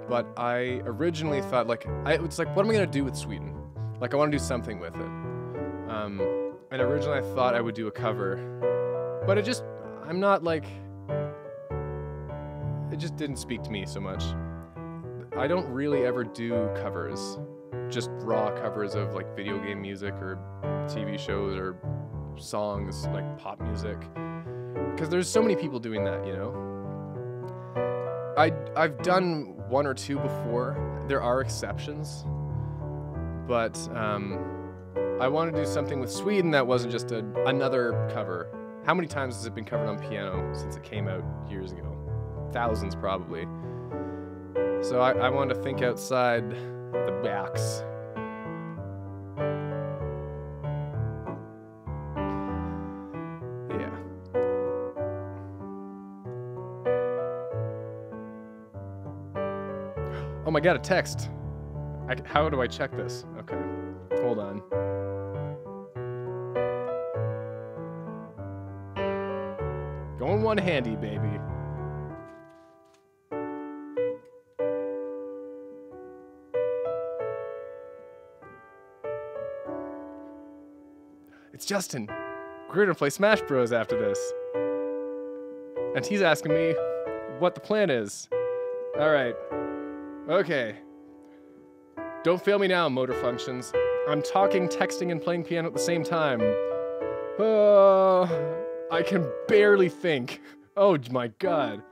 But I originally thought it's like, what am I gonna do with Sweden? Like, I want to do something with it. And originally I thought I would do a cover, but I'm not like, it just didn't speak to me so much. I don't really ever do covers, just raw covers of like video game music or TV shows or songs, like pop music, because there's so many people doing that, you know? I've done one or two before. There are exceptions, but I want to do something with Sweden that wasn't just another cover. How many times has it been covered on piano since it came out years ago? Thousands, probably. So I wanted to think outside the box. Yeah. Oh my god, a text. How do I check this? Okay, hold on. Going one-handy, baby. It's Justin. We're gonna play Smash Bros after this. And he's asking me what the plan is. Alright. Okay. Don't fail me now, motor functions. I'm talking, texting, and playing piano at the same time. I can barely think. Oh my god.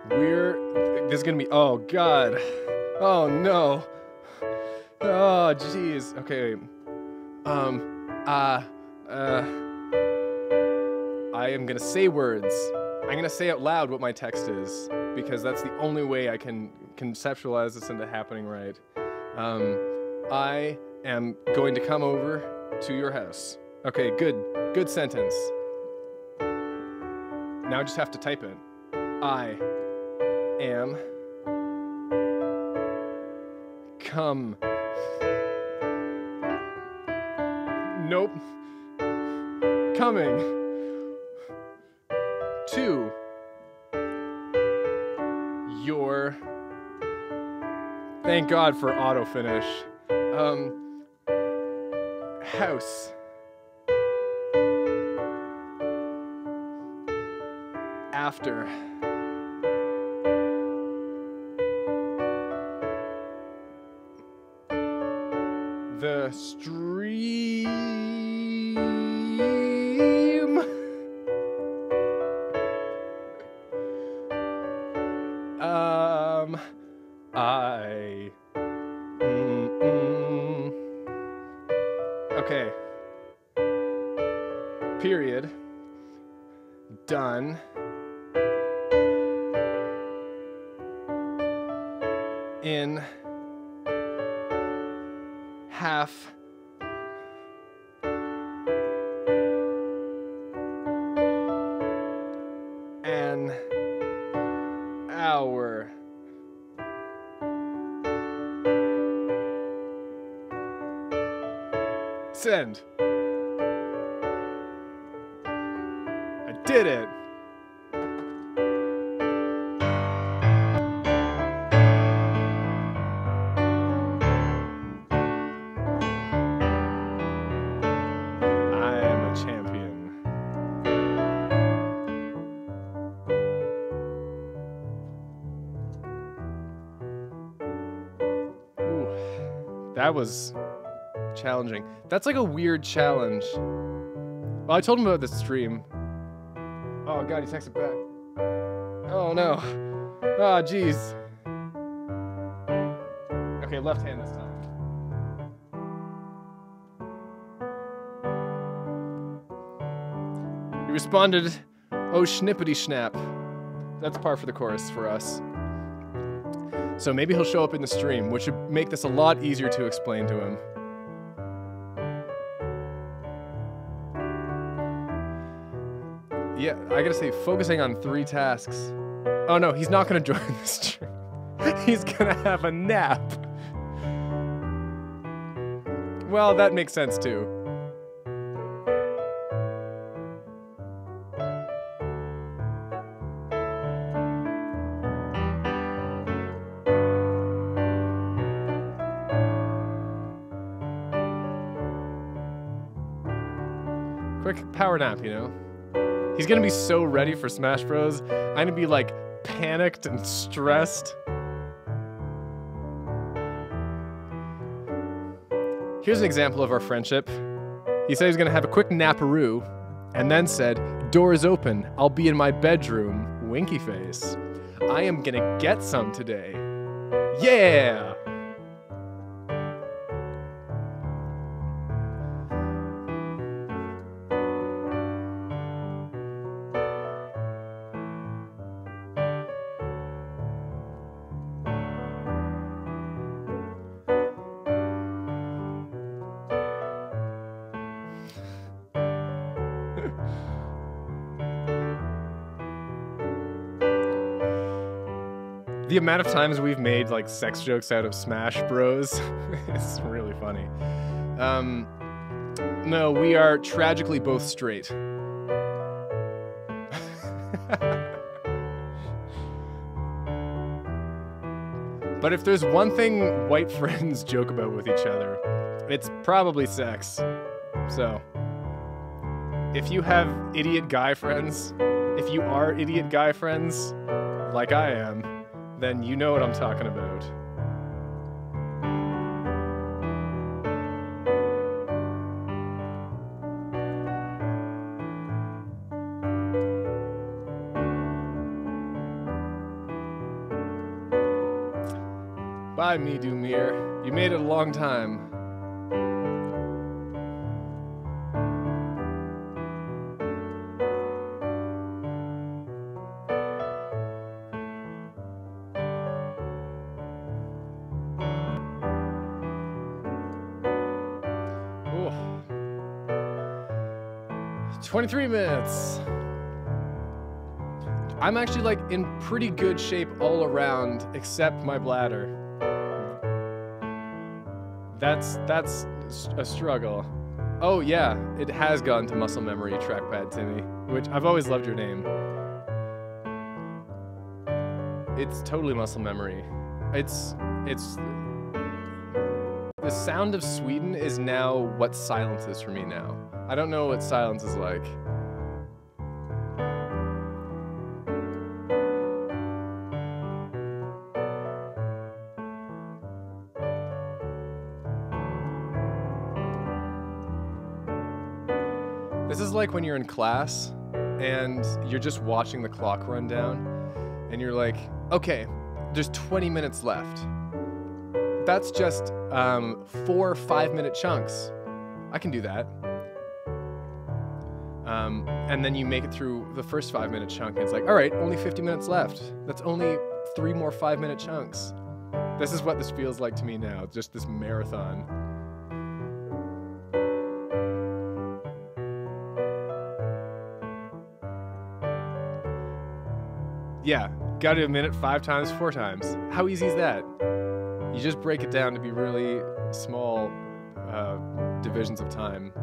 This is gonna be, oh god. Oh no. Oh jeez. Okay. I am gonna say words. I'm gonna say out loud what my text is, because that's the only way I can conceptualize this into happening right. I am going to come over to your house. Okay, good sentence. Now I just have to type it. I am come. Nope. Coming to your, thank God for auto finish, house after the stream. Okay. Period. Done. In half an hour. Send. I did it. That was challenging. That's like a weird challenge. Well, I told him about this stream. Oh god, he texted back. Oh no. Oh jeez. Okay, left hand this time. He responded, "Oh schnippity snap." That's par for the course for us. So maybe he'll show up in the stream, which would make this a lot easier to explain to him. Yeah, I gotta say, focusing on 3 tasks. Oh no, he's not gonna join the stream. He's gonna have a nap. Well, that makes sense too. Quick power nap, you know? He's gonna be so ready for Smash Bros. I'm gonna be like panicked and stressed. Here's an example of our friendship. He said he was gonna have a quick naparoo, and then said, "Door is open, I'll be in my bedroom," winky face. I am gonna get some today. Yeah! The amount of times we've made like sex jokes out of Smash Bros. It's really funny. No, we are tragically both straight. But if there's one thing white friends joke about with each other, it's probably sex. So, if you have idiot guy friends, if you are idiot guy friends, like I am, then you know what I'm talking about. Bye, me Dumir. You made it a long time. Ooh. 23 minutes. I'm actually like in pretty good shape all around except my bladder. That's a struggle. Oh yeah, it has gone to muscle memory, trackpad Timmy, which I've always loved your name. It's totally muscle memory. It's the sound of Sweden is now what silence is for me now. I don't know what silence is like. This is like when you're in class and you're just watching the clock run down and you're like, okay, there's 20 minutes left. That's just 4 5-minute chunks. I can do that. And then you make it through the first 5-minute chunk and it's like, all right, only 50 minutes left. That's only 3 more 5-minute chunks. This is what this feels like to me now, just this marathon. Yeah, gotta admit it 5 times, 4 times. How easy is that? You just break it down to be really small divisions of time.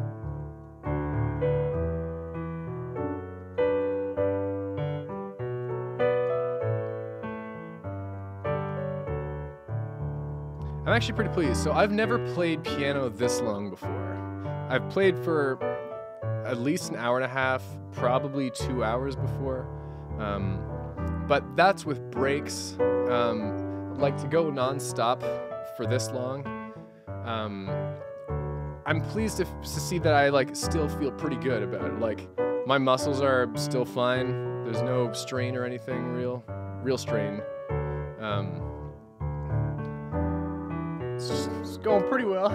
I'm actually pretty pleased. So I've never played piano this long before. I've played for at least an hour and a half, probably 2 hours before. But that's with breaks. Like to go non-stop for this long, I'm pleased to see that I like still feel pretty good about it. Like my muscles are still fine. There's no strain or anything real strain. It's going pretty well.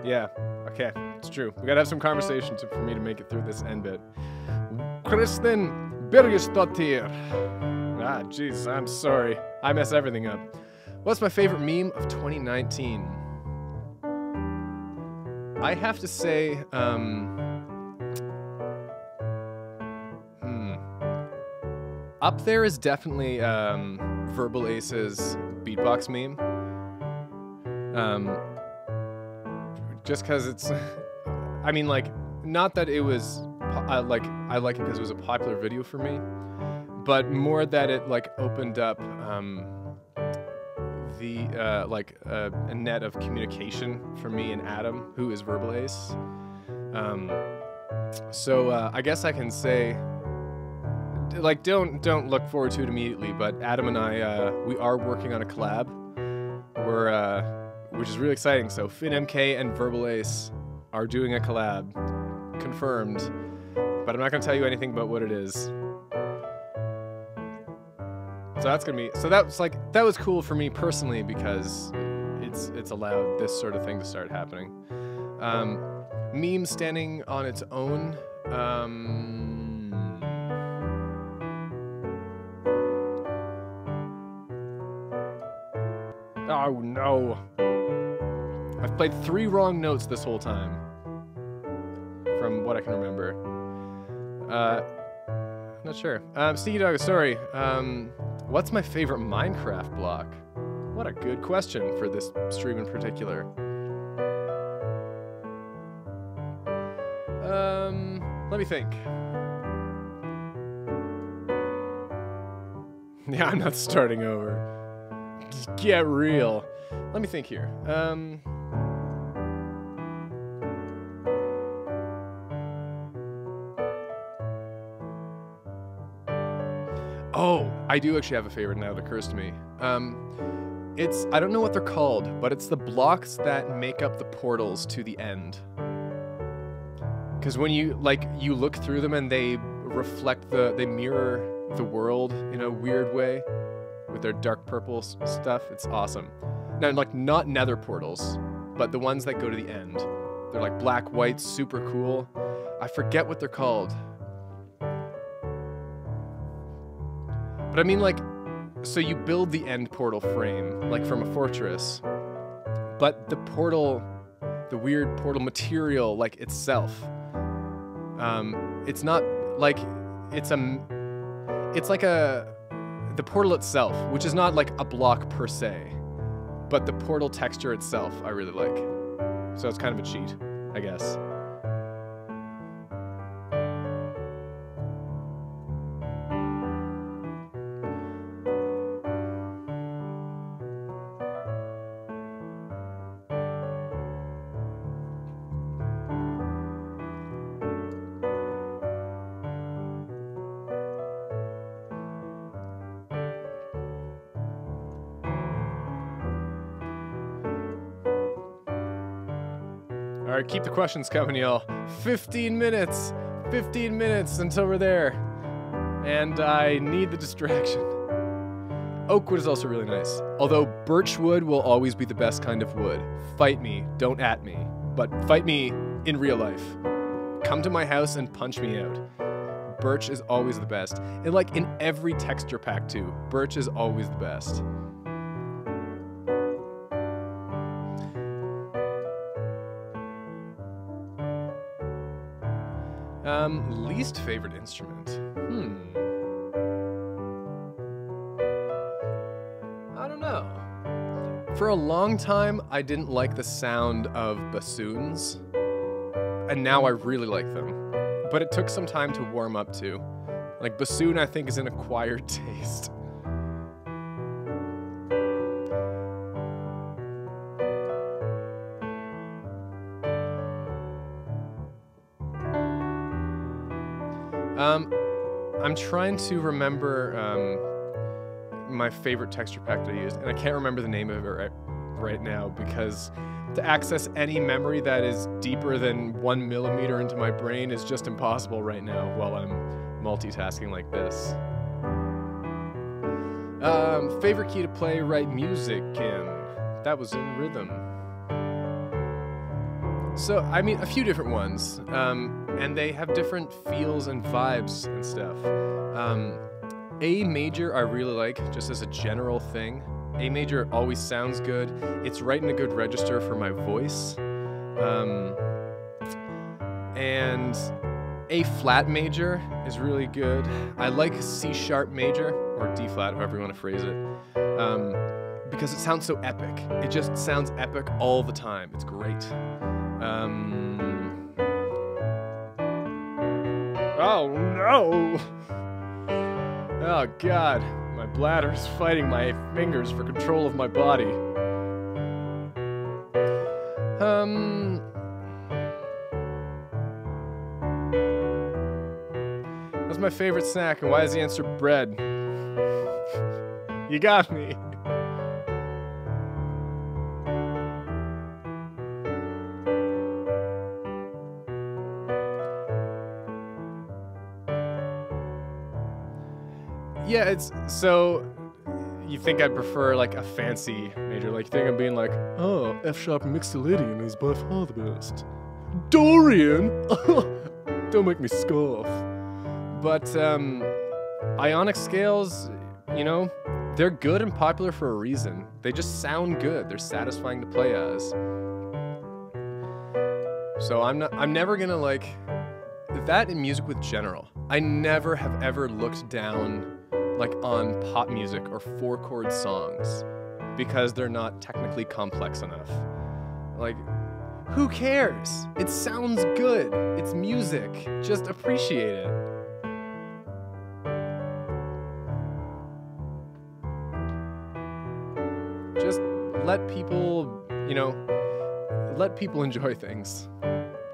Yeah, okay, it's true. We gotta have some conversations for me to make it through this end bit. Kristen Birgisdottir. Ah, jeez, I'm sorry. I mess everything up. What's my favorite meme of 2019? I have to say, up there is definitely Verbal Ace's beatbox meme. Just because it's, I mean, like, not that it was, I like it because it was a popular video for me, but more that it like opened up a net of communication for me and Adam, who is Verbal Ace. So I guess I can say, like, don't look forward to it immediately, but Adam and I, we are working on a collab. Which is really exciting. So FinMK and Verbal Ace are doing a collab, confirmed, but I'm not gonna tell you anything about what it is. So that's gonna be, so that's like, that was cool for me personally because it's allowed this sort of thing to start happening. Meme standing on its own. Oh no. I've played 3 wrong notes this whole time. From what I can remember. Not sure. Sneaky Dog, sorry. What's my favorite Minecraft block? What a good question for this stream in particular. Let me think. Yeah, I'm not starting over. Just get real. Let me think here. Oh, I do actually have a favorite now that occurs to me. It's, I don't know what they're called, but it's the blocks that make up the portals to the end. Because when you, like, you look through them and they reflect they mirror the world in a weird way with their dark purple stuff. It's awesome. Now, like, not nether portals, but the ones that go to the end. They're like black, white, super cool. I forget what they're called. But I mean, like, so you build the end portal frame, like from a fortress, but the portal, the weird portal material, like itself, it's not like, it's like the portal itself, which is not like a block per se, but the portal texture itself I really like. So it's kind of a cheat, I guess. All right, keep the questions coming, y'all. 15 minutes. 15 minutes until we're there. And I need the distraction. Oak wood is also really nice. Although birch wood will always be the best kind of wood. Fight me, don't at me. But fight me in real life. Come to my house and punch me out. Birch is always the best. And like in every texture pack too, birch is always the best. Least favorite instrument? I don't know. For a long time, I didn't like the sound of bassoons, and now I really like them. But it took some time to warm up to. Like, bassoon, I think, is an acquired taste. I'm trying to remember my favorite texture pack that I used, and I can't remember the name of it right now because to access any memory that is deeper than 1 millimeter into my brain is just impossible right now while I'm multitasking like this. Favorite key to play, write music in. That was in rhythm. So, I mean, a few different ones, and they have different feels and vibes and stuff. A major I really like, just as a general thing. A major always sounds good. It's right in a good register for my voice. And A flat major is really good. I like C sharp major, or D flat, however you want to phrase it, because it sounds so epic. It just sounds epic all the time. It's great. Oh no! Oh god, my bladder's fighting my fingers for control of my body. What's my favorite snack, and why is the answer bread? You got me. Yeah, it's so. You think I'd prefer like a fancy major? Like you think I'm being like, oh, F sharp Mixolydian is by far the best. Dorian, don't make me scoff. But ionic scales, you know, they're good and popular for a reason. They just sound good. They're satisfying to play as. So I'm never gonna like that in music with general. I never have ever looked down like on pop music or 4-chord songs because they're not technically complex enough. Like, who cares? It sounds good. It's music. Just appreciate it. Just let people, you know, let people enjoy things.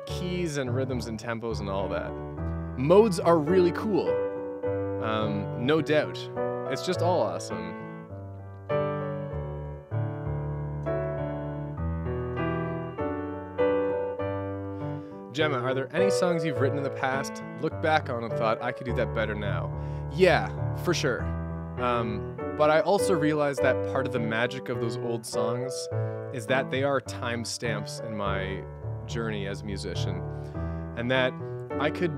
Keys and rhythms and tempos and all that. Modes are really cool. No doubt. It's just all awesome. Gemma, are there any songs you've written in the past, looked back on and thought, I could do that better now? Yeah, for sure. But I also realized that part of the magic of those old songs is that they are timestamps in my journey as a musician. And that I could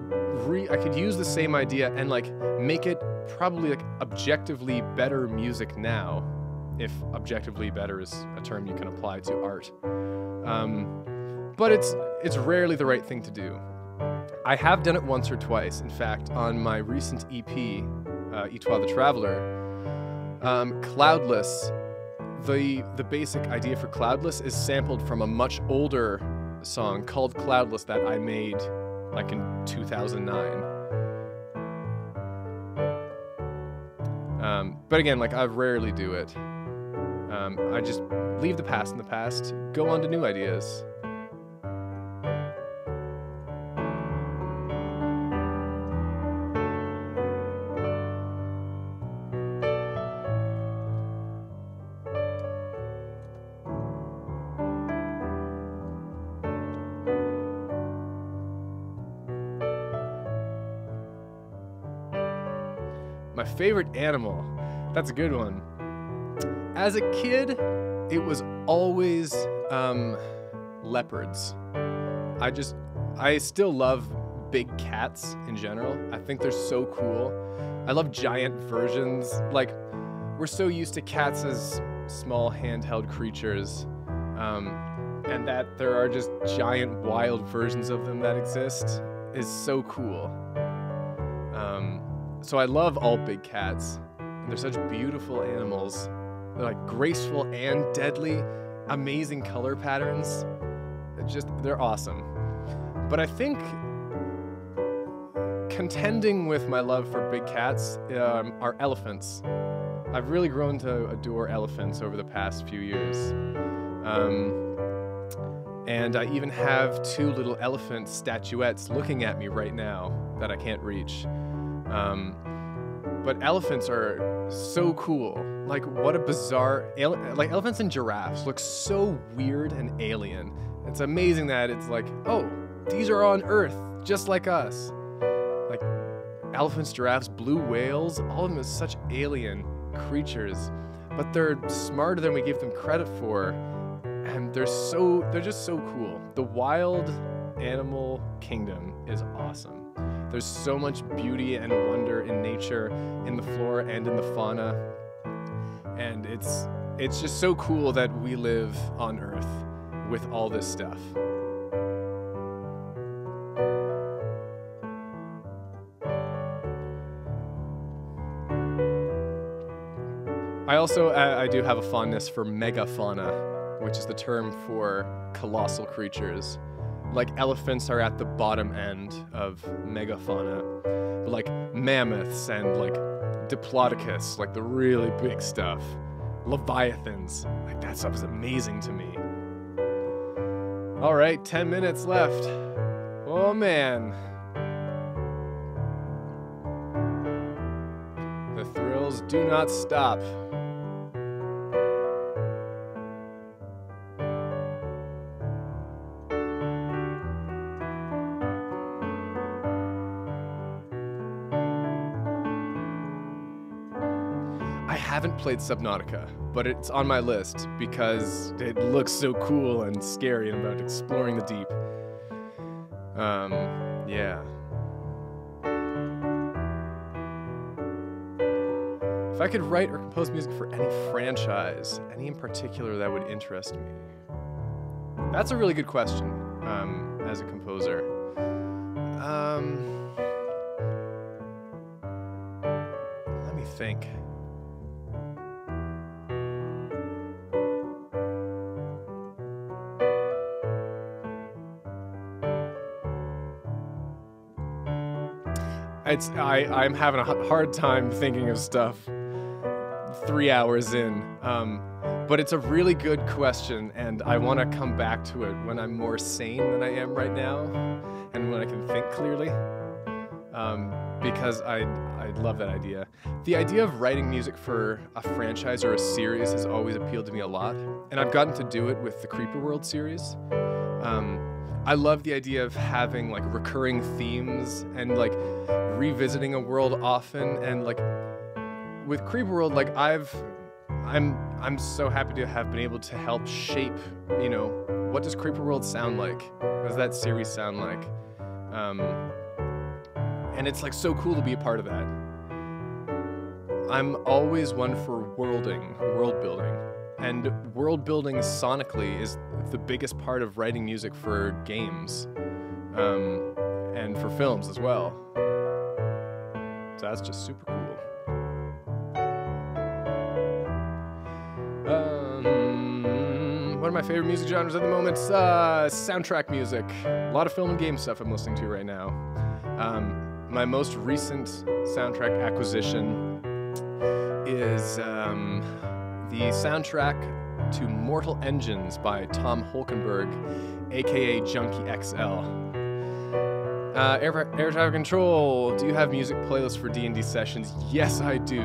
use the same idea and like make it probably like objectively better music now, if objectively better is a term you can apply to art. But it's rarely the right thing to do. I have done it once or twice. In fact, on my recent EP, Untitled Traveler, Cloudless, the basic idea for Cloudless is sampled from a much older song called Cloudless that I made like in 2009. But again, like I rarely do it. I just leave the past in the past, go on to new ideas. My favorite animal. That's a good one. As a kid, it was always leopards. I still love big cats in general. I think they're so cool. I love giant versions. Like, we're so used to cats as small handheld creatures, and that there are just giant wild versions of them that exist is so cool. So I love all big cats. And they're such beautiful animals. They're like graceful and deadly, amazing color patterns. They're awesome. But I think contending with my love for big cats are elephants. I've really grown to adore elephants over the past few years. And I even have 2 little elephant statuettes looking at me right now that I can't reach. But elephants are so cool. Like, what a bizarre... like, elephants and giraffes look so weird and alien. It's amazing that it's like, oh, these are on Earth, just like us. Like, elephants, giraffes, blue whales, all of them are such alien creatures. But they're smarter than we give them credit for. And they're just so cool. The wild animal kingdom is awesome. There's so much beauty and wonder in nature, in the flora and in the fauna. And it's just so cool that we live on Earth with all this stuff. I do have a fondness for megafauna, which is the term for colossal creatures. Like, elephants are at the bottom end of megafauna, but like mammoths and like diplodocus, like the really big stuff, leviathans, like that stuff is amazing to me. All right, 10 minutes left. Oh man. The thrills do not stop. I haven't played Subnautica, but it's on my list because it looks so cool and scary and about exploring the deep. Yeah. If I could write or compose music for any franchise, any in particular that would interest me? That's a really good question, as a composer. Let me think. I'm having a hard time thinking of stuff 3 hours in, but it's a really good question, and I want to come back to it when I'm more sane than I am right now, and when I can think clearly, because I love that idea. The idea of writing music for a franchise or a series has always appealed to me a lot, and I've gotten to do it with the Creeper World series. I love the idea of having like recurring themes and like revisiting a world often, and like with Creeper World, like I'm so happy to have been able to help shape, you know, what does Creeper World sound like? What does that series sound like? And it's like so cool to be a part of that. I'm always one for world building. And world building sonically is the biggest part of writing music for games, and for films as well. So that's just super cool. One of my favorite music genres at the moment is soundtrack music. A lot of film and game stuff I'm listening to right now. My most recent soundtrack acquisition is the soundtrack to Mortal Engines by Tom Holkenberg, aka Junkie XL. Air traffic control, do you have music playlists for D&D sessions? Yes, I do.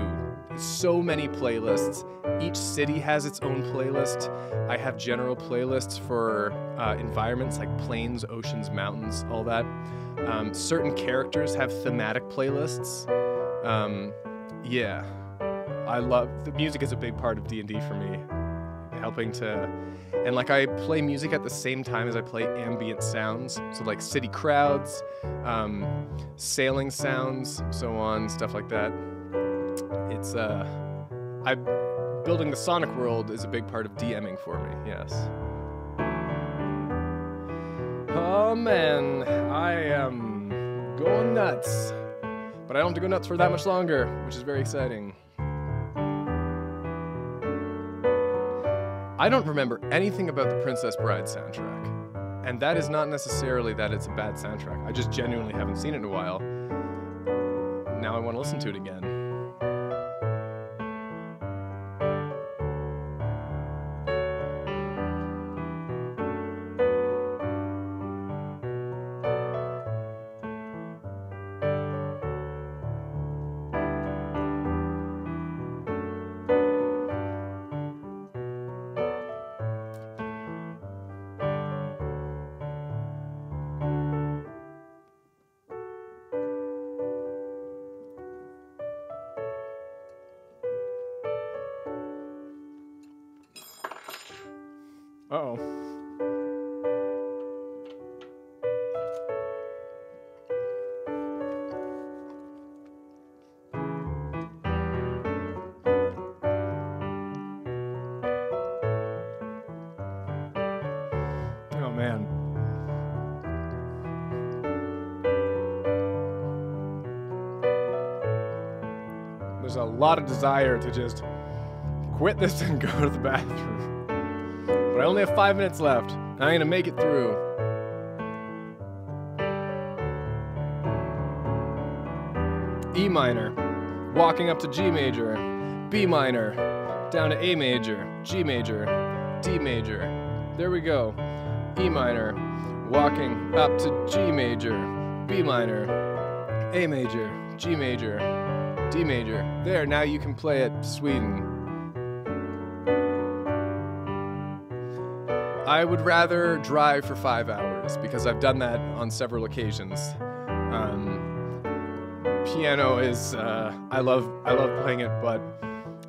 So many playlists. Each city has its own playlist. I have general playlists for environments like plains, oceans, mountains, all that. Certain characters have thematic playlists. Yeah. I love, the music is a big part of D&D for me. Helping to, and like I play music at the same time as I play ambient sounds. So like city crowds, sailing sounds, so on, stuff like that. It's, building the sonic world is a big part of DMing for me, yes. Oh man, I am going nuts. But I don't have to go nuts for that much longer, which is very exciting. I don't remember anything about the Princess Bride soundtrack. And that is not necessarily that it's a bad soundtrack. I just genuinely haven't seen it in a while. Now I want to listen to it again. Uh-oh. Oh, man. There's a lot of desire to just quit this and go to the bathroom. But I only have 5 minutes left. I'm gonna make it through. E minor, walking up to G major, B minor, down to A major, G major, D major. There we go. E minor, walking up to G major, B minor, A major, G major, D major. There, now you can play it Sweden. I would rather drive for 5 hours because I've done that on several occasions. Piano is, I love playing it, but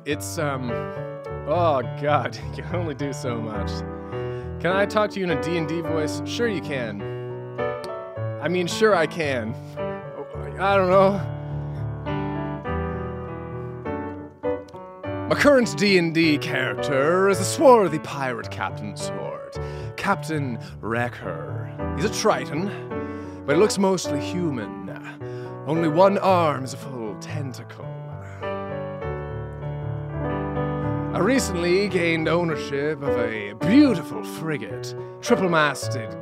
it's, oh God, you can only do so much. Can I talk to you in a D&D voice? Sure you can. I mean, sure I can. I don't know. My current D&D character is a swarthy pirate Captain Sword, Captain Wrecker. He's a Triton, but he looks mostly human. Only one arm is a full tentacle. I recently gained ownership of a beautiful frigate, triple-masted,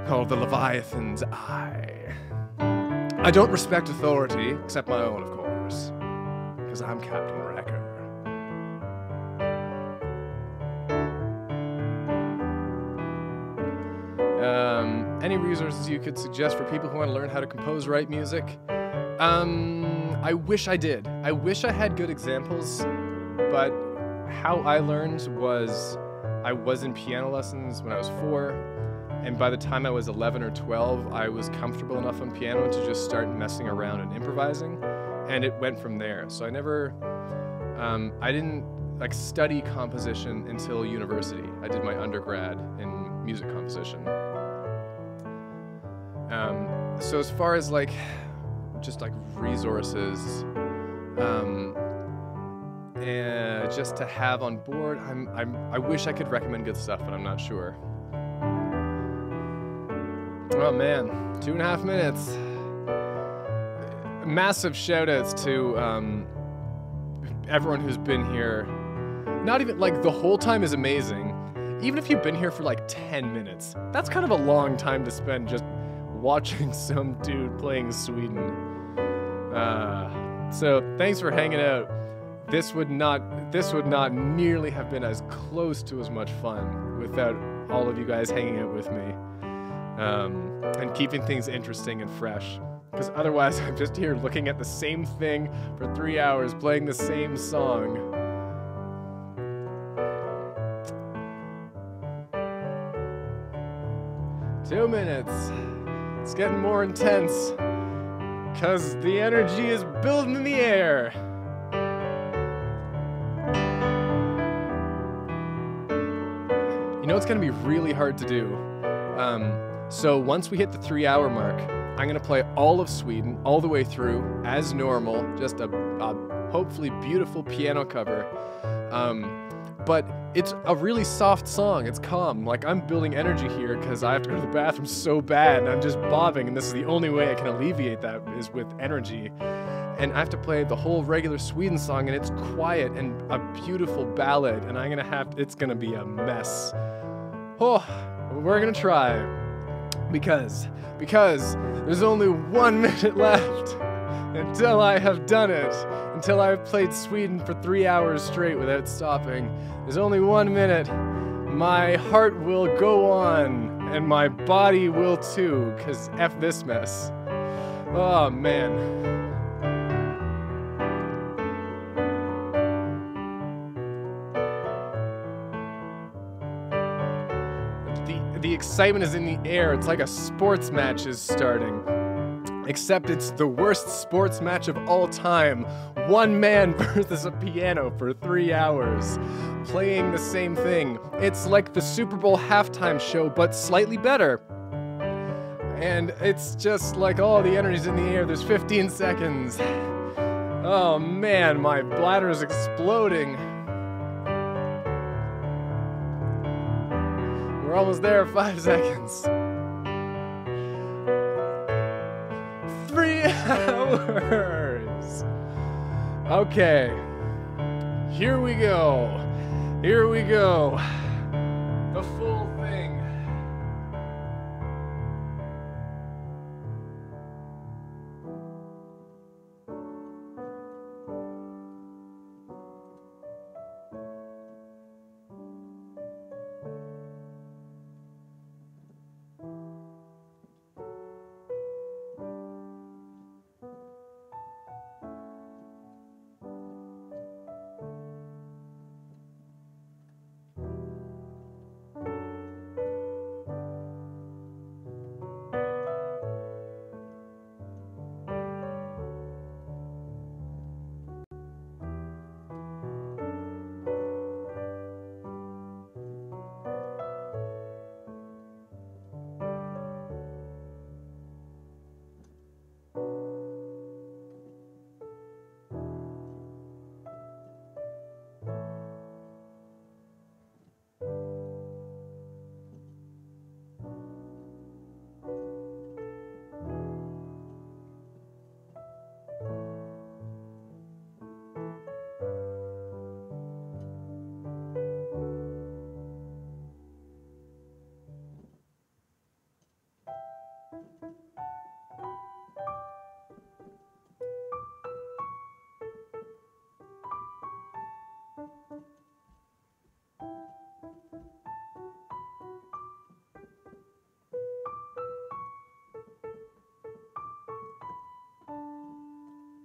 called the Leviathan's Eye. I don't respect authority, except my own, of course, because I'm Captain Wrecker. Any resources you could suggest for people who want to learn how to compose, write music? I wish I did. I wish I had good examples, but how I learned was I was in piano lessons when I was 4, and by the time I was 11 or 12, I was comfortable enough on piano to just start messing around and improvising, and it went from there. So I never, I didn't like study composition until university. I did my undergrad in music composition. So as far as like, just like resources, and just to have on board, I wish I could recommend good stuff, but I'm not sure. Oh man, 2.5 minutes. Massive shout outs to everyone who's been here. Not even like the whole time is amazing. Even if you've been here for like 10 minutes, that's kind of a long time to spend just watching some dude playing Sweden. So thanks for hanging out. This would not nearly have been as close to as much fun without all of you guys hanging out with me, and keeping things interesting and fresh. Because otherwise I'm just here looking at the same thing for 3 hours, playing the same song. Two minutes. It's getting more intense, because the energy is building in the air. You know it's going to be really hard to do? So once we hit the 3 hour mark, I'm going to play all of Sweden, all the way through, as normal, just a hopefully beautiful piano cover. But it's a really soft song. It's calm. Like, I'm building energy here because I have to go to the bathroom so bad and I'm just bobbing, and this is the only way I can alleviate that is with energy. And I have to play the whole regular Sweden song, and it's quiet and a beautiful ballad, and it's gonna be a mess. Oh, we're gonna try. Because there's only 1 minute left until I have done it. Until I've played Sweden for 3 hours straight without stopping. There's only 1 minute. My heart will go on, and my body will too, because F this mess. Oh, man. The excitement is in the air. It's like a sports match is starting. Except it's the worst sports match of all time. one man versus a piano for 3 hours, playing the same thing. It's like the Super Bowl halftime show, but slightly better. And it's just like, oh, the energy's in the air. There's 15 seconds. Oh man, my bladder is exploding. We're almost there, 5 seconds. 3 hours. Okay. Here we go. Here we go. The full thing.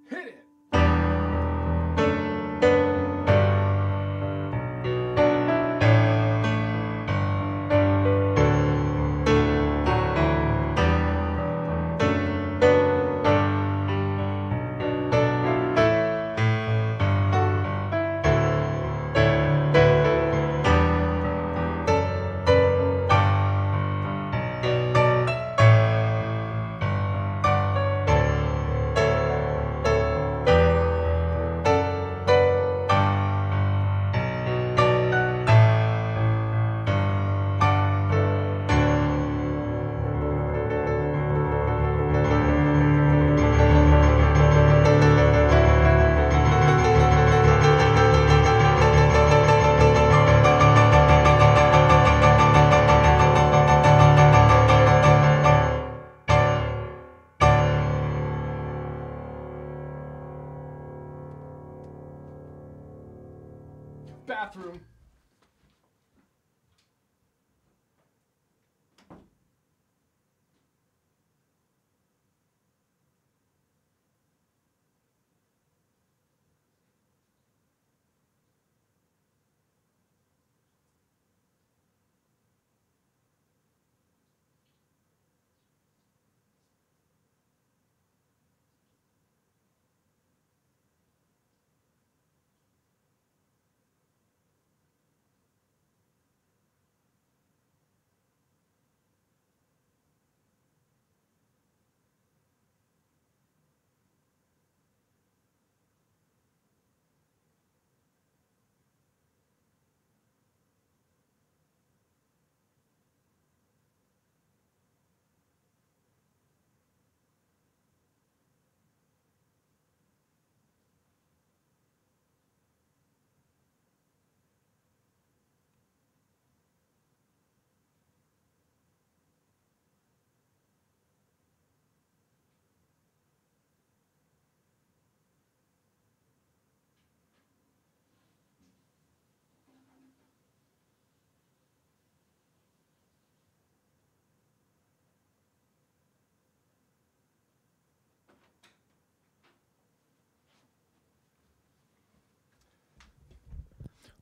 Hit it! Bathroom.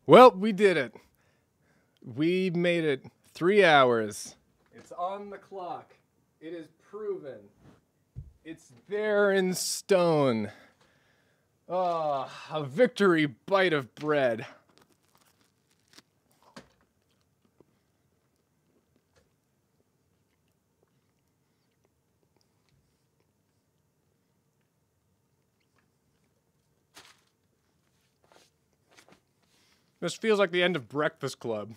Well, we did it. We made it 3 hours. It's on the clock. It is proven. It's there in stone. Oh, a victory bite of bread. This feels like the end of Breakfast Club.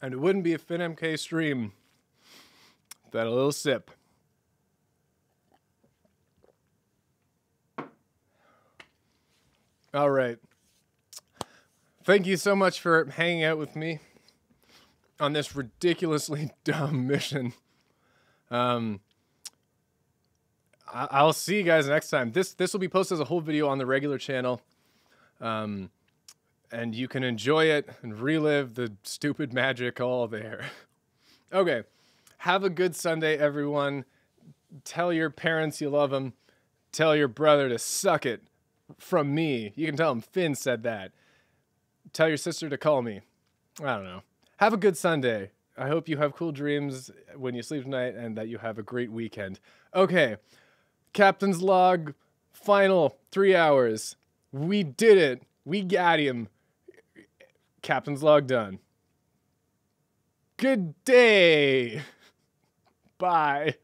And it wouldn't be a FinMK stream without a little sip. All right. Thank you so much for hanging out with me on this ridiculously dumb mission. I'll see you guys next time. This will be posted as a whole video on the regular channel. And you can enjoy it and relive the stupid magic all there. Okay. Have a good Sunday, everyone. Tell your parents you love them. Tell your brother to suck it from me. You can tell him Finn said that. Tell your sister to call me. I don't know. Have a good Sunday. I hope you have cool dreams when you sleep tonight and that you have a great weekend. Okay. Captain's log. Final 3 hours. We did it. We got him. Captain's log done. Good day. Bye.